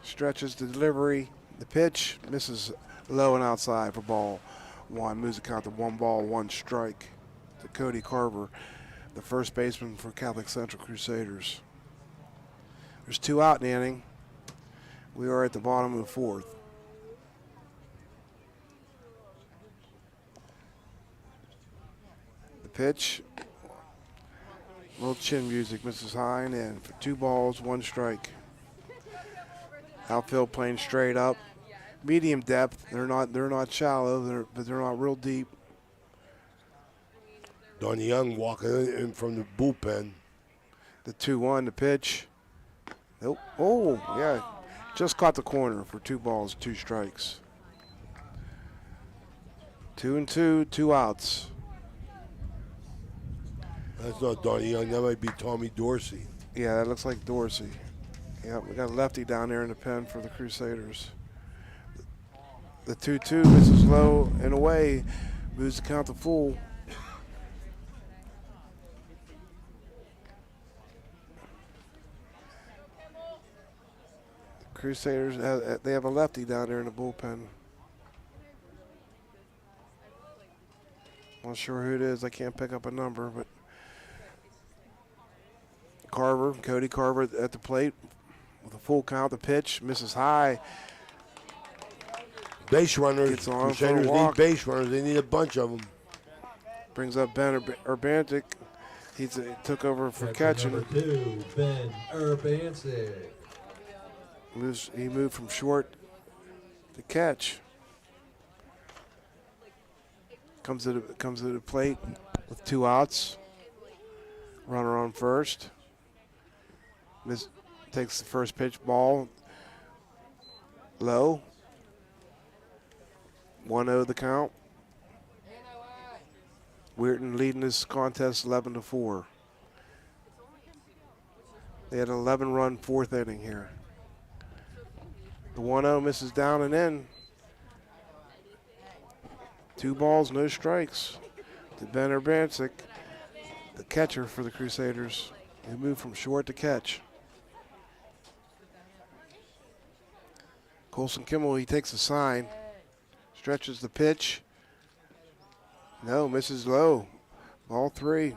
Stretches the delivery. The pitch misses low and outside for ball 1. Moves the count to 1 ball, 1 strike to Cody Carver, the first baseman for Catholic Central Crusaders. There's 2 out in the inning. We are at the bottom of the 4th. The pitch, a little chin music, misses high and in for 2 balls, 1 strike. Outfield playing straight up, medium depth. They're not shallow, but they're not real deep. Donnie Young walking in from the bullpen. The 2-1, the pitch. Nope. Oh, yeah. Just caught the corner for 2 balls, 2 strikes. 2-2, 2 outs. That's not Donnie Young. That might be Tommy Dorsey. Yeah, that looks like Dorsey. Yeah, we got a lefty down there in the pen for the Crusaders. The 2-2 misses low and away. Moves the count to full. Crusaders, they have a lefty down there in the bullpen. Not sure who it is. I can't pick up a number, but Carver, Cody Carver at the plate with a full count. The pitch misses high. Base runners. Gets on for a Crusaders walk. need base runners. They need a bunch of them. Brings up Ben Urbantic. He took over for catching. Number 2, Ben Urbantic. He moved from short to catch. Comes to the plate with 2 outs. Runner on first. Takes the first pitch, ball low. 1-0 the count. Weirton leading this contest 11-4. They had an 11-run 4th inning here. The 1-0 misses down and in. 2 balls, no strikes to Ben Urbancic, the catcher for the Crusaders. He moved from short to catch. Colson Kimmel, he takes a sign, stretches the pitch. No, misses low. Ball 3.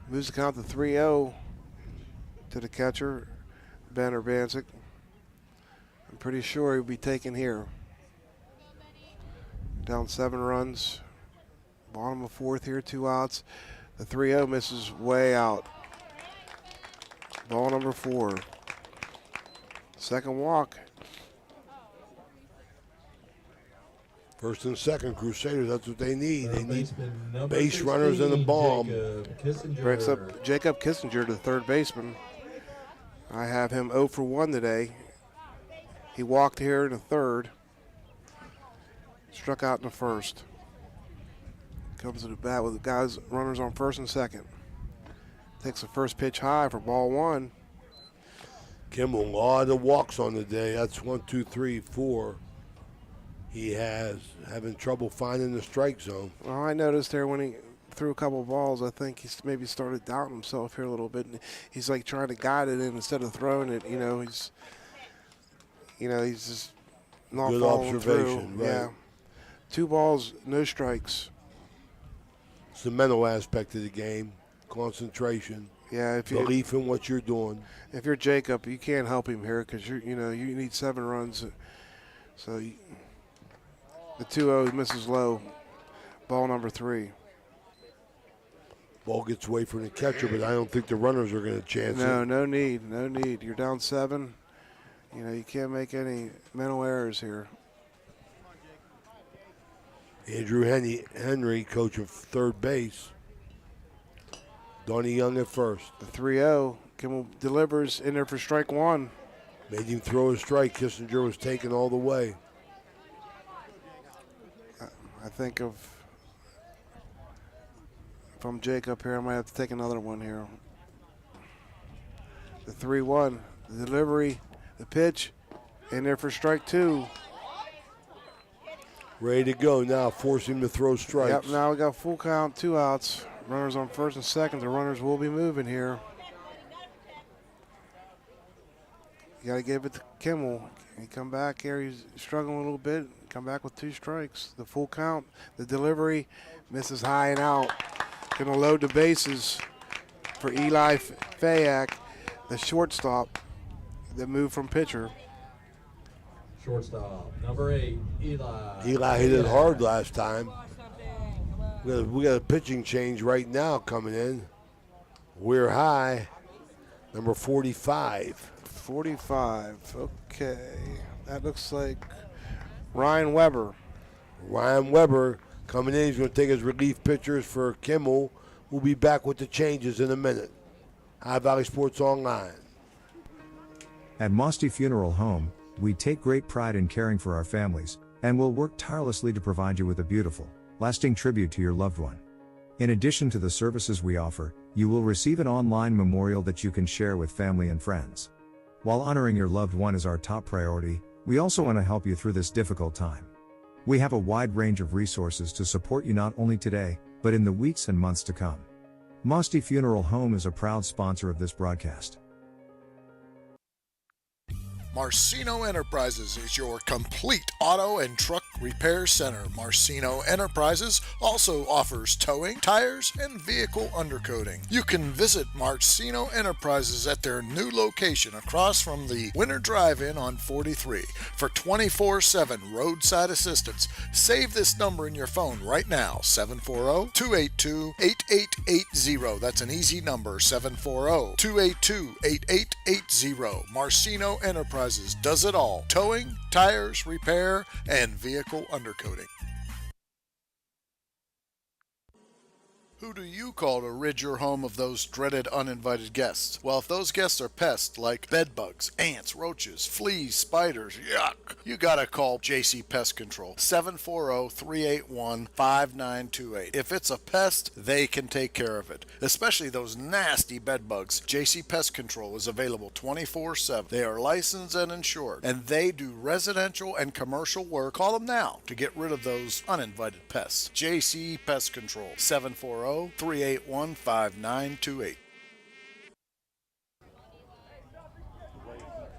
Moves the count to 3-0 to the catcher, Ben Urbancic. I'm pretty sure he'll be taken here. Down 7 runs. Bottom of 4th here, 2 outs. The 3-0 misses way out. Ball number 4. Second walk. First and second, Crusaders, that's what they need. They need base runners and a bomb. Breaks up Jacob Kissinger to the third baseman. I have him 0 for 1 today. He walked here in the third. Struck out in the first. Comes to the bat with the guys, runners on first and second. Takes the first pitch high for ball 1. Kimmel, a lot of walks on the day. That's 1, 2, 3, 4. He has having trouble finding the strike zone. Well, I noticed there when he threw a couple balls, I think he's maybe started doubting himself here a little bit. He's like trying to guide it in instead of throwing it. He's just not Good following observation, through. right. Yeah, 2 balls, no strikes. It's the mental aspect of the game, concentration. Yeah, if you belief in what you're doing. If you're Jacob, you can't help him here because you need 7 runs. So the 2-0 misses low. Ball number 3. Ball gets away from the catcher, but I don't think the runners are going to chance it. No need. You're down 7. You can't make any mental errors here. Andrew Henry, coach of third base. Donnie Young at first. The 3-0. Kimmel delivers in there for strike 1. Made him throw a strike. Kissinger was taken all the way. I think if I'm Jacob here, I might have to take another one here. The 3-1. The delivery, the pitch, in there for strike 2. Ready to go now. Force him to throw strikes. Yep, now we got full count, 2 outs. Runners on first and second. The runners will be moving here. You got to give it to Kimmel. He come back here. He's struggling a little bit. Come back with 2 strikes. The full count. The delivery misses high and out. Going to load the bases for Eli Fayak, the shortstop that moved from pitcher. Shortstop, number 8, Eli. Eli hit it hard last time. We got a pitching change right now coming in. We're high, number 45. 45, okay. That looks like Ryan Weber. Ryan Weber coming in. He's going to take his relief pitchers for Kimmel. We'll be back with the changes in a minute. High Valley Sports Online. At Mosty Funeral Home, we take great pride in caring for our families, and will work tirelessly to provide you with a beautiful, lasting tribute to your loved one. In addition to the services we offer, you will receive an online memorial that you can share with family and friends. While honoring your loved one is our top priority, we also want to help you through this difficult time. We have a wide range of resources to support you not only today, but in the weeks and months to come. Mosty Funeral Home is a proud sponsor of this broadcast. Marcino Enterprises is your complete auto and truck repair center. Marcino Enterprises also offers towing, tires, and vehicle undercoating. You can visit Marcino Enterprises at their new location across from the Winter Drive-In on 43 for 24/7 roadside assistance. Save this number in your phone right now, 740-282-8880. That's an easy number, 740-282-8880. Marcino Enterprises does it all: towing, tires, repair, and vehicle undercoating. Who do you call to rid your home of those dreaded uninvited guests? Well, if those guests are pests like bedbugs, ants, roaches, fleas, spiders, yuck, you gotta call JC Pest Control, 740-381-5928. If it's a pest, they can take care of it, especially those nasty bedbugs. JC Pest Control is available 24/7. They are licensed and insured, and they do residential and commercial work. Call them now to get rid of those uninvited pests. JC Pest Control, 740-381-5928.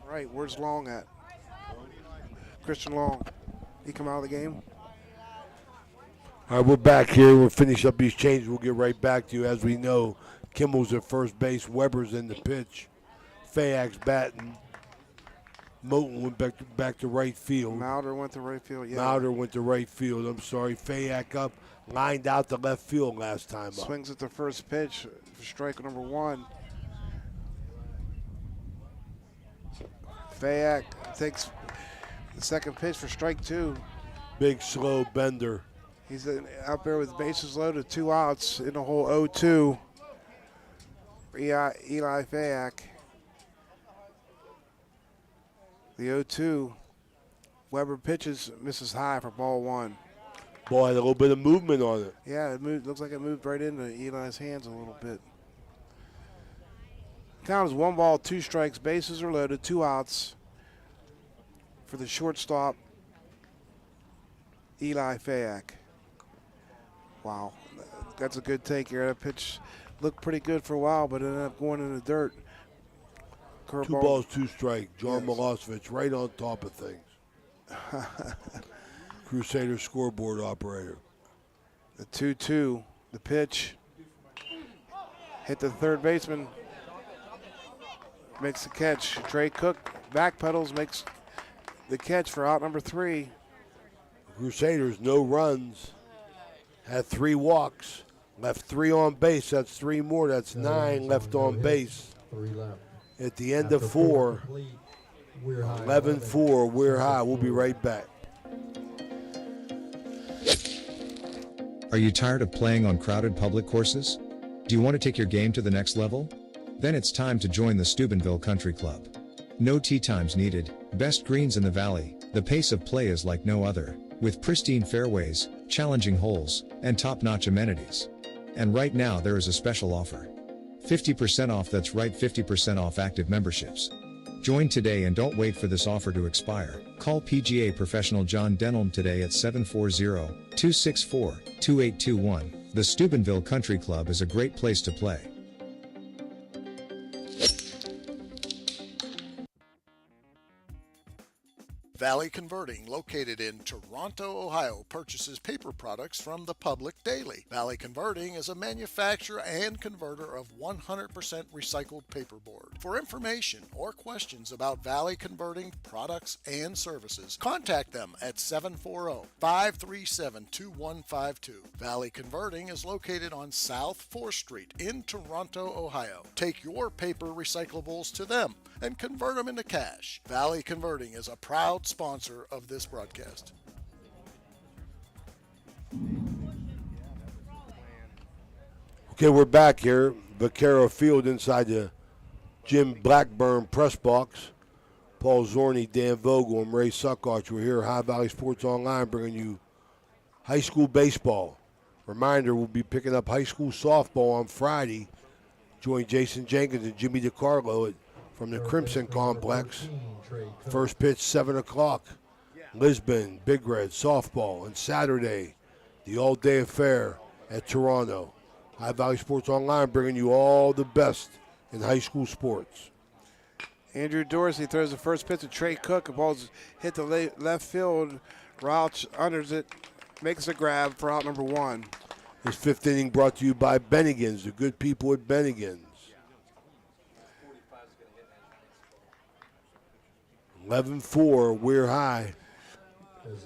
Right, where's Long at? Christian Long. He come out of the game? All right, we're back here. We'll finish up these changes. We'll get right back to you. As we know, Kimmel's at first base. Weber's in the pitch. Fayak's batting. Moten went back to right field. Mauder went to right field, yeah. Mauder went to right field. I'm sorry. Fayak up. Lined out to left field last time up. Swings at the first pitch for strike number 1. Fayak takes the second pitch for strike 2. Big, slow bender. He's out there with bases loaded, 2 outs in the hole 0-2. Eli Fayak. The 0-2. Weber pitches, misses high for ball 1. Boy, had a little bit of movement on it. Yeah, it moved, looks like it moved right into Eli's hands a little bit. Count is 1 ball, 2 strikes. Bases are loaded, 2 outs for the shortstop, Eli Fayak. Wow, that's a good take here. That pitch looked pretty good for a while, but ended up going in the dirt. Curveball. 2 balls, 2 strikes. John Milosevic right on top of things. Crusader scoreboard operator. The 2-2, the pitch. Hit the third baseman. Makes the catch. Trey Cook backpedals, makes the catch for out number 3. Crusaders, no runs. Had 3 walks. Left 3 on base. That's 3 more. That's 9 left on base. 3 left. At the end of 4, 11-4, we're high. We'll be right back. Are you tired of playing on crowded public courses? Do you want to take your game to the next level? Then it's time to join the Steubenville Country Club. No tee times needed, best greens in the valley, the pace of play is like no other, with pristine fairways, challenging holes, and top-notch amenities. And right now there is a special offer. 50% off, that's right, 50% off active memberships. Join today and don't wait for this offer to expire. Call PGA professional John Denholm today at 740-264-2821. The Steubenville Country Club is a great place to play. Valley Converting, located in Toronto, Ohio, purchases paper products from the public daily. Valley Converting is a manufacturer and converter of 100% recycled paperboard. For information or questions about Valley Converting products and services, contact them at 740-537-2152. Valley Converting is located on South 4th Street in Toronto, Ohio. Take your paper recyclables to them and convert them into cash. Valley Converting is a proud sponsor of this broadcast. Okay, we're back here. Vaquero Field inside the Jim Blackburn press box. Paul Zorney, Dan Vogel, and Ray Suckarch. We're here at High Valley Sports Online bringing you high school baseball. Reminder, we'll be picking up high school softball on Friday. Join Jason Jenkins and Jimmy DiCarlo from the Crimson Complex. First pitch, 7 o'clock. Lisbon, Big Red, softball. And Saturday, the all-day affair at Toronto. High Valley Sports Online bringing you all the best in high school sports. Andrew Dorsey throws the first pitch to Trey Cook. The ball's hit the left field. Rouch unders it, makes a grab for out number 1. This 5th inning brought to you by Bennigan's, the good people at Bennigan's. 11-4, we're high.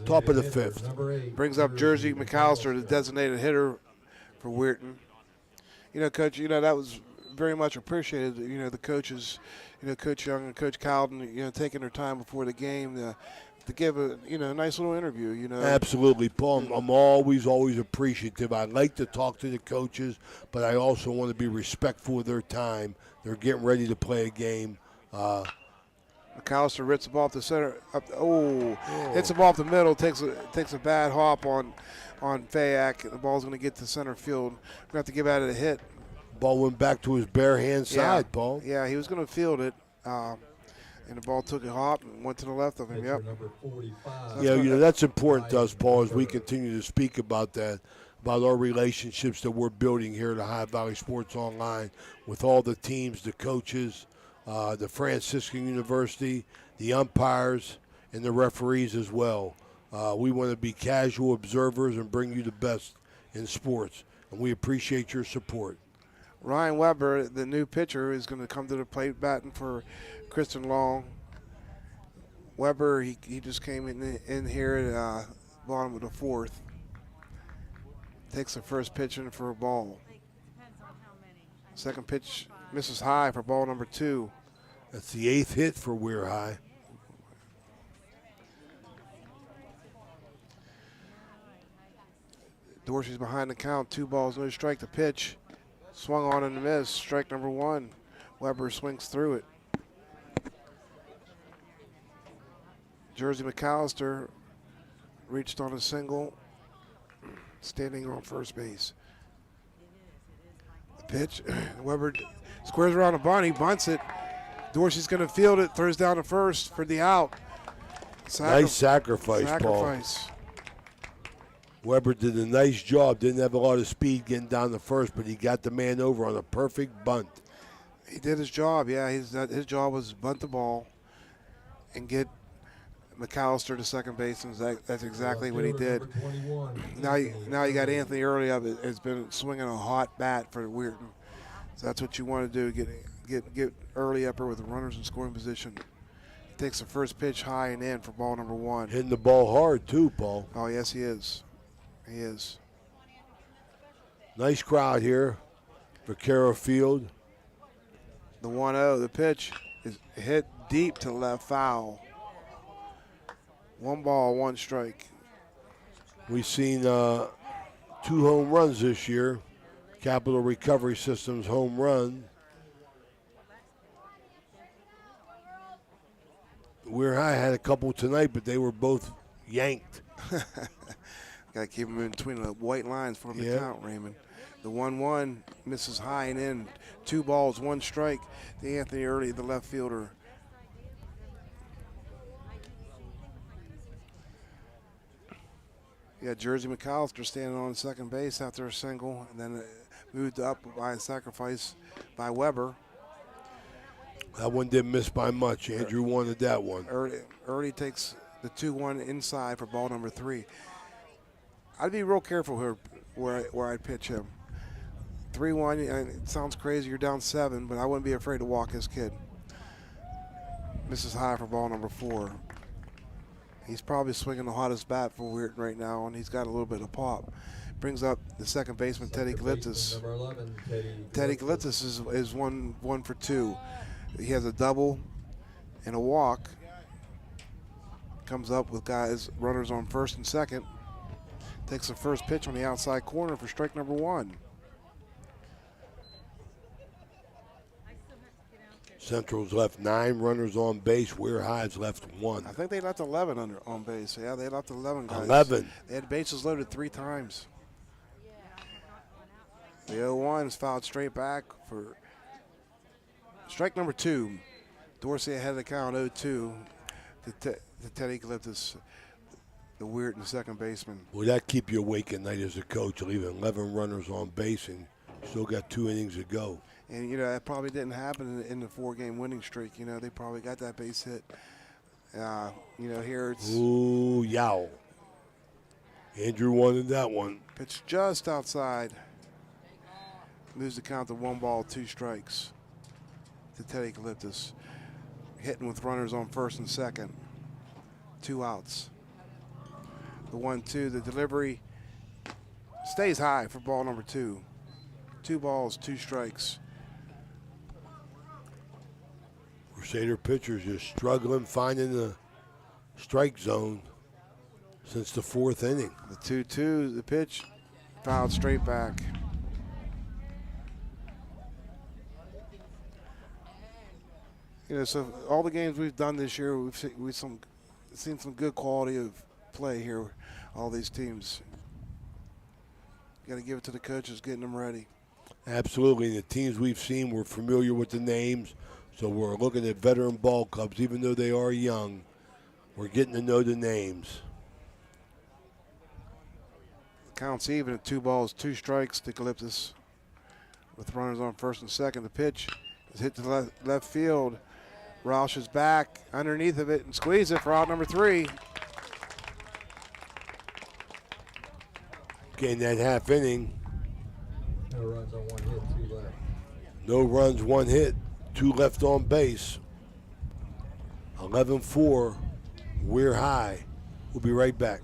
Top of the 5th. Brings up Jersey McAllister, the designated hitter for Weirton. You know, Coach, that was very much appreciated. The coaches, Coach Young and Coach Cowden, taking their time before the game to to give a nice little interview. Absolutely, Paul. I'm always appreciative. I like to talk to the coaches, but I also want to be respectful of their time. They're getting ready to play a game. McAllister rips the ball off the center. Hits the ball off the middle. Takes a bad hop on Fayak. The ball's going to get to center field. We're going to have to give out a hit. Ball went back to his bare hand side, Paul. Yeah, he was going to field it. And the ball took a hop and went to the left of him. Yep. Yeah, that's important to us, Paul, as we continue to speak about that, about our relationships that we're building here at Ohio Valley Sports Online with all the teams, the coaches, the Franciscan University, the umpires, and the referees as well. We want to be casual observers and bring you the best in sports, and we appreciate your support. Ryan Weber, the new pitcher, is going to come to the plate batting for Kristen Long. Weber, he just came in here at bottom of the fourth. Takes the first pitch in for a ball. Second pitch misses high for ball number 2. That's the 8th hit for WEIR High. Dorsey's behind the count. 2 balls, no strike. The pitch swung on and a miss. Strike number 1. Weber swings through it. Jersey McAllister reached on a single, standing on first base. The pitch, Weber squares around a bunt. He bunts it. Dorsey's going to field it, throws down to first for the out. Nice sacrifice, Paul. Weber did a nice job. Didn't have a lot of speed getting down to first, but he got the man over on a perfect bunt. He did his job, yeah. His job was bunt the ball and get McAllister to second base, and that's exactly what he did. Now you got Anthony Early up. Has been swinging a hot bat for Weirton. So that's what you want to do, get Early upper with the runners in scoring position. He takes the first pitch high and in for ball number 1. Hitting the ball hard too, Paul. Oh, yes, he is. He is. Nice crowd here for Carroll Field. The 1-0, the pitch is hit deep to left, foul. 1 ball, 1 strike. We've seen 2 home runs this year. Capital Recovery Systems home run. WEIR High had a couple tonight, but they were both yanked. Got to keep them in between the white lines for him to count, Raymond. The 1-1 misses high and in. 2 balls, 1 strike to Anthony Early, the left fielder. Yeah, Jersey McAllister standing on second base after a single, and then moved up by a sacrifice by Weber. That one didn't miss by much. Andrew wanted that one. Early takes the 2-1 inside for ball number 3. I'd be real careful here where I'd pitch him. 3-1, and it sounds crazy, you're down 7, but I wouldn't be afraid to walk this kid. Misses high for ball number 4. He's probably swinging the hottest bat for Weirton right now, and he's got a little bit of pop. Brings up the second baseman, Teddy Galitzis. Teddy Galitzis is one for 2. He has a double and a walk. Comes up with runners on first and second. Takes the first pitch on the outside corner for strike number 1. Central's left 9 runners on base. WEIR High's left 1. I think they left 11 on base. Yeah, they left 11 guys. 11. They had bases loaded 3 times. The 0-1 is fouled straight back for strike number 2. Dorsey ahead of the count, 0-2 to Teddy Galitzis, the Weirton second baseman. Will that keep you awake at night as a coach, leaving 11 runners on base and still got 2 innings to go? And, that probably didn't happen in the 4-game winning streak. They probably got that base hit. Here it's... Ooh, yow. Andrew wanted that one. Pitch just outside. Moves the count to 1 ball, 2 strikes to Teddy Galitzis. Hitting with runners on first and second. 2 outs. The 1-2, the delivery stays high for ball number 2. 2 balls, 2 strikes. Crusader pitchers just struggling, finding strike zone since the 4th inning. The 2-2, the pitch, fouled straight back. You know, so all the games we've done this year, we've seen some good quality of play here. All these teams. You got to give it to the coaches, getting them ready. Absolutely. The teams we've seen, we're familiar with the names, so we're looking at veteran ball clubs, even though they are young. We're getting to know the names. Counts even at 2 balls, 2 strikes to Calyptus with runners on first and second. The pitch is hit to left field. Roush is back underneath of it and squeeze it for out number 3. Getting that half inning. No runs on 1 hit, 2 left. No runs, 1 hit, 2 left on base. 11-4, we're high. We'll be right back.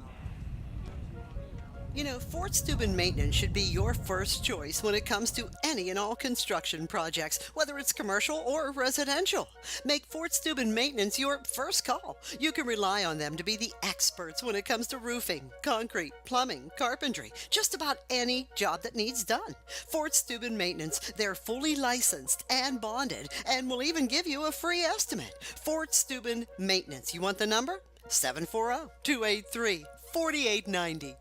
You know, Fort Steuben Maintenance should be your first choice when it comes to any and all construction projects, whether it's commercial or residential. Make Fort Steuben Maintenance your first call. You can rely on them to be the experts when it comes to roofing, concrete, plumbing, carpentry, just about any job that needs done. Fort Steuben Maintenance, they're fully licensed and bonded and will even give you a free estimate. Fort Steuben Maintenance. You want the number? 740-283-4890.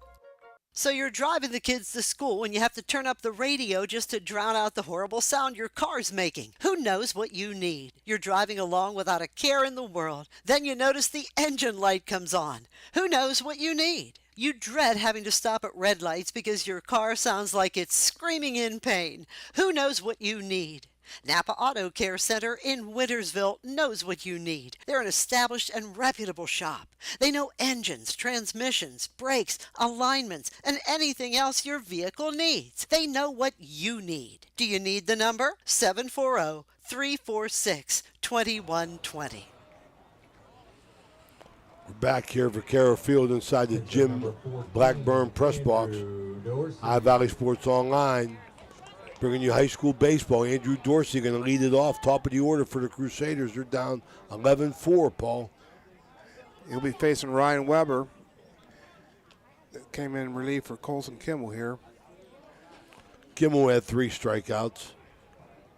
So you're driving the kids to school and you have to turn up the radio just to drown out the horrible sound your car's making. Who knows what you need? You're driving along without a care in the world. Then you notice the engine light comes on. Who knows what you need? You dread having to stop at red lights because your car sounds like it's screaming in pain. Who knows what you need? Napa Auto Care Center in Wintersville knows what you need. They're an established and reputable shop. They know engines, transmissions, brakes, alignments, and anything else your vehicle needs. They know what you need. Do you need the number? 740-346-2120. We're back here at Vaquero Field inside the Jim Blackburn press box. High Valley Sports Online. Bringing you high school baseball. Andrew Dorsey going to lead it off. Top of the order for the Crusaders. They're down 11-4, Paul. He'll be facing Ryan Weber. That came in relief for Colson Kimmel here. Kimmel had 3 strikeouts.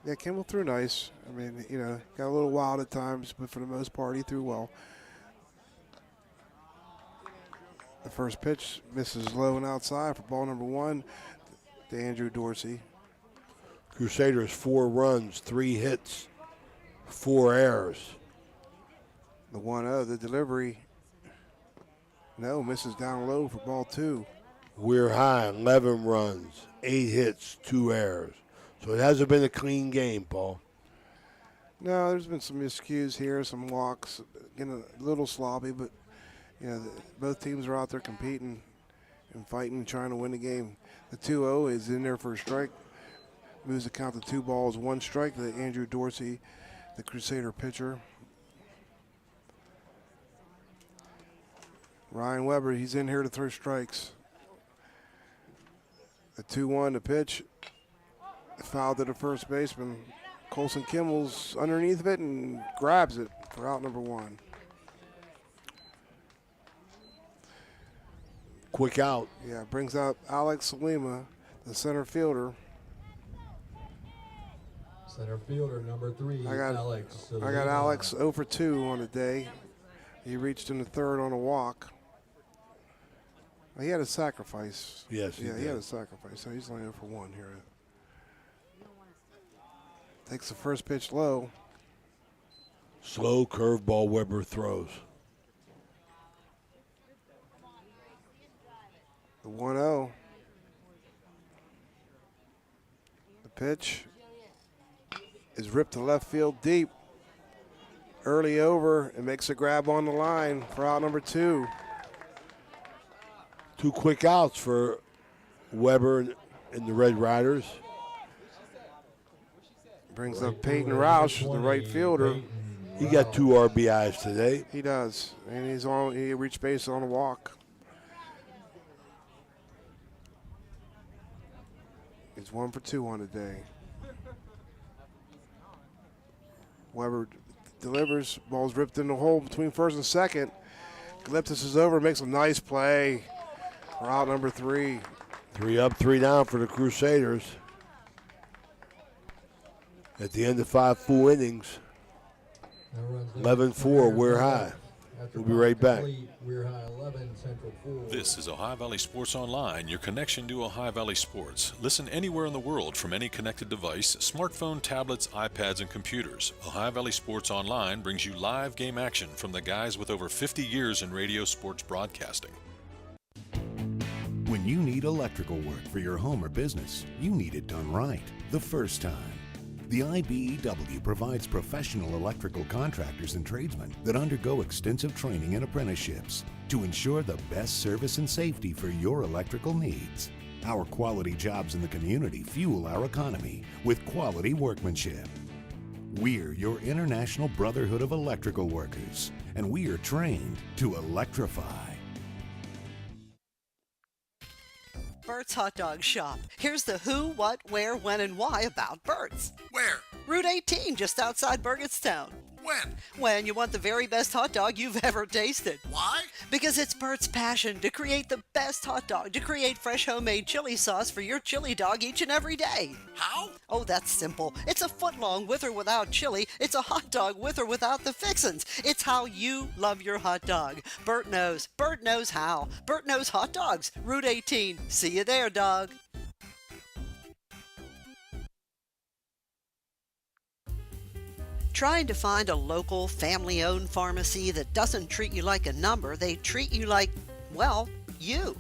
Yeah, Kimmel threw nice. I mean, you know, got a little wild at times, but for the most part, he threw well. The first pitch misses low and outside for ball number 1 to Andrew Dorsey. Crusaders 4 runs, 3 hits, 4 errors. The 1-0, the delivery, no, misses down low for ball 2. We're high, 11 runs, 8 hits, 2 errors. So it hasn't been a clean game, Paul. No, there's been some miscues here, some walks, getting a little sloppy, but you know, both teams are out there competing and fighting and trying to win the game. The 2-0 is in there for a strike. Moves the count to 2 balls, 1 strike to Andrew Dorsey, the Crusader pitcher. Ryan Weber, he's in here to throw strikes. The 2-1, the pitch. Foul to the first baseman. Colson Kimmel's underneath of it and grabs it for out number 1. Quick out. Yeah, brings out Alex Salima, the center fielder. Center fielder number 3, Alex. I got Alex 0 for 2 on the day. He reached in the 3rd on a walk. He had a sacrifice. Yes, he had a sacrifice. So he's only 0 for 1 here. Takes the first pitch low. Slow curveball Weber throws. The 1-0. The pitch is ripped to left field deep. Early over and makes a grab on the line for out number 2. 2 quick outs for Weber and the Red Riders. Brings up Peyton Roush, the right fielder. He got 2 RBIs today. He does, and he reached base on a walk. He's 1 for 2 on the day. Weber delivers. Ball's ripped in the hole between first and second. Glyptis is over, makes a nice play. Route number 3. 3 up, 3 down for the Crusaders. At the end of 5 full innings, 11-4, we're high. We'll be right back. This is Ohio Valley Sports Online, your connection to Ohio Valley sports. Listen anywhere in the world from any connected device, smartphone, tablets, iPads, and computers. Ohio Valley Sports Online brings you live game action from the guys with over 50 years in radio sports broadcasting. When you need electrical work for your home or business, you need it done right the first time. The IBEW provides professional electrical contractors and tradesmen that undergo extensive training and apprenticeships to ensure the best service and safety for your electrical needs. Our quality jobs in the community fuel our economy with quality workmanship. We're your International Brotherhood of Electrical Workers, and we are trained to electrify. Bert's Hot Dog Shop. Here's the who, what, where, when, and why about Bert's. Where? Route 18, just outside Burgettstown. When? When you want the very best hot dog you've ever tasted. Why? Because it's Bert's passion to create the best hot dog, to create fresh homemade chili sauce for your chili dog each and every day. How? Oh, that's simple. It's a foot long with or without chili. It's a hot dog with or without the fixins. It's how you love your hot dog. Bert knows. Bert knows how. Bert knows hot dogs. Route 18. See you there, dog. Trying to find a local, family-owned pharmacy that doesn't treat you like a number, they treat you like, well, you.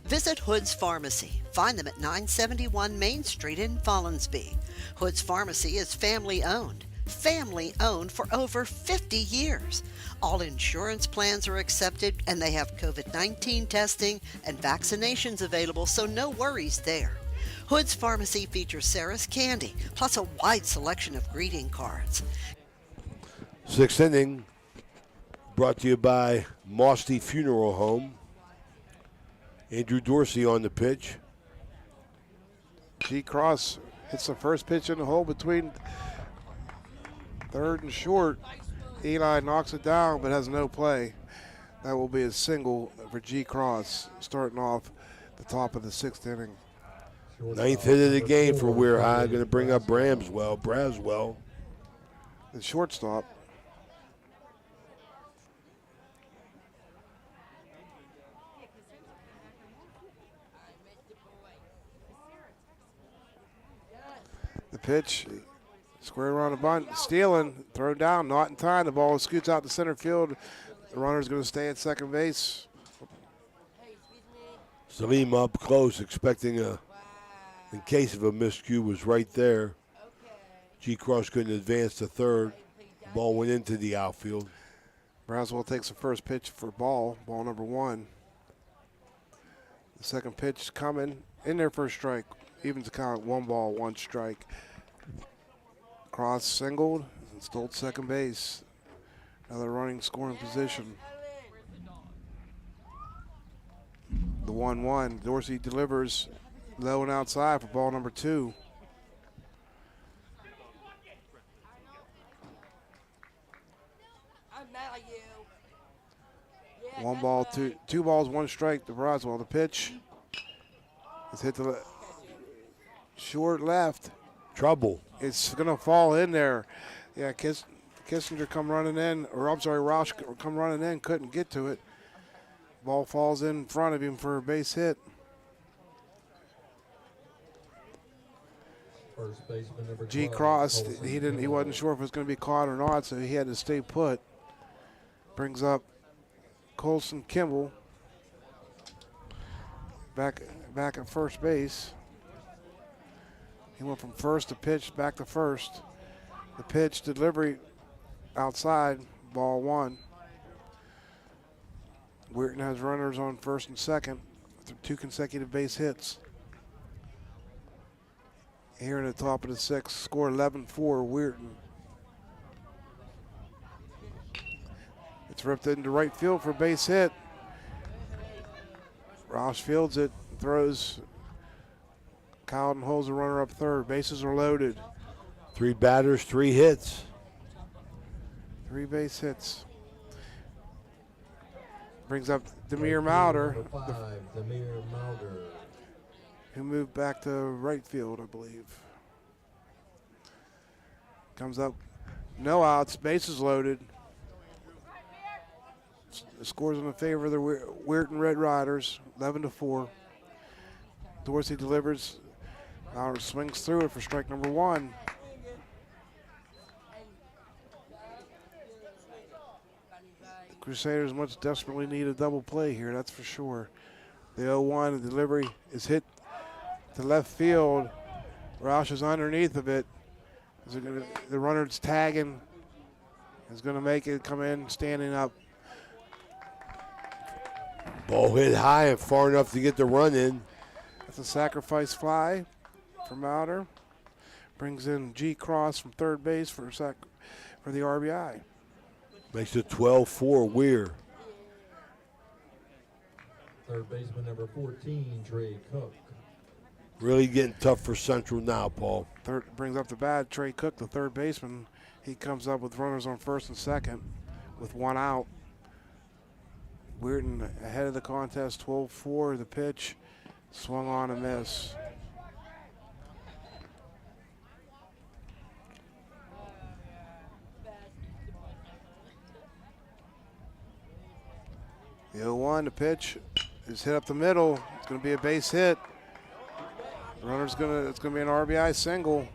Visit Hood's Pharmacy. Find them at 971 Main Street in Follinsby. Hood's Pharmacy is family-owned. Family-owned for over 50 years. All insurance plans are accepted, and they have COVID-19 testing and vaccinations available, so no worries there. Hood's Pharmacy features Sarah's Candy, plus a wide selection of greeting cards. 6th inning, brought to you by Mosty Funeral Home. Andrew Dorsey on the pitch. G. Cross hits the first pitch in the hole between third and short. Eli knocks it down but has no play. That will be a single for G. Cross, starting off the top of the 6th inning. 9th hit of the game for Weir High. Going to bring up Braswell. The shortstop. The pitch, square around the bunt, stealing, thrown down, not in time. The ball scoots out to center field. The runner's going to stay at second base. Salim up close, expecting in case of a miscue, was right there. G. Cross couldn't advance to third. The ball went into the outfield. Braswell takes the first pitch for ball number 1. The second pitch coming, in there for a strike. Evens the count, 1 ball, 1 strike. Cross singled and stole second base. Another running scoring position. The 1-1. Dorsey delivers low and outside for ball number 2. One ball, two balls, 1 strike to Braswell. The pitch is hit the short left. Trouble. It's going to fall in there. Yeah, Kissinger come running in, or I'm sorry, Roush come running in, couldn't get to it. Ball falls in front of him for a base hit. First baseman number 12, G. Cross, Colson he wasn't sure if it was going to be caught or not, so he had to stay put. Brings up Colson Kimball back at first base. He went from first to pitch, back to first. The pitch, delivery outside, ball 1. Weirton has runners on first and second with 2 consecutive base hits. Here in the top of the 6th, score 11-4, Weirton. It's ripped into right field for a base hit. Roush fields it, throws. Cowden holds the runner up third. Bases are loaded. 3 batters, 3 hits. 3 base hits. Brings up Demir Mauder, Number 5, Demir Mauder. who moved back to right field, I believe. Comes up, no outs, bases loaded. Scores in the favor of the Weirton Red Riders, 11-4. Dorsey delivers, Mauder swings through it for strike number 1. The Crusaders much desperately need a double play here, that's for sure. The 0-1, the delivery is hit to left field. Roush is underneath of it. The runner's tagging. Is going to make it come in standing up. Ball hit high and far enough to get the run in. That's a sacrifice fly for Mauder. Brings in G. Cross from third base for the RBI. Makes it 12-4 Weir. Third baseman number 14, Trey Cook. Really getting tough for Central now, Paul. Brings up the bat, Trey Cook, the third baseman. He comes up with runners on first and second with 1 out. Weirton ahead of the contest, 12-4, the pitch. Swung on and miss. The 0-1, the pitch is hit up the middle. It's going to be a base hit. The runner's it's going to be an RBI single.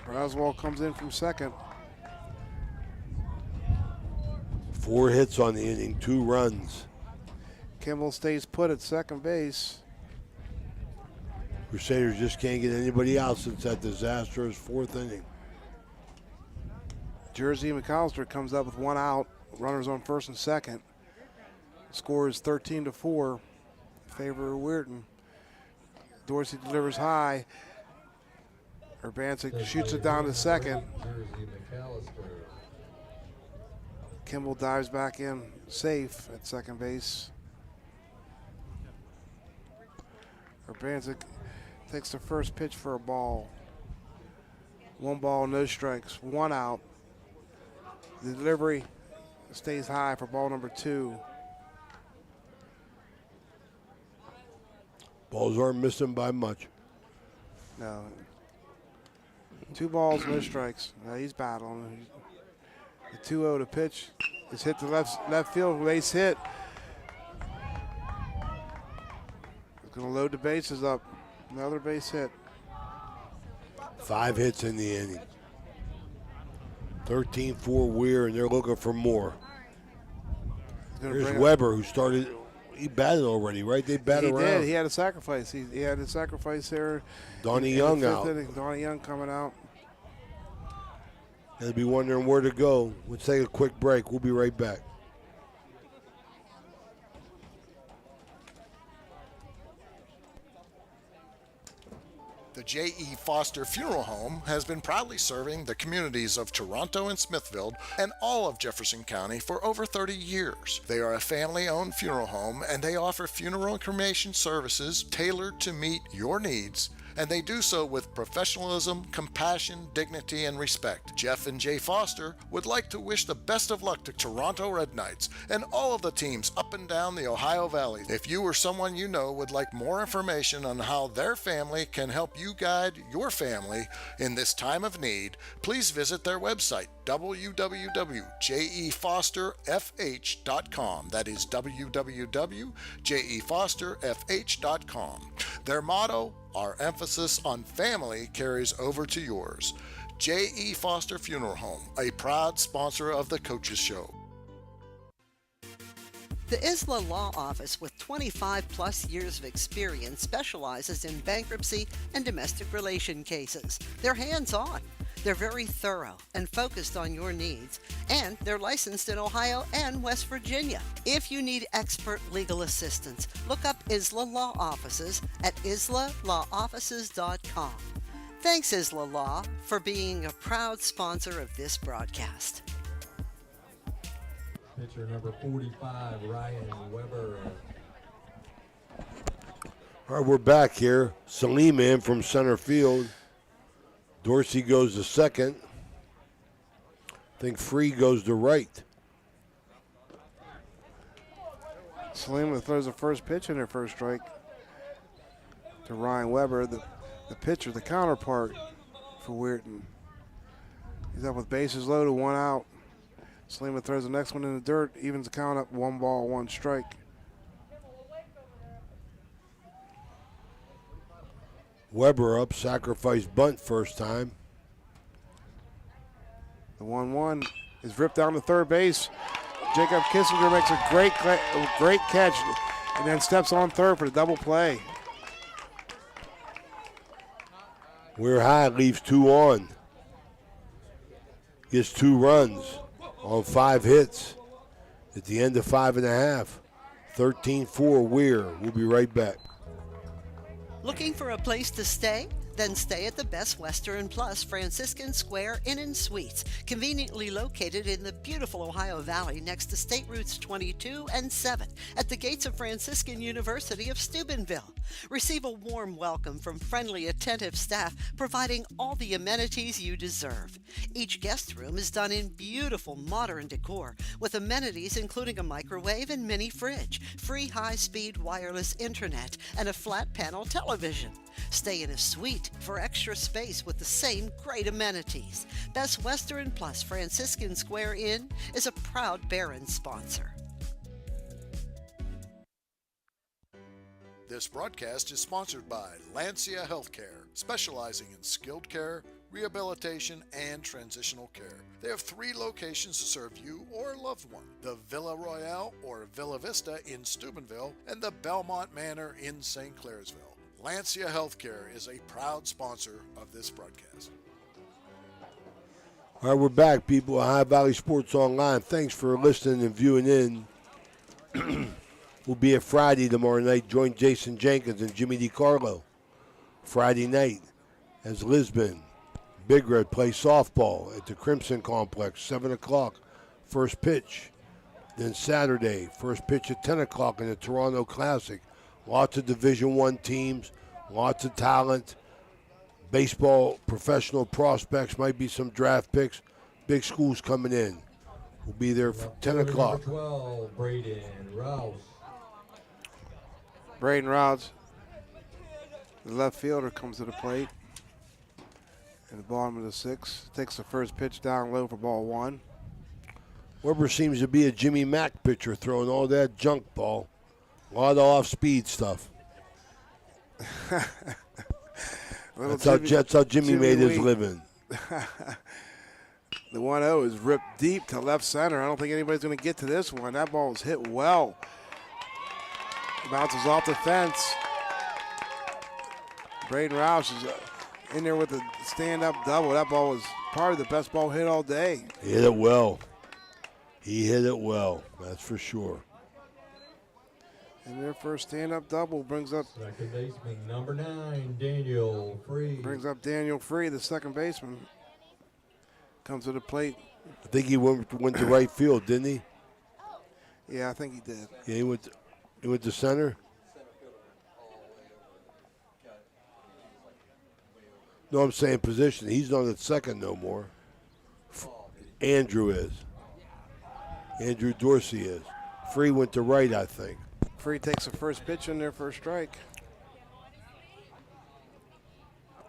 Braswell comes in from second. 4 hits on the inning, 2 runs. Kimball stays put at second base. Crusaders just can't get anybody out since that disastrous 4th inning. Jersey McAllister comes up with 1 out. Runners on first and second. Score is 13-4 in favor of Weirton. Dorsey delivers high. Urbancic shoots it down to second. Jersey McAllister. Kimball dives back in safe at second base. Urbancic takes the first pitch for a ball. 1 ball, no strikes, 1 out. The delivery stays high for ball number 2. Balls aren't missing by much. No. 2 balls, no strikes. No, he's battling. The 2-0 to pitch is hit to left field, base hit. He's going to load the bases up. Another base hit. 5 hits in the inning. 13-4 Weir, and they're looking for more. There's Weber, who started. He batted already, right? They batted around. He did. He had a sacrifice. He had a sacrifice there. Donnie Young out. Donnie Young coming out. They'll be wondering where to go. Let's take a quick break. We'll be right back. The J.E. Foster Funeral Home has been proudly serving the communities of Toronto and Smithfield and all of Jefferson County for over 30 years. They are a family-owned funeral home, and they offer funeral and cremation services tailored to meet your needs, and they do so with professionalism, compassion, dignity, and respect. Jeff and Jay Foster would like to wish the best of luck to Toronto Red Knights and all of the teams up and down the Ohio Valley. If you or someone you know would like more information on how their family can help you guide your family in this time of need, please visit their website, www.jefosterfh.com. That is www.jefosterfh.com. Their motto, "Our emphasis on family carries over to yours." J.E. Foster Funeral Home, a proud sponsor of the Coaches Show. The Isla Law Office, with 25 plus years of experience, specializes in bankruptcy and domestic relation cases. They're hands-on. They're very thorough and focused on your needs, and they're licensed in Ohio and West Virginia. If you need expert legal assistance, look up Isla Law Offices at islalawoffices.com. Thanks, Isla Law, for being a proud sponsor of this broadcast. Pitcher number 45, Ryan Weber. All right, we're back here. Salim in from center field. Dorsey goes to second. think Free goes to right. Salima throws the first pitch in her first strike to Ryan Weber, the pitcher, the counterpart for Weirton. He's up with bases loaded, 1 out. Salima throws the next one in the dirt, evens the count up, 1 ball, 1 strike. Weber up, sacrifice bunt first time. The 1-1 is ripped down to third base. Jacob Kissinger makes a great catch and then steps on third for the double play. We're high, leaves 2 on. Gets 2 runs on 5 hits at the end of 5.5. 13-4 Weir. We'll be right back. Looking for a place to stay? Then stay at the Best Western Plus Franciscan Square Inn and Suites, conveniently located in the beautiful Ohio Valley next to State Routes 22 and 7 at the gates of Franciscan University of Steubenville. Receive a warm welcome from friendly, attentive staff, providing all the amenities you deserve. Each guest room is done in beautiful modern decor, with amenities including a microwave and mini fridge, free high-speed wireless internet, and a flat-panel television. Stay in a suite for extra space with the same great amenities. Best Western Plus Franciscan Square Inn is a proud Barron sponsor. This broadcast is sponsored by Lancia Healthcare, specializing in skilled care, rehabilitation, and transitional care. They have 3 locations to serve you or a loved one: the Villa Royale or Villa Vista in Steubenville and the Belmont Manor in St. Clairsville. Lancia Healthcare is a proud sponsor of this broadcast. All right, we're back, people. Ohio Valley Sports Online. Thanks for listening and viewing in. We'll be at Friday tomorrow night. Join Jason Jenkins and Jimmy DiCarlo. Friday night as Lisbon Big Red play softball at the Crimson Complex, 7 o'clock, first pitch. Then Saturday, first pitch at 10 o'clock in the Toronto Classic. Lots of Division I teams, lots of talent. Baseball professional prospects, might be some draft picks. Big schools coming in. We'll be there for 10 o'clock. 12, Braden Rouse. Braden Rouse, the left fielder, comes to the plate. In the bottom of the 6th, takes the first pitch down low for ball 1. Weber seems to be a Jimmy Mack pitcher, throwing all that junk ball. A lot of off-speed stuff. That's how Jimmy made his living. The 1-0 is ripped deep to left center. I don't think anybody's going to get to this one. That ball was hit well. Bounces off the fence. Braden Roush is in there with a stand-up double. That ball was probably the best ball hit all day. He hit it well. He hit it well, that's for sure. And their first stand-up double brings up second baseman number 9, Daniel Free. Brings up Daniel Free, the second baseman. Comes to the plate. I think he went to right field, didn't he? Yeah, I think he did. Yeah, he went to center. No, I'm saying position. He's not at second no more. Andrew is. Andrew Dorsey is. Free went to right, I think. Free takes the first pitch in there for a strike.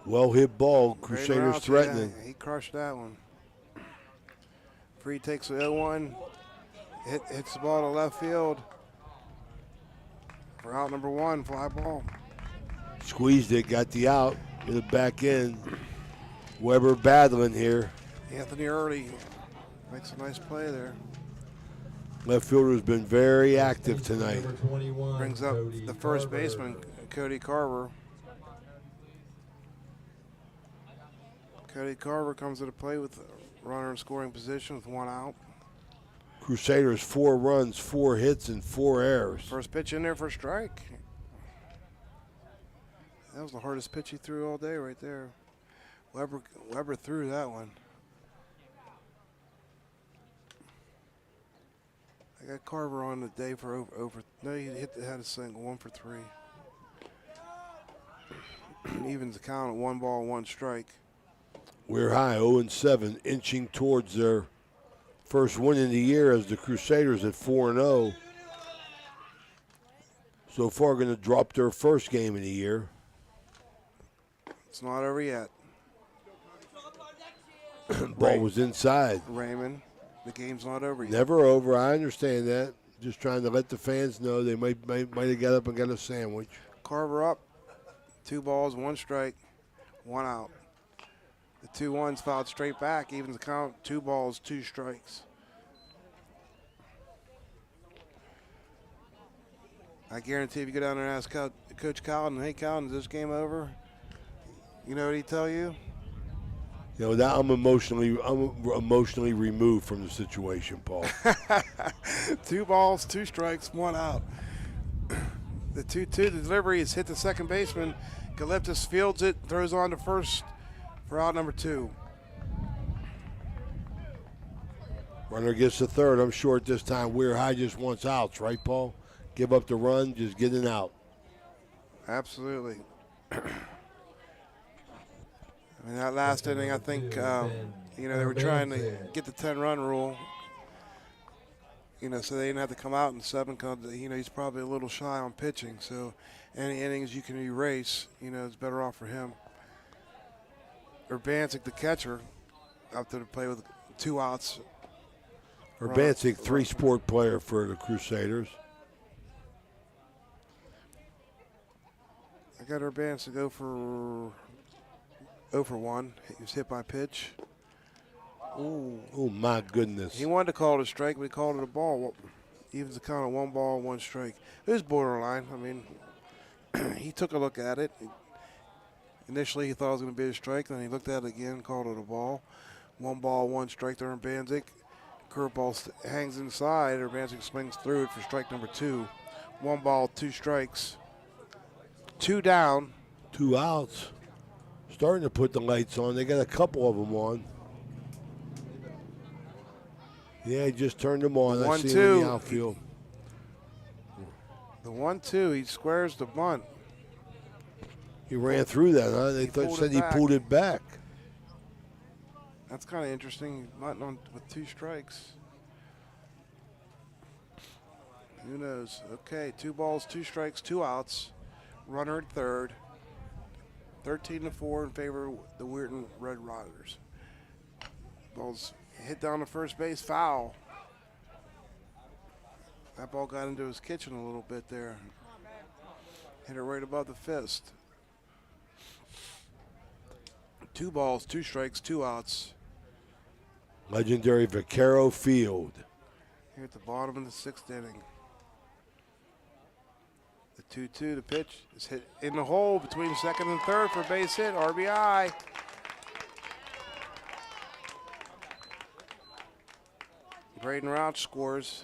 Well hit ball. Crusaders threatening. Yeah, he crushed that one. Free takes the 0-1. Hits the ball to left field. For out number 1, fly ball. Squeezed it, got the out. Get it back in. Weber battling here. Anthony Early makes a nice play there. Left fielder's been very active tonight. Brings up the first baseman, Cody Carver. Cody Carver comes to the plate with a runner in scoring position with 1 out. Crusaders 4 runs, 4 hits, and 4 errors. First pitch in there for a strike. That was the hardest pitch he threw all day right there. Weber threw that one. I got Carver on the day for over. No, he had a single, 1 for 3. Evens the count at 1 ball, 1 strike. We're high, 0-7, inching towards their First win in the year as the Crusaders at 4-0. So far going to drop their first game in the year. It's not over yet. Ball was inside. Raymond, the game's not over yet. Never over. I understand that. Just trying to let the fans know they might have got up and got a sandwich. Carver up. 2 balls, 1 strike, 1 out. The 2-1s fouled straight back, evens the count. 2 balls, 2 strikes. I guarantee if you go down there and ask Coach Cowden, hey, Cowden, is this game over? You know what he'd tell you? You know, that I'm emotionally removed from the situation, Paul. 2 balls, 2 strikes, 1 out. The 2-2, the delivery is hit the second baseman. Galiptis fields it, throws on to first for out number 2. Runner gets the third. I'm sure at this time WEIR High just wants outs, right, Paul? Give up the run, just get an out. Absolutely. I mean, that last inning, I think, they were trying to get the 10-run rule, so they didn't have to come out in 7 because, he's probably a little shy on pitching. So any innings you can erase, it's better off for him. Urbancic, the catcher, out there to play with 2 outs. Urbancic, 3-sport player for the Crusaders. I got Urbancic to go for 0 for 1. He was hit by pitch. Ooh. Oh, my goodness. He wanted to call it a strike, but he called it a ball. Evens the count of 1 ball, 1 strike. It was borderline. I mean, he took a look at it. Initially, he thought it was going to be a strike. Then he looked at it again, called it a ball. 1 ball, 1 strike to Urbancic. Curveball hangs inside. Urbancic swings through it for strike number 2. 1 ball, 2 strikes. 2 down. 2 outs. Starting to put the lights on. They got a couple of them on. Yeah, he just turned them on. I see him in the outfield. The 1-2, he squares the bunt. He ran through that, huh? They said he pulled it back. That's kind of interesting. Bunting on with 2 strikes. Who knows? Okay, 2 balls, 2 strikes, 2 outs. Runner at third. 13-4 in favor of the Weirton Red Riders. Ball's hit down to first base, foul. That ball got into his kitchen a little bit there. Hit it right above the fist. 2 balls, 2 strikes, 2 outs. Legendary Vaquero Field. Here at the bottom of the 6th inning. The 2-2, the pitch is hit in the hole between second and third for base hit, RBI. Braden Rouch scores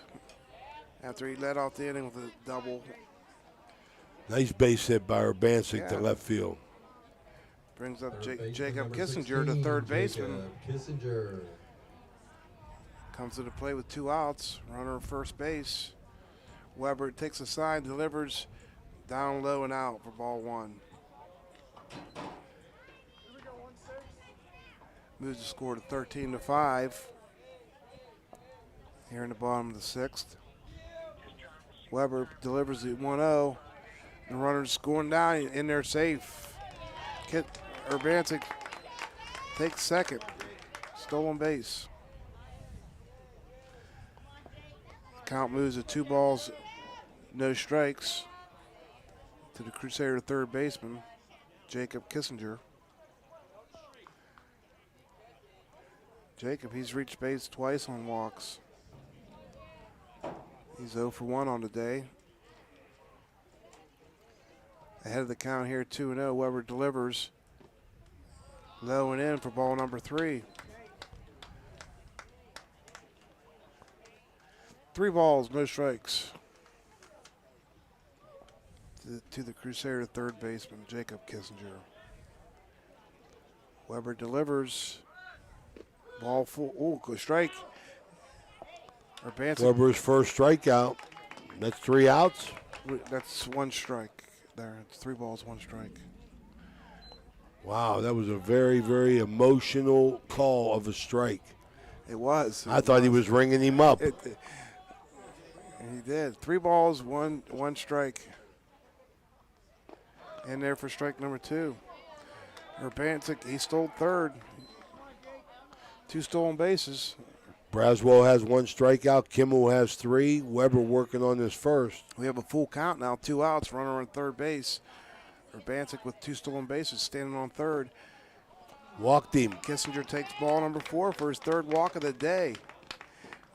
after he led off the inning with a double. Nice base hit by Urbancic to left field. Brings up Jacob Kissinger, the third baseman. Kissinger comes to the plate with 2 outs. Runner at first base. Weber takes a sign, delivers down low and out for ball 1. Moves the score to 13-5. Here in the bottom of the 6th. Weber delivers the 1-0. The runner's going down in there safe. Urbancic takes second. Stolen base. Count moves to 2 balls, no strikes to the Crusader third baseman, Jacob Kissinger. Jacob, he's reached base twice on walks. He's 0 for 1 on the day. Ahead of the count here, 2-0. Weber delivers low and in for ball number 3. 3 balls, no strikes to the Crusader third baseman, Jacob Kissinger. Weber delivers. Ball full. Oh, good strike. Weber's first strikeout. That's 3 outs. That's 1 strike there. It's 3 balls, 1 strike. Wow, that was a very, very emotional call of a strike. It was. I thought he was ringing him up. And he did. 3 balls, one strike. In there for strike number 2. Urbancic, he stole third. 2 stolen bases. Braswell has 1 strikeout. Kimmel has 3. Weber working on his first. We have a full count now, 2 outs, runner on third base. Urbancic with 2 stolen bases, standing on third. Walked him. Kissinger takes ball number 4 for his 3rd walk of the day.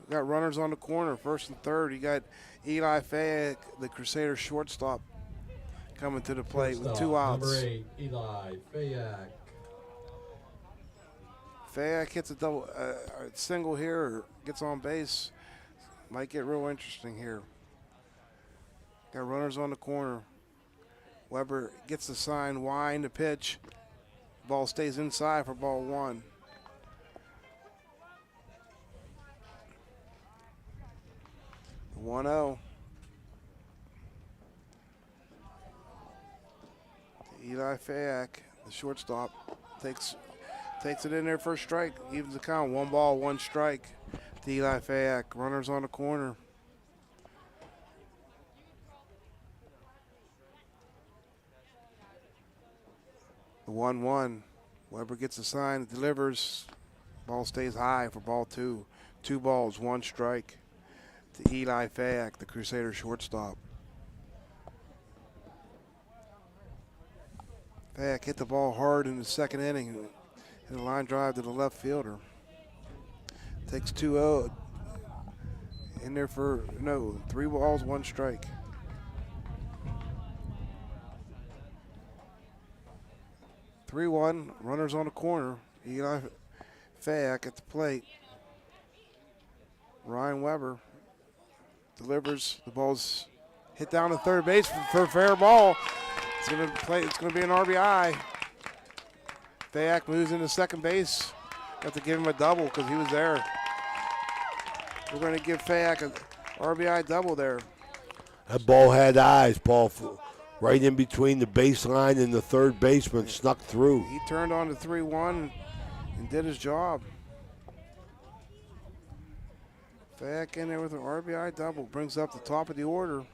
We got runners on the corner, first and third. You got Eli Fayek, the Crusaders shortstop, coming to the plate with 2 outs. Number 8, Eli Fayek. Fayek hits a single here, or gets on base. Might get real interesting here. Got runners on the corner. Weber gets the sign, wind, the pitch. Ball stays inside for ball 1. The 1-0. Eli Fayek, the shortstop, takes it in there for a strike. Evens the count. 1 ball, 1 strike to Eli Fayek. Runners on the corner. The 1-1. Weber gets a sign, delivers. Ball stays high for ball 2. 2 balls, 1 strike to Eli Fayek, the Crusader shortstop. Fayek hit the ball hard in the 2nd inning. Hit a line drive to the left fielder. Takes 2-0. In there for, 3 balls, 1 strike. Runners on the corner. Eli Fayek at the plate. Ryan Weber delivers. The ball's hit down to third base for a fair ball. It's going to be an RBI. Fayek moves into second base. Have to give him a double because he was there. We're going to give Fayek an RBI double there. That ball had eyes, Paul. Right in between the baseline and the third baseman, snuck through. He turned on the 3-1 and did his job. Fayek in there with an RBI double. Brings up the top of the order.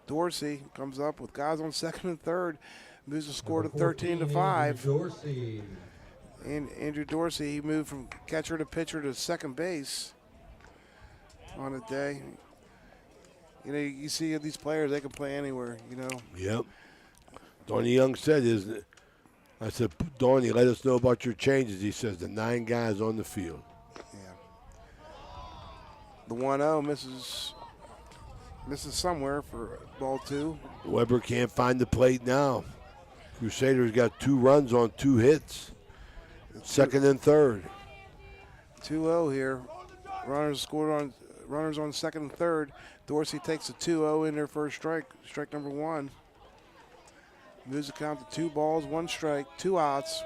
Dorsey comes up with guys on second and third. Moves the score to 13-5. Dorsey. And Andrew Dorsey, he moved from catcher to pitcher to second base on a day. You see these players, they can play anywhere, Yep. Donnie Young said, isn't it? I said, Donnie, let us know about your changes. He says the 9 guys on the field. The 1-0 misses somewhere for ball 2. Weber can't find the plate now. Crusaders got 2 runs on 2 hits. Second and third. 2-0 here. Runners on second and third. Dorsey takes a 2-0 in there for a strike. Strike number 1. Moves the count to 2 balls, 1 strike, 2 outs.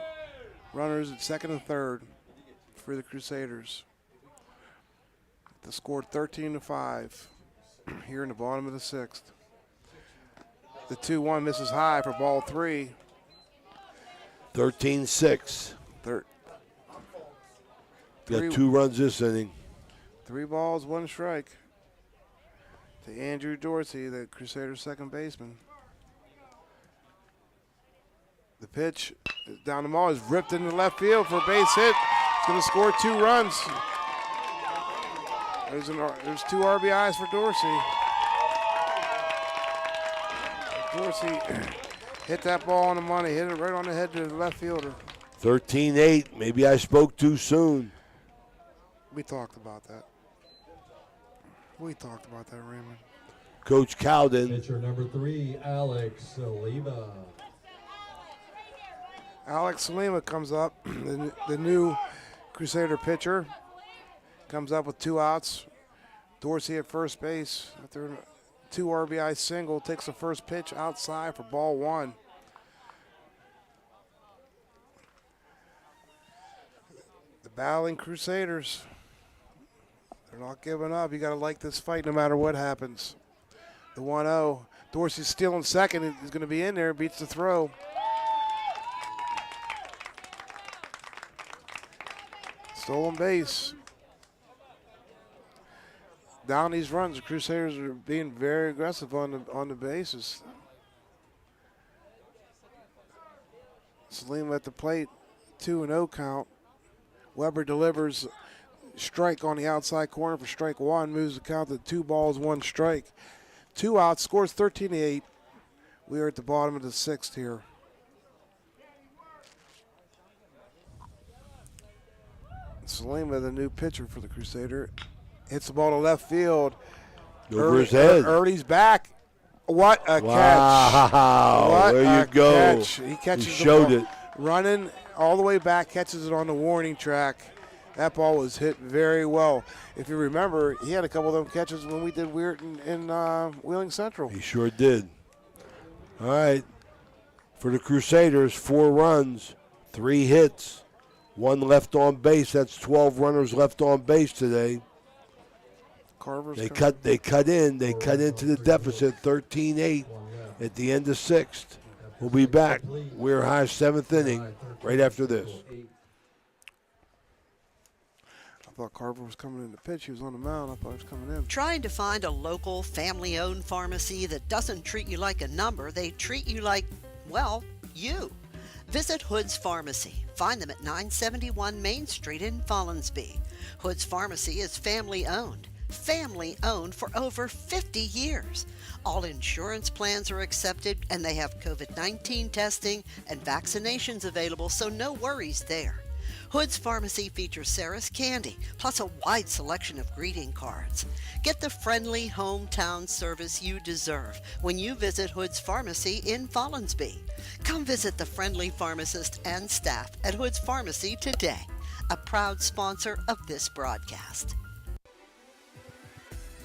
Runners at second and third for the Crusaders. The score 13-5 here in the bottom of the 6th. The 2-1 misses high for ball 3. 13-6. Got 2 runs this inning. 3 balls, 1 strike to Andrew Dorsey, the Crusaders' second baseman. The pitch down the ball is ripped into left field for a base hit. It's going to score 2 runs. There's 2 RBIs for Dorsey. Dorsey hit that ball on the money, hit it right on the head to the left fielder. 13-8. Maybe I spoke too soon. We talked about that. Raymond. Coach Cowden. Pitcher number 3, Alex Lima. Alex Lima comes up, the new Crusader pitcher. Comes up with 2 outs. Dorsey at first base after a 2 RBI single. Takes the first pitch outside for ball 1. The battling Crusaders. They're not giving up. You got to like this fight no matter what happens. The 1-0. Dorsey's still in second. He's going to be in there. Beats the throw. Stolen base. down these runs, the Crusaders are being very aggressive on the bases. Salim at the plate, 2-0 count. Weber delivers strike on the outside corner for strike one, moves the count to 2 balls, 1 strike. 2 outs, scores 13-8. We are at the bottom of the 6th here. Salima, the new pitcher for the Crusader, hits the ball to left field. Over his head. Early's back. What a catch. Wow. What There you go. Catch. He catches He the showed ball, it. running all the way back, catches it on the warning track. That ball was hit very well. If you remember, he had a couple of them catches when we did Weird in Wheeling Central. He sure did. All right. For the Crusaders, 4 runs, 3 hits, 1 left on base. That's 12 runners left on base today. Carver's They cut into the deficit, 13-8 at the end of 6th. We'll be back. We're high 7th inning right after this. I thought Carver was coming in to pitch. He was on the mound. I thought he was coming in. Trying to find a local, family-owned pharmacy that doesn't treat you like a number. They treat you like, well, you. Visit Hood's Pharmacy. Find them at 971 Main Street in Follinsby. Hood's Pharmacy is family-owned. Family-owned for over 50 years. All insurance plans are accepted, and they have COVID-19 testing and vaccinations available, so no worries there. Hood's Pharmacy features Sarah's Candy, plus a wide selection of greeting cards. Get the friendly hometown service you deserve when you visit Hood's Pharmacy in Follinsby. Come visit the friendly pharmacist and staff at Hood's Pharmacy today, a proud sponsor of this broadcast.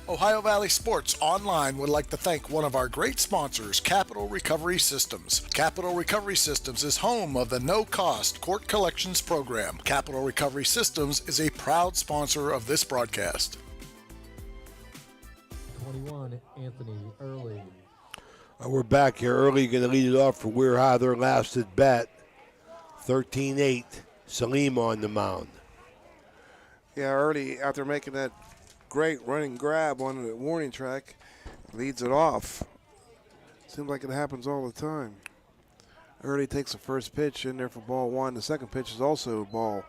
Ohio Valley Sports Online would like to thank one of our great sponsors, Capital Recovery Systems. Capital Recovery Systems is home of the no-cost court collections program. Capital Recovery Systems is a proud sponsor of this broadcast. 21, Anthony Early. We're back here. Early going to lead it off for Weir High, their last at bat. 13-8. Salim on the mound. Yeah, Early, after making that great running grab on the warning track, leads it off. Seems like it happens all the time. Early takes the first pitch in there for ball 1. The second pitch is also a ball.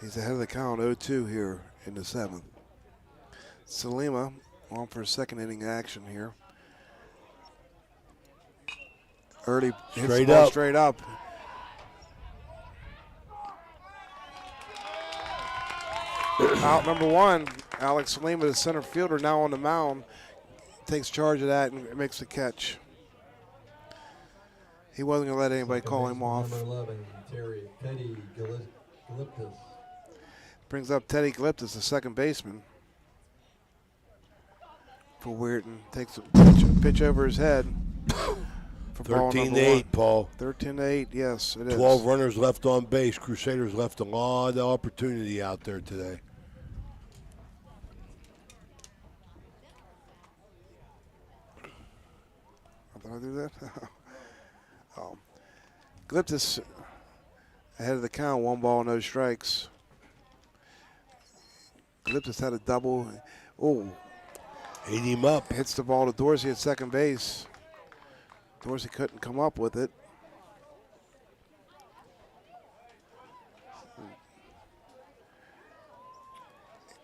He's ahead of the count, 0-2 here in the 7th. Salima on for a second inning action here. Early hits the ball straight up. Out number 1, Alex Salima, the center fielder, now on the mound, takes charge of that and makes the catch. He wasn't going to let anybody call him off. Number 11, Teddy Glyptis. Brings up Teddy Glyptis, the second baseman for Weirton. Takes a pitch over his head. 13-8, Paul. 13-8, yes, it is. 12 runners left on base. Crusaders left a lot of opportunity out there today. Did I do that? Oh. Glyptis ahead of the count, 1 ball, no strikes. Glyptis had a double. Oh. Ate him up. Hits the ball to Dorsey at second base. Dorsey couldn't come up with it.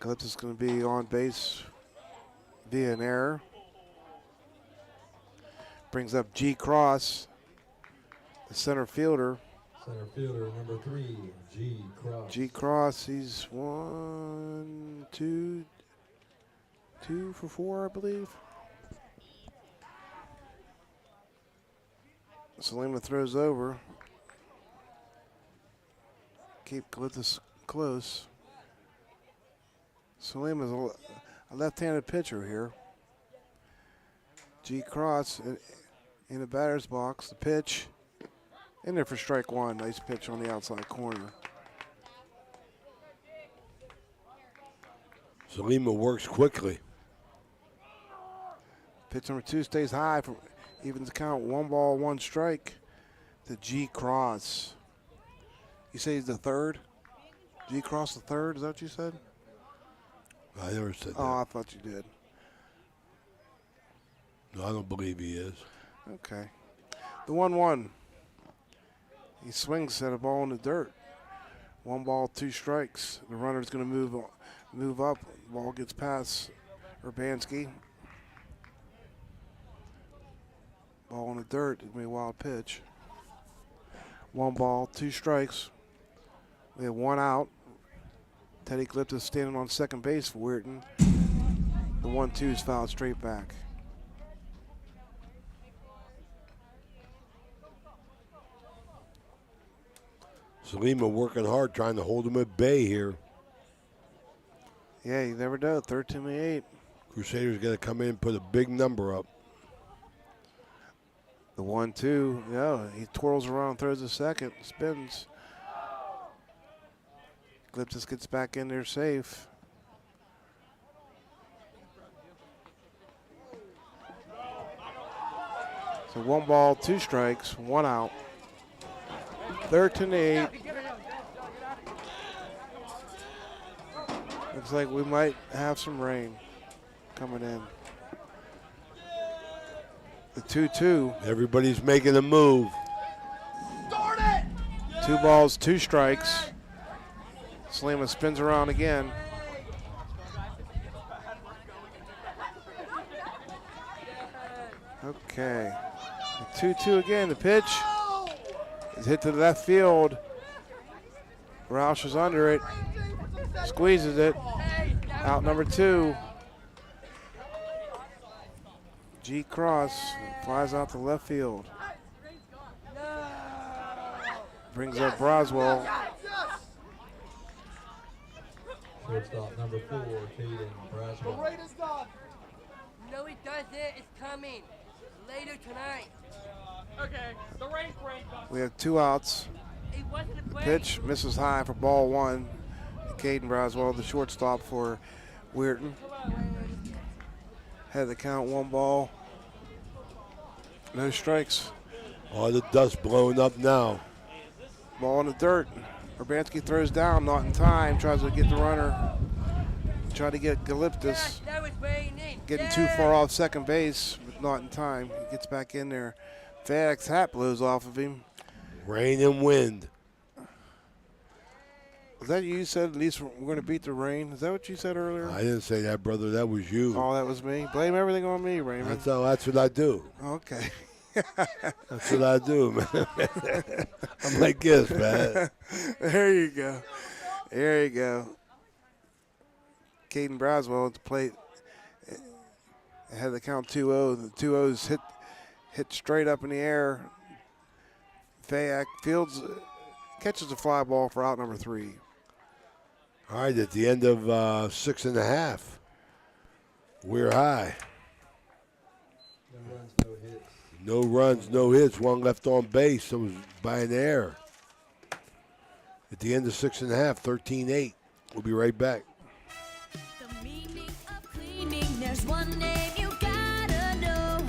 Glyptis is going to be on base via an error. Brings up G. Cross, the center fielder. Center fielder, number 3, G. Cross. G. Cross, he's 1, 2 for 4, I believe. Salima throws over. Keep Glyptis close. Salima's a left-handed pitcher here. G. Cross in the batter's box. The pitch in there for strike 1. Nice pitch on the outside corner. Salima works quickly. Pitch number 2 stays high for evens the count. 1 ball, 1 strike to G. Cross. You say he's the third? G. Cross the third, is that what you said? I never said that. Oh, I thought you did. No, I don't believe he is. Okay. The 1-1. He swings at a ball in the dirt. 1 ball, 2 strikes. The runner's going to move up. Ball gets past Urbanski. Ball in the dirt. It's going to be a wild pitch. 1 ball, 2 strikes. We have 1 out. Teddy Clipt is standing on second base for Weirton. The 1-2 is fouled straight back. Salima working hard, trying to hold him at bay here. Yeah, you never know. 13-8. Crusaders going to come in and put a big number up. The 1-2, yeah, he twirls around, throws a second, spins. Gliptis gets back in there safe. So 1 ball, 2 strikes, 1 out. 13-8. Looks like we might have some rain coming in. The 2-2. Everybody's making a move. 2 balls, 2 strikes. Salima spins around again. Okay. The 2-2 again. The pitch is hit to the left field. Roush is under it. Squeezes it. Out number 2. G Cross flies out to left field. Brings up Broswell. Shortstop number 4, Caden Braswell. No, it doesn't. It's coming later tonight. Okay, the rain's break. We have 2 outs. The pitch misses high for ball 1. Caden Braswell, the shortstop for Weirton. Had the count, 1 ball. No strikes. Oh, the dust blowing up now. Ball in the dirt. Urbanski throws down, not in time. Tries to get the runner. Try to get Galiptis. Getting too far off second base, but not in time. He gets back in there. Fadak's hat blows off of him. Rain and wind. Was that you said at least we're going to beat the rain? Is that what you said earlier? I didn't say that, brother. That was you. Oh, that was me? Blame everything on me, Raymond. That's what I do. Okay. That's what I do, man. I'm like this, man. There you go. There you go. Caden Braswell at the plate. Had the count 2-0. The 2-0s hit straight up in the air. Fayak fields, catches a fly ball for out number 3. All right, at the end of 6.5, we're high. No runs, no hits. 1 left on base. So it was by an error. At the end of 6.5, 13-8. We'll be right back. The meaning of cleaning, there's one name you gotta know.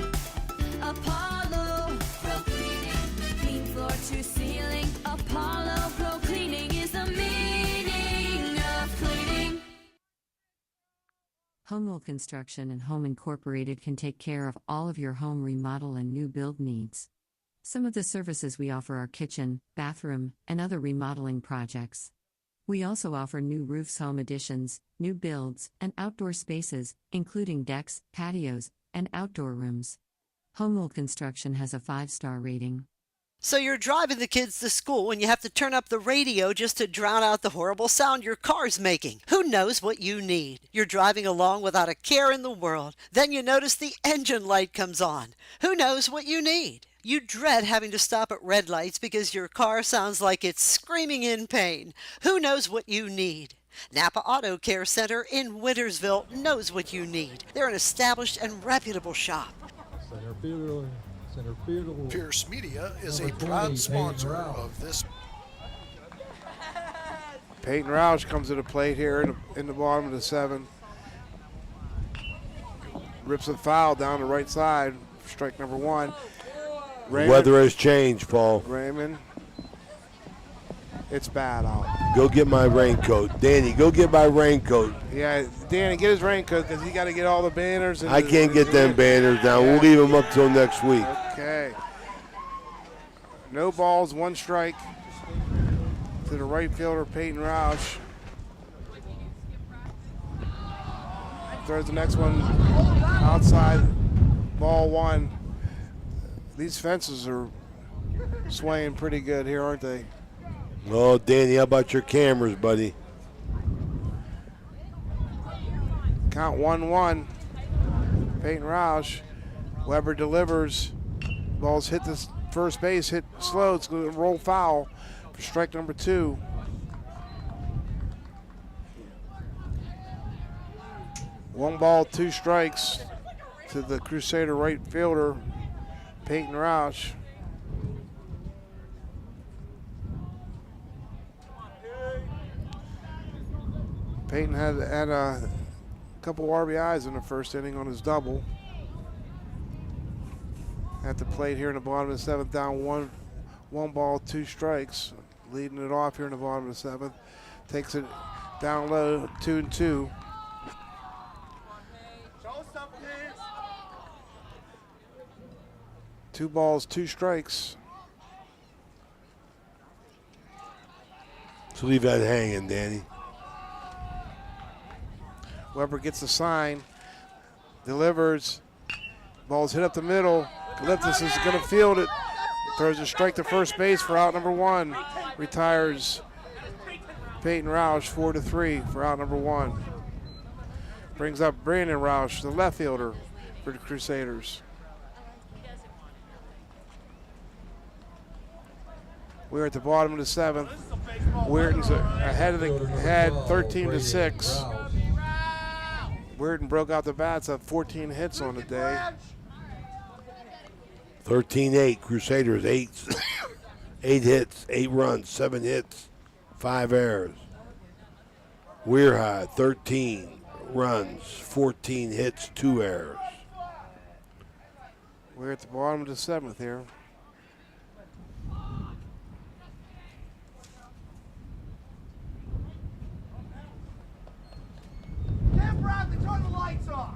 Apollo Pro Cleaning. Clean floor to ceiling. Apollo Pro Cleaning is the meaning of cleaning. Home Construction and Home Incorporated can take care of all of your home remodel and new build needs. Some of the services we offer are kitchen, bathroom, and other remodeling projects. We also offer new roofs, home additions, new builds, and outdoor spaces, including decks, patios, and outdoor rooms. Home Construction has a 5-star rating. So you're driving the kids to school and you have to turn up the radio just to drown out the horrible sound your car's making. Who knows what you need? You're driving along without a care in the world. Then you notice the engine light comes on. Who knows what you need? You dread having to stop at red lights because your car sounds like it's screaming in pain. Who knows what you need? Napa Auto Care Center in Wintersville knows what you need. They're an established and reputable shop. Center fielder. Pierce Media is a proud sponsor of this. Peyton Roush comes to the plate here in the bottom of the 7. Rips a foul down the right side. Strike number 1. The weather has changed, Paul. Raymond It's bad out. Go get my raincoat. Danny, go get my raincoat. Yeah, Danny, get his raincoat because he got to get all the banners. I can't get them banners down. Yeah. We'll leave them up till next week. Okay. No balls, 1 strike to the right fielder, Peyton Roush. Throws the next one outside, ball 1. These fences are swaying pretty good here, aren't they? Oh, Danny, how about your cameras, buddy? Count 1-1. Peyton Roush. Weber delivers. Ball's hit the first base, hit slow. It's going to roll foul for strike number 2. One ball, 2 strikes to the Crusader right fielder, Peyton Roush. Peyton had a couple RBIs in the first inning on his double. At the plate here in the bottom of the 7th, down one ball, 2 strikes. Leading it off here in the bottom of the 7th. Takes it down low, 2-2. Two balls, 2 strikes. So leave that hanging, Danny. Weber gets the sign, delivers. Ball's hit up the middle. Calyptus is going to field it. Throws a strike to first base for out number 1. Retires Peyton Roush 4-3 for out number 1. Brings up Brandon Roush, the left fielder for the Crusaders. We're at the bottom of the 7th. Weirton's ahead 13-6. Weirton broke out the bats, had 14 hits on the day. 13-8. Crusaders, 8 hits, 8 runs, 7 hits, 5 errors. We're high, 13 runs, 14 hits, 2 errors. We're at the bottom of the 7th here. Turn the lights off.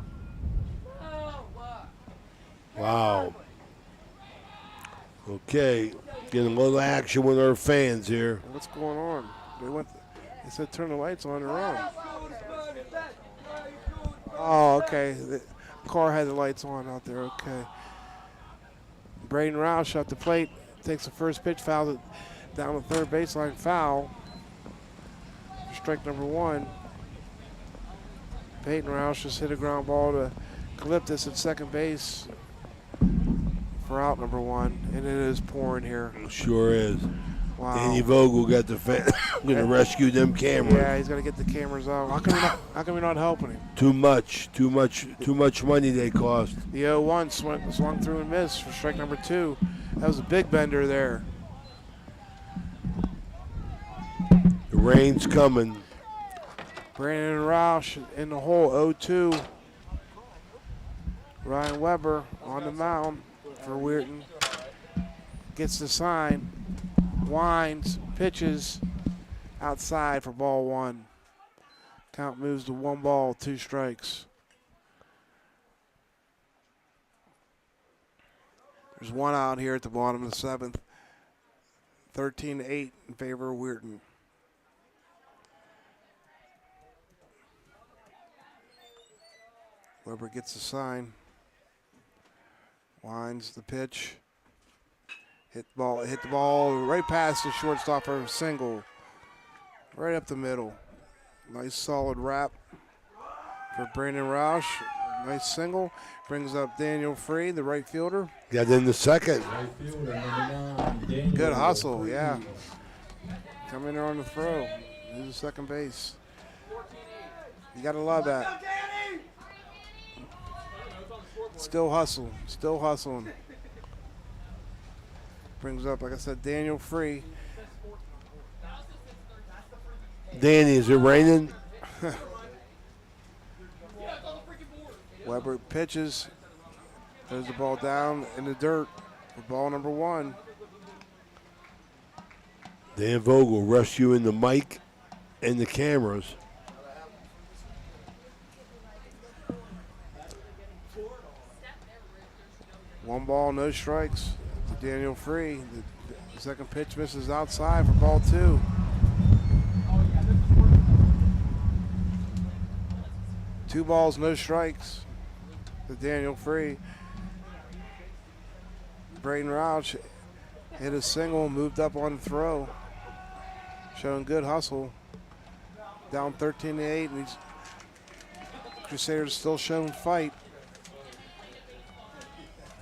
Wow. Okay, getting a little action with our fans here. What's going on? They said turn the lights on, they're on. Oh, okay. The car had the lights on out there, okay. Braden Roush at the plate, takes the first pitch, fouls it down the third baseline, foul. Strike number 1. Peyton Roush just hit a ground ball to Calyptus at second base for out number 1, and it is pouring here. Sure is. Wow. Danny Vogel got the going to rescue them cameras. Yeah, he's got to get the cameras out. How come you're not helping him? Too much money they cost. The 0-1 swung through and missed for strike number 2. That was a big bender there. The rain's coming. Brandon Roush in the hole, 0-2. Ryan Weber on the mound for Weirton. Gets the sign, winds, pitches outside for ball 1. Count moves to 1 ball, 2 strikes. There's 1 out here at the bottom of the 7th. 13-8 in favor of Weirton. Weber gets the sign. Winds the pitch. Hit the ball right past the shortstop for a single. Right up the middle. Nice solid wrap for Brandon Roush. Nice single. Brings up Daniel Free, the right fielder. Got in the second. Right fielder, number 9, Good hustle, yeah. Come in there on the throw. He's the second base. You got to love that. Still hustling. Brings up, like I said, Daniel Free. Danny, is it raining? Weber pitches. Throws the ball down in the dirt for ball number 1. Dan Vogel rescuing the mic and the cameras. One ball, no strikes to Daniel Free. The second pitch misses outside for ball 2. Two balls, no strikes to Daniel Free. Braden Roush hit a single, moved up on the throw, showing good hustle. Down 13-8, and these Crusaders still showing fight.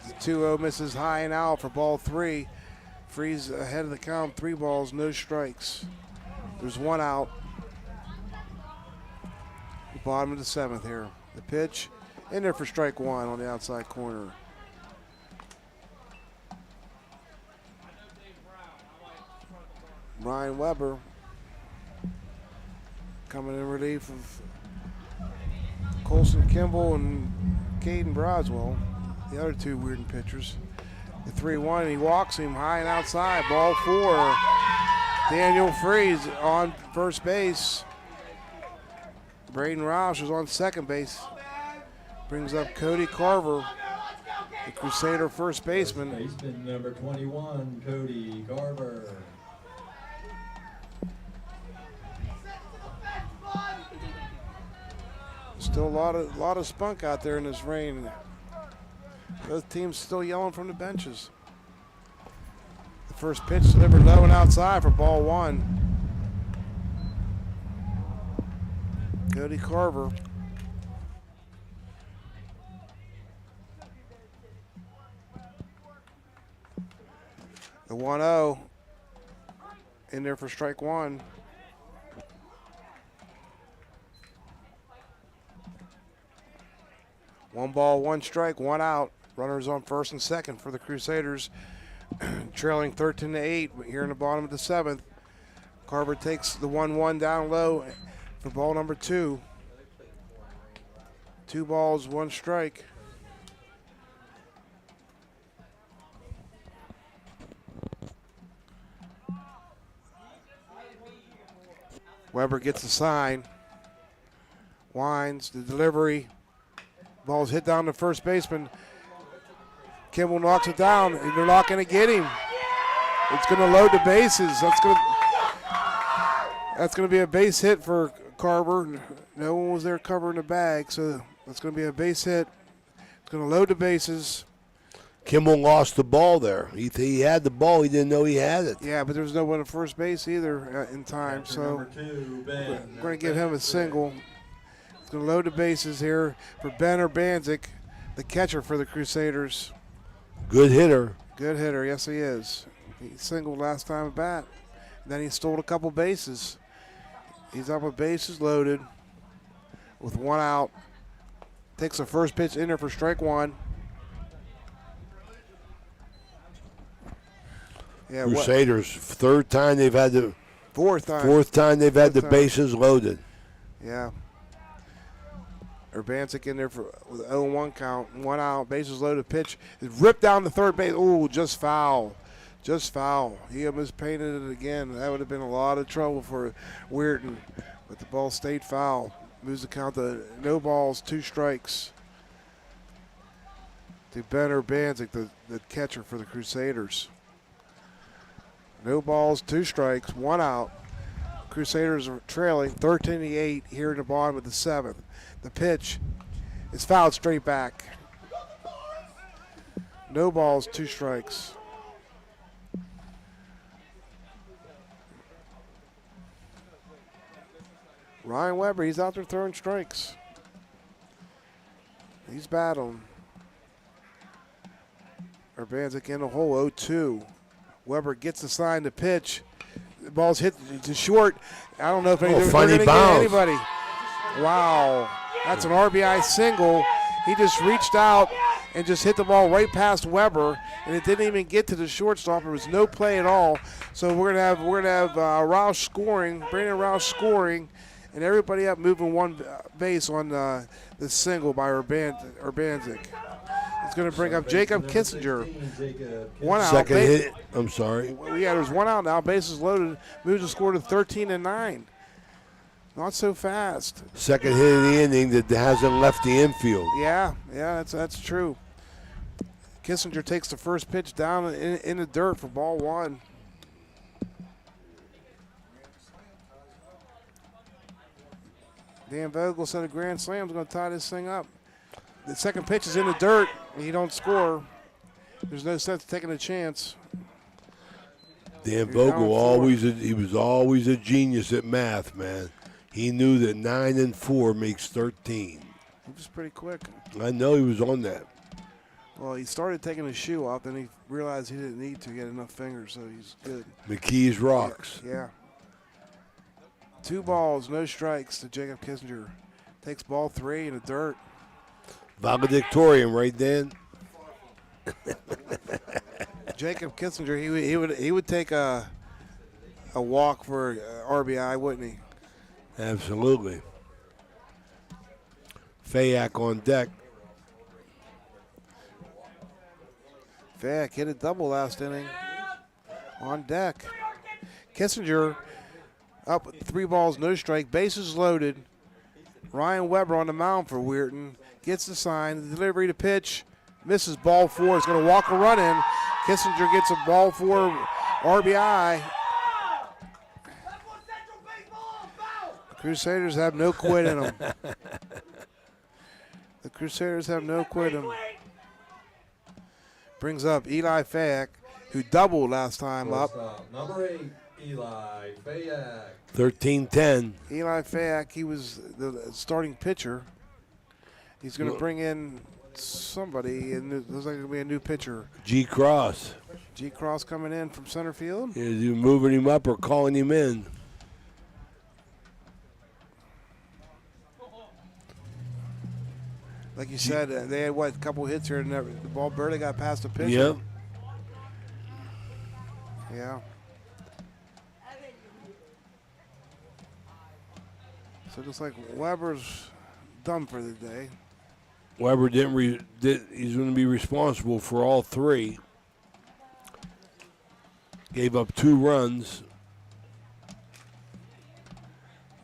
The 2-0 misses high and out for ball 3. Freeze ahead of the count, 3 balls, no strikes. There's 1 out. The bottom of the 7th here. The pitch in there for strike 1 on the outside corner. Ryan Weber coming in relief of Colson Kimball and Caden Broswell, the other 2 Weirden pitchers. The 3-1, he walks him high and outside. Ball 4. Daniel Freeze on first base. Braden Roush is on second base. Brings up Cody Carver, the Crusader first baseman. Baseman number 21, Cody Carver. Still a lot of spunk out there in this rain. Both teams still yelling from the benches. The first pitch delivered low and outside for ball 1. Cody Carver. The 1-0 in there for strike 1. One ball, 1 strike, 1 out. Runners on first and second for the Crusaders, trailing 13-8 here in the bottom of the 7th. Carver takes the 1-1 down low for ball number 2. 2 balls, 1 strike. Weber gets the sign, winds the delivery. Ball's hit down to first baseman. Kimball knocks it down, and they're not going to get him. It's going to load the bases. That's going to be a base hit for Carver. No one was there covering the bag, so that's going to be a base hit. It's going to load the bases. Kimball lost the ball there. He had the ball. He didn't know he had it. Yeah, but there's no one at first base either in time, so we're going to give him a single. It's going to load the bases here for Ben Urbanzik, the catcher for the Crusaders. Good hitter. Good hitter, yes he is. He singled last time at bat. And then he stole a couple bases. He's up with bases loaded with 1 out. Takes the first pitch in there for strike 1. Yeah, Crusaders, third time they've had the fourth time they've had the bases loaded. Yeah. Urbanzik in there with 0-1 count, 1 out, bases loaded pitch. It's ripped down the third base. Ooh, just foul. Just foul. He almost painted it again. That would have been a lot of trouble for Weirton, but the ball stayed foul. Moves the count to no balls, 2 strikes. To Ben Urbanzik, the catcher for the Crusaders. No balls, 2 strikes, 1 out. Crusaders are trailing 13-8 here in the bottom of the 7th. The pitch is fouled straight back. No balls, 2 strikes. Ryan Weber, he's out there throwing strikes. He's battling. Urbanzik in the hole, 0-2. Weber gets the sign to pitch. The ball's hit to short. I don't know if they're going to get anybody. Wow. That's an RBI single. He just reached out and just hit the ball right past Weber, and it didn't even get to the shortstop. There was no play at all. So we're gonna have Roush scoring, Brandon Roush scoring, and everybody up moving 1 base on the single by Urbanzik. going to bring up Jacob Kissinger. 1 out. Second hit. I'm sorry. Yeah, there's 1 out now. Bases loaded. Moves the score to 13-9. Not so fast. Second hit of the inning that hasn't left the infield. Yeah, that's true. Kissinger takes the first pitch down in the dirt for ball 1. Dan Vogel said a grand slam is going to tie this thing up. The second pitch is in the dirt, and you don't score. There's no sense taking a chance. Dan Vogel he was always a genius at math, man. He knew that 9 and 4 makes 13. He was pretty quick. I know he was on that. Well, he started taking his shoe off, then he realized he didn't need to get enough fingers, so he's good. McKee's rocks. Yeah. 2 balls, no strikes to Jacob Kissinger. Takes ball 3 in the dirt. Valedictorian, right, Dan? Jacob Kissinger, he would take a walk for RBI, wouldn't he? Absolutely. Fayak on deck. Fayak hit a double last inning. On deck. Kissinger up 3 balls, no strike, bases loaded. Ryan Weber on the mound for Weirton. Gets the sign, the delivery to pitch. Misses ball 4. Is going to walk a run in. Kissinger gets a ball 4 RBI. The Crusaders have no quit in them. The Crusaders have no quit in them. Brings up Eli Fayak, who doubled last time up. Number 8, Eli Fayak. 13-10. Eli Fayak, he was the starting pitcher. He's going to bring in somebody, and it looks like it's going to be a new pitcher. G. Cross. G. Cross coming in from center field. Is he moving him up or calling him in? Like you said, they had, a couple hits here, and the ball barely got past the pitcher. Yep. Yeah. So it looks like Weber's done for the day. Weber he's going to be responsible for all 3. Gave up 2 runs.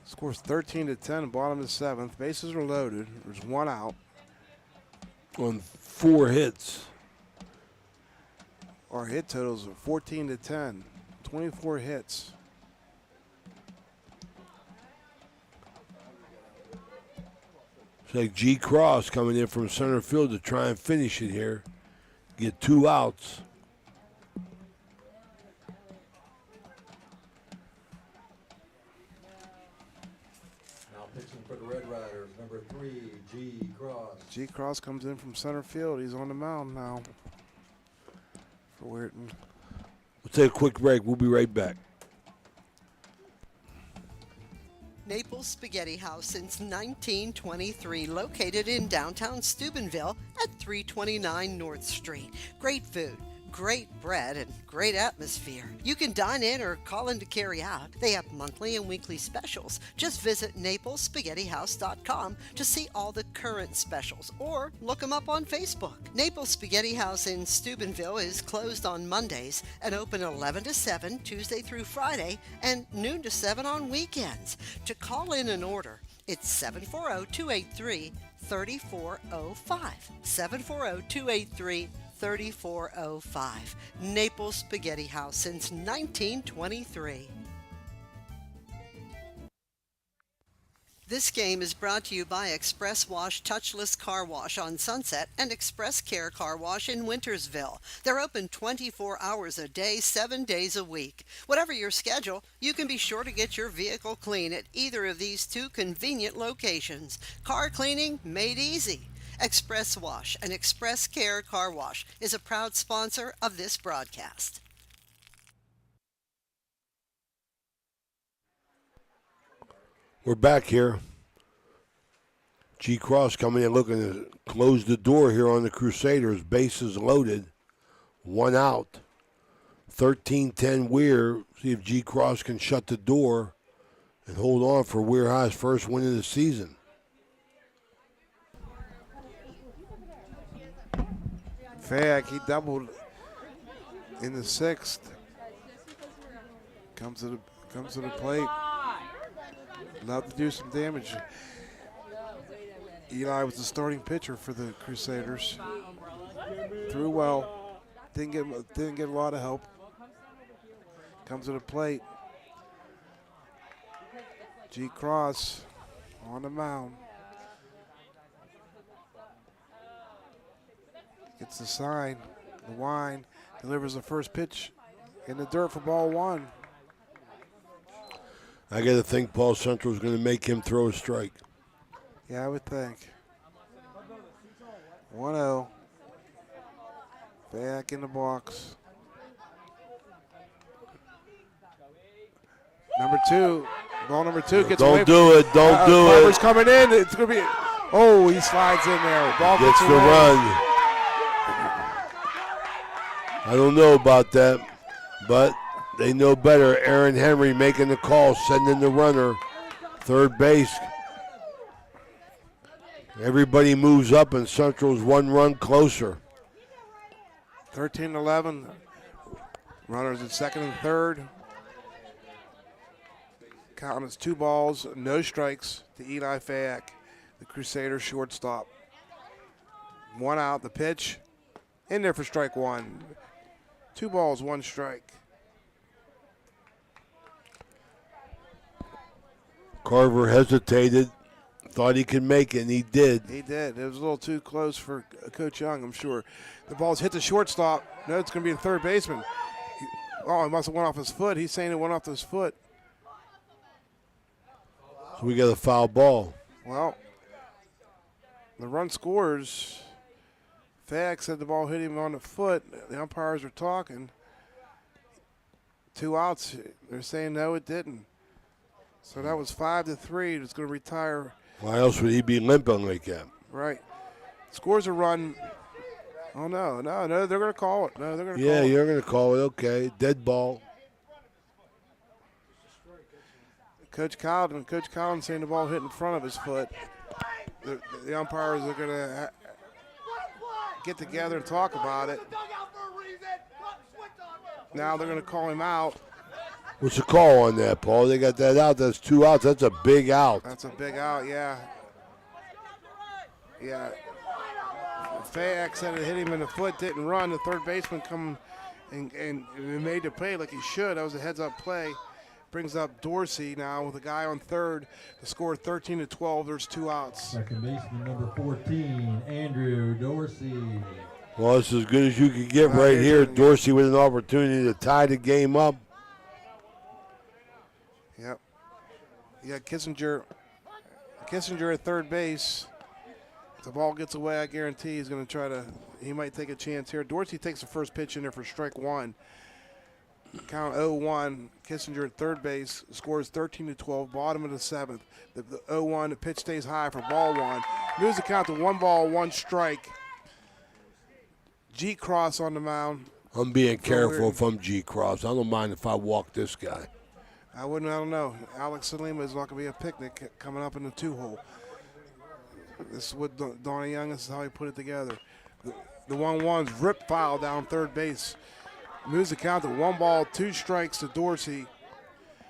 Scores 13-10, bottom of the 7th. Bases are loaded. There's 1 out. On 4 hits. Our hit totals are 14-10. 24 hits. It's like G. Cross coming in from center field to try and finish it here. Get 2 outs. Now pitching for the Red Riders, number 3, G. Cross. G. Cross comes in from center field. He's on the mound now for Weirton. We'll take a quick break. We'll be right back. Naples Spaghetti House since 1923, located in downtown Steubenville at 329 North Street. Great food, great bread, and great atmosphere. You can dine in or call in to carry out. They have monthly and weekly specials. Just visit NaplesSpaghettiHouse.com to see all the current specials, or look them up on Facebook. Naples Spaghetti House in Steubenville is closed on Mondays and open 11 to 7 Tuesday through Friday and noon to 7 on weekends. To call in an order, it's 740-283-3405. 740-283-3405. Naples Spaghetti House since 1923. This game is brought to you by Express Wash Touchless Car Wash on Sunset and Express Care Car Wash in Wintersville. They're open 24 hours a day, 7 days a week. Whatever your schedule, you can be sure to get your vehicle clean at either of these 2 convenient locations. Car cleaning made easy. Express Wash and Express Care Car Wash is a proud sponsor of this broadcast. We're back here. G. Cross coming in looking to close the door here on the Crusaders. Bases loaded. 1 out. 13-10 WEIR. See if G. Cross can shut the door and hold on for WEIR High's first win of the season. Fayette, he doubled in the 6th. Comes to the plate. Love to do some damage. Eli was the starting pitcher for the Crusaders. Threw well. Didn't get a lot of help. Comes to the plate. G. Cross on the mound. Gets the sign, the wine, delivers the first pitch in the dirt for ball 1. I got to think Paul Central's going to make him throw a strike. Yeah, I would think. 1-0. Back in the box. Number 2. Ball number 2 gets away. Don't do it. Don't do it. Barber's coming in. It's going to be. Oh, he slides in there. Ball Gets the run. I don't know about that, but they know better. Aaron Henry making the call, sending the runner. Third base. Everybody moves up, and Central's 1 run closer. 13-11. Runners at second and third. Count is 2 balls, no strikes to Eli Fayette, the Crusaders shortstop. 1 out, the pitch. In there for strike 1. 2 balls, 1 strike. Carver hesitated, thought he could make it, and he did. He did. It was a little too close for Coach Young, I'm sure. The ball's hit the shortstop. No, it's going to be the third baseman. Oh, it must have went off his foot. He's saying it went off his foot. So we got a foul ball. Well, the run scores. Fayette said the ball hit him on the foot. The umpires are talking. 2 outs. They're saying no, it didn't. So that was 5-3. It's going to retire. Why else would he be limping like that? Right. Scores a run. Oh, no, they're going to call it. No, they're going to call it. Yeah, you're going to call it. Okay, dead ball. Coach Collins saying the ball hit in front of his foot. The umpires are going to get together and talk about it. Now they're going to call him out. What's the call on that, Paul? They got that out. That's 2 outs. That's a big out. That's a big out, yeah. Yeah. Fayette said it hit him in the foot, didn't run. The third baseman come and made the play like he should. That was a heads-up play. Brings up Dorsey now with a guy on third. The score 13-12. There's 2 outs. Second baseman number 14, Andrew Dorsey. Well, it's as good as you could get right here. Dorsey with an opportunity to tie the game up. Yep. You got Kissinger at third base. If the ball gets away, I guarantee he's going to try to, he might take a chance here. Dorsey takes the first pitch in there for strike 1. Count 0-1. Kissinger at third base. Scores 13-12. Bottom of the 7th. The 0-1. The pitch stays high for ball 1. Moves the count to 1 ball, 1 strike. G. Cross on the mound. I'm being careful if I'm G. Cross. I don't mind if I walk this guy. I don't know. Alex Salima is not going to be a picnic coming up in the 2-hole. This is what Donnie Young, this is how he put it together. The 1-1's rip foul down third base. Moves the count to 1 ball, 2 strikes to Dorsey.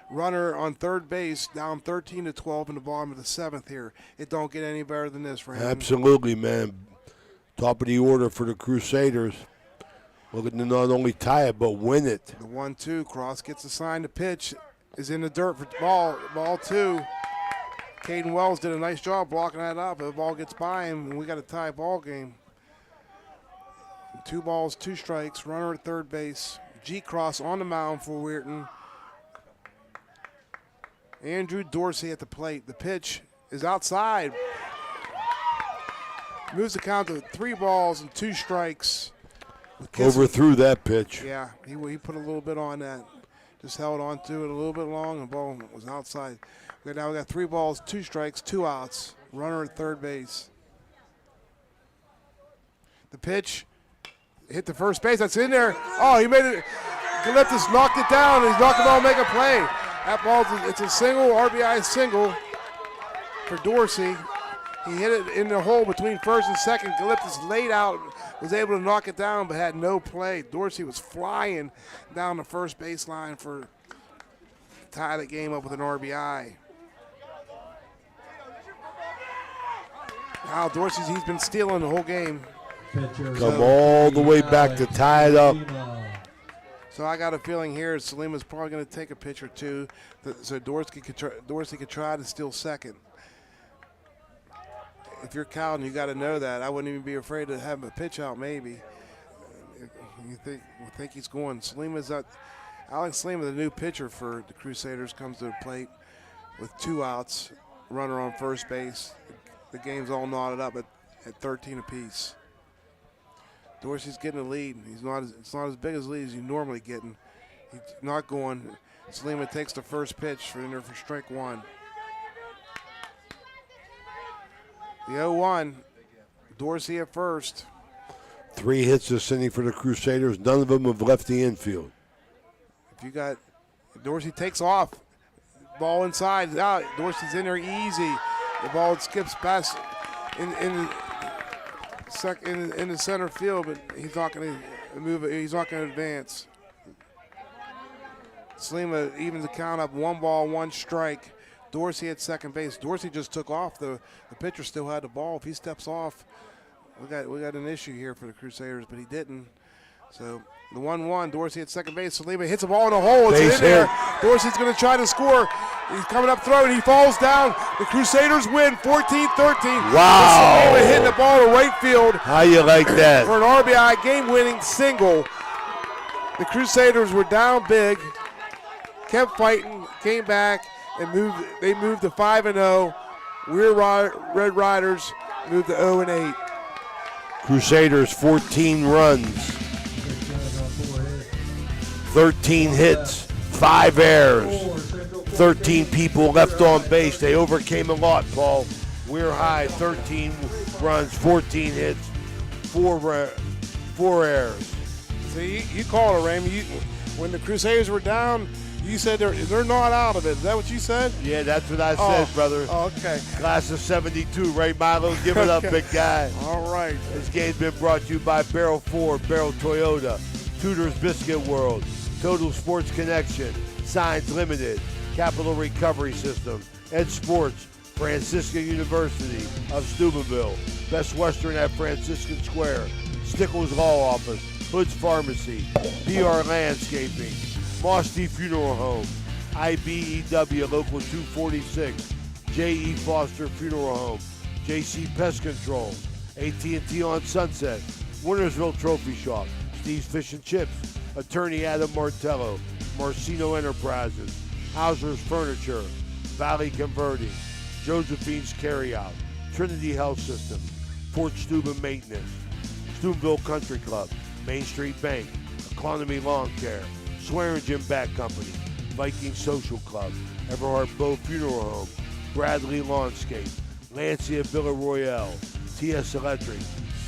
Runner on third base, down 13-12 in the bottom of the 7th here. It don't get any better than this for him. Absolutely, man. Top of the order for the Crusaders. Looking to not only tie it, but win it. The 1-2, Cross gets assigned. The pitch is in the dirt for ball 2. Caden Wells did a nice job blocking that up. The ball gets by him, and we got a tie ball game. 2 balls, 2 strikes. Runner at third base. G. Cross on the mound for Weirton. Andrew Dorsey at the plate. The pitch is outside. Moves the count to 3 balls and 2 strikes. Overthrew that pitch. Yeah, he put a little bit on that. Just held on to it a little bit long, and the ball was outside. Now we got 3 balls, 2 strikes, 2 outs. Runner at third base. The pitch hit the first base. That's in there. Oh, he made it. Galiptis knocked it down. He's not going to make a play. That ball, it's a single, RBI single for Dorsey. He hit it in the hole between first and second. Galiptis laid out was able to knock it down but had no play. Dorsey was flying down the first baseline for tie the game up with an RBI. Now Dorsey's, he's been stealing the whole game. Come all the way back to tie it up. So I got a feeling here Salima's probably going to take a pitch or two, so Dorsey could try to steal second. If you're Cowden, you got to know that. I wouldn't even be afraid to have a pitch out. Maybe you think he's going. Alex Salima, the new pitcher for the Crusaders, comes to the plate with 2 outs, runner on first base. The game's all knotted up at 13 apiece. Dorsey's getting a lead. It's not as big as lead as you normally getting. He's not going. Salima takes the first pitch for strike 1. The 0-1. Dorsey at first. 3 hits this inning for the Crusaders. None of them have left the infield. If you got Dorsey takes off, ball inside, out. Dorsey's in there easy. The ball skips past in the center field, but he's not going to move it. He's not going to advance. Salima evens the count up. 1 ball, 1 strike. Dorsey at second base. Dorsey just took off. The pitcher still had the ball. If he steps off, we got an issue here for the Crusaders, but he didn't. So the 1-1, Dorsey at second base. Salima hits a ball in the hole. It's in there. Dorsey's going to try to score. He's coming up throwing. He falls down. The Crusaders win 14-13. Wow. Salima hitting the ball to right field. How you like that? For an RBI game-winning single. The Crusaders were down big, kept fighting, came back, and They moved to 5-0. WEIR Red Riders moved to 0-8. Crusaders 14 runs, 13 hits, 5 errors, 13 people left on base. They overcame a lot, Paul. We're high, 13 runs, 14 hits, 4 errors. See, you called it, Raymond. When the Crusaders were down, you said they're not out of it. Is that what you said? Yeah, that's what I said, brother. Oh, okay. Class of 72, right, Milo? Give it up, big guy. All right. This game's been brought to you by Barrel Ford, Barrel Toyota, Tudor's Biscuit World, Total Sports Connection, Signs Limited, Capital Recovery System, Ed Sports, Francisca University of Steubenville, Best Western at Franciscan Square, Stickles Law Office, Hood's Pharmacy, PR Landscaping, Mosty Funeral Home, IBEW Local 246, J.E. Foster Funeral Home, J.C. Pest Control, AT&T on Sunset, Wintersville Trophy Shop, Steve's Fish and Chips, Attorney Adam Martello, Marcino Enterprises, Hauser's Furniture, Valley Converting, Josephine's Carryout, Trinity Health System, Fort Steuben Maintenance, Steubenville Country Club, Main Street Bank, Economy Lawn Care, Swearingen Bat Company, Viking Social Club, Everhart Bow Funeral Home, Bradley Lawnscape, Lancia Villa Royale, TS Electric,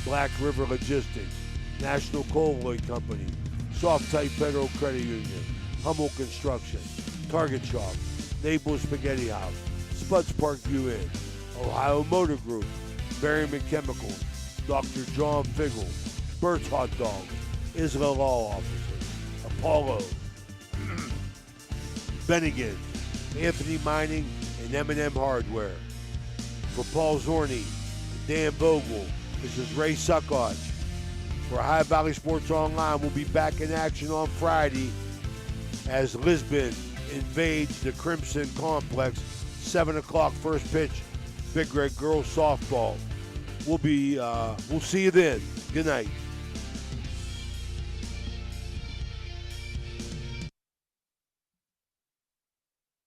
Black River Logistics, National Coaloy Company, Soft Type Federal Credit Union, Hummel Construction, Target Shop, Naples Spaghetti House, Spuds Park View Inn, Ohio Motor Group, Berryman Chemicals, Dr. John Figgle, Bert's Hot Dogs, Isla Law Officer, Apollo, Bennigan, Anthony Mining, and M&M Hardware. For Paul Zorni and Dan Vogel, this is Ray Suckoch. For High Valley Sports Online, we'll be back in action on Friday as Lisbon invades the Crimson Complex. 7 o'clock first pitch, Big Red Girls Softball. We'll see you then. Good night.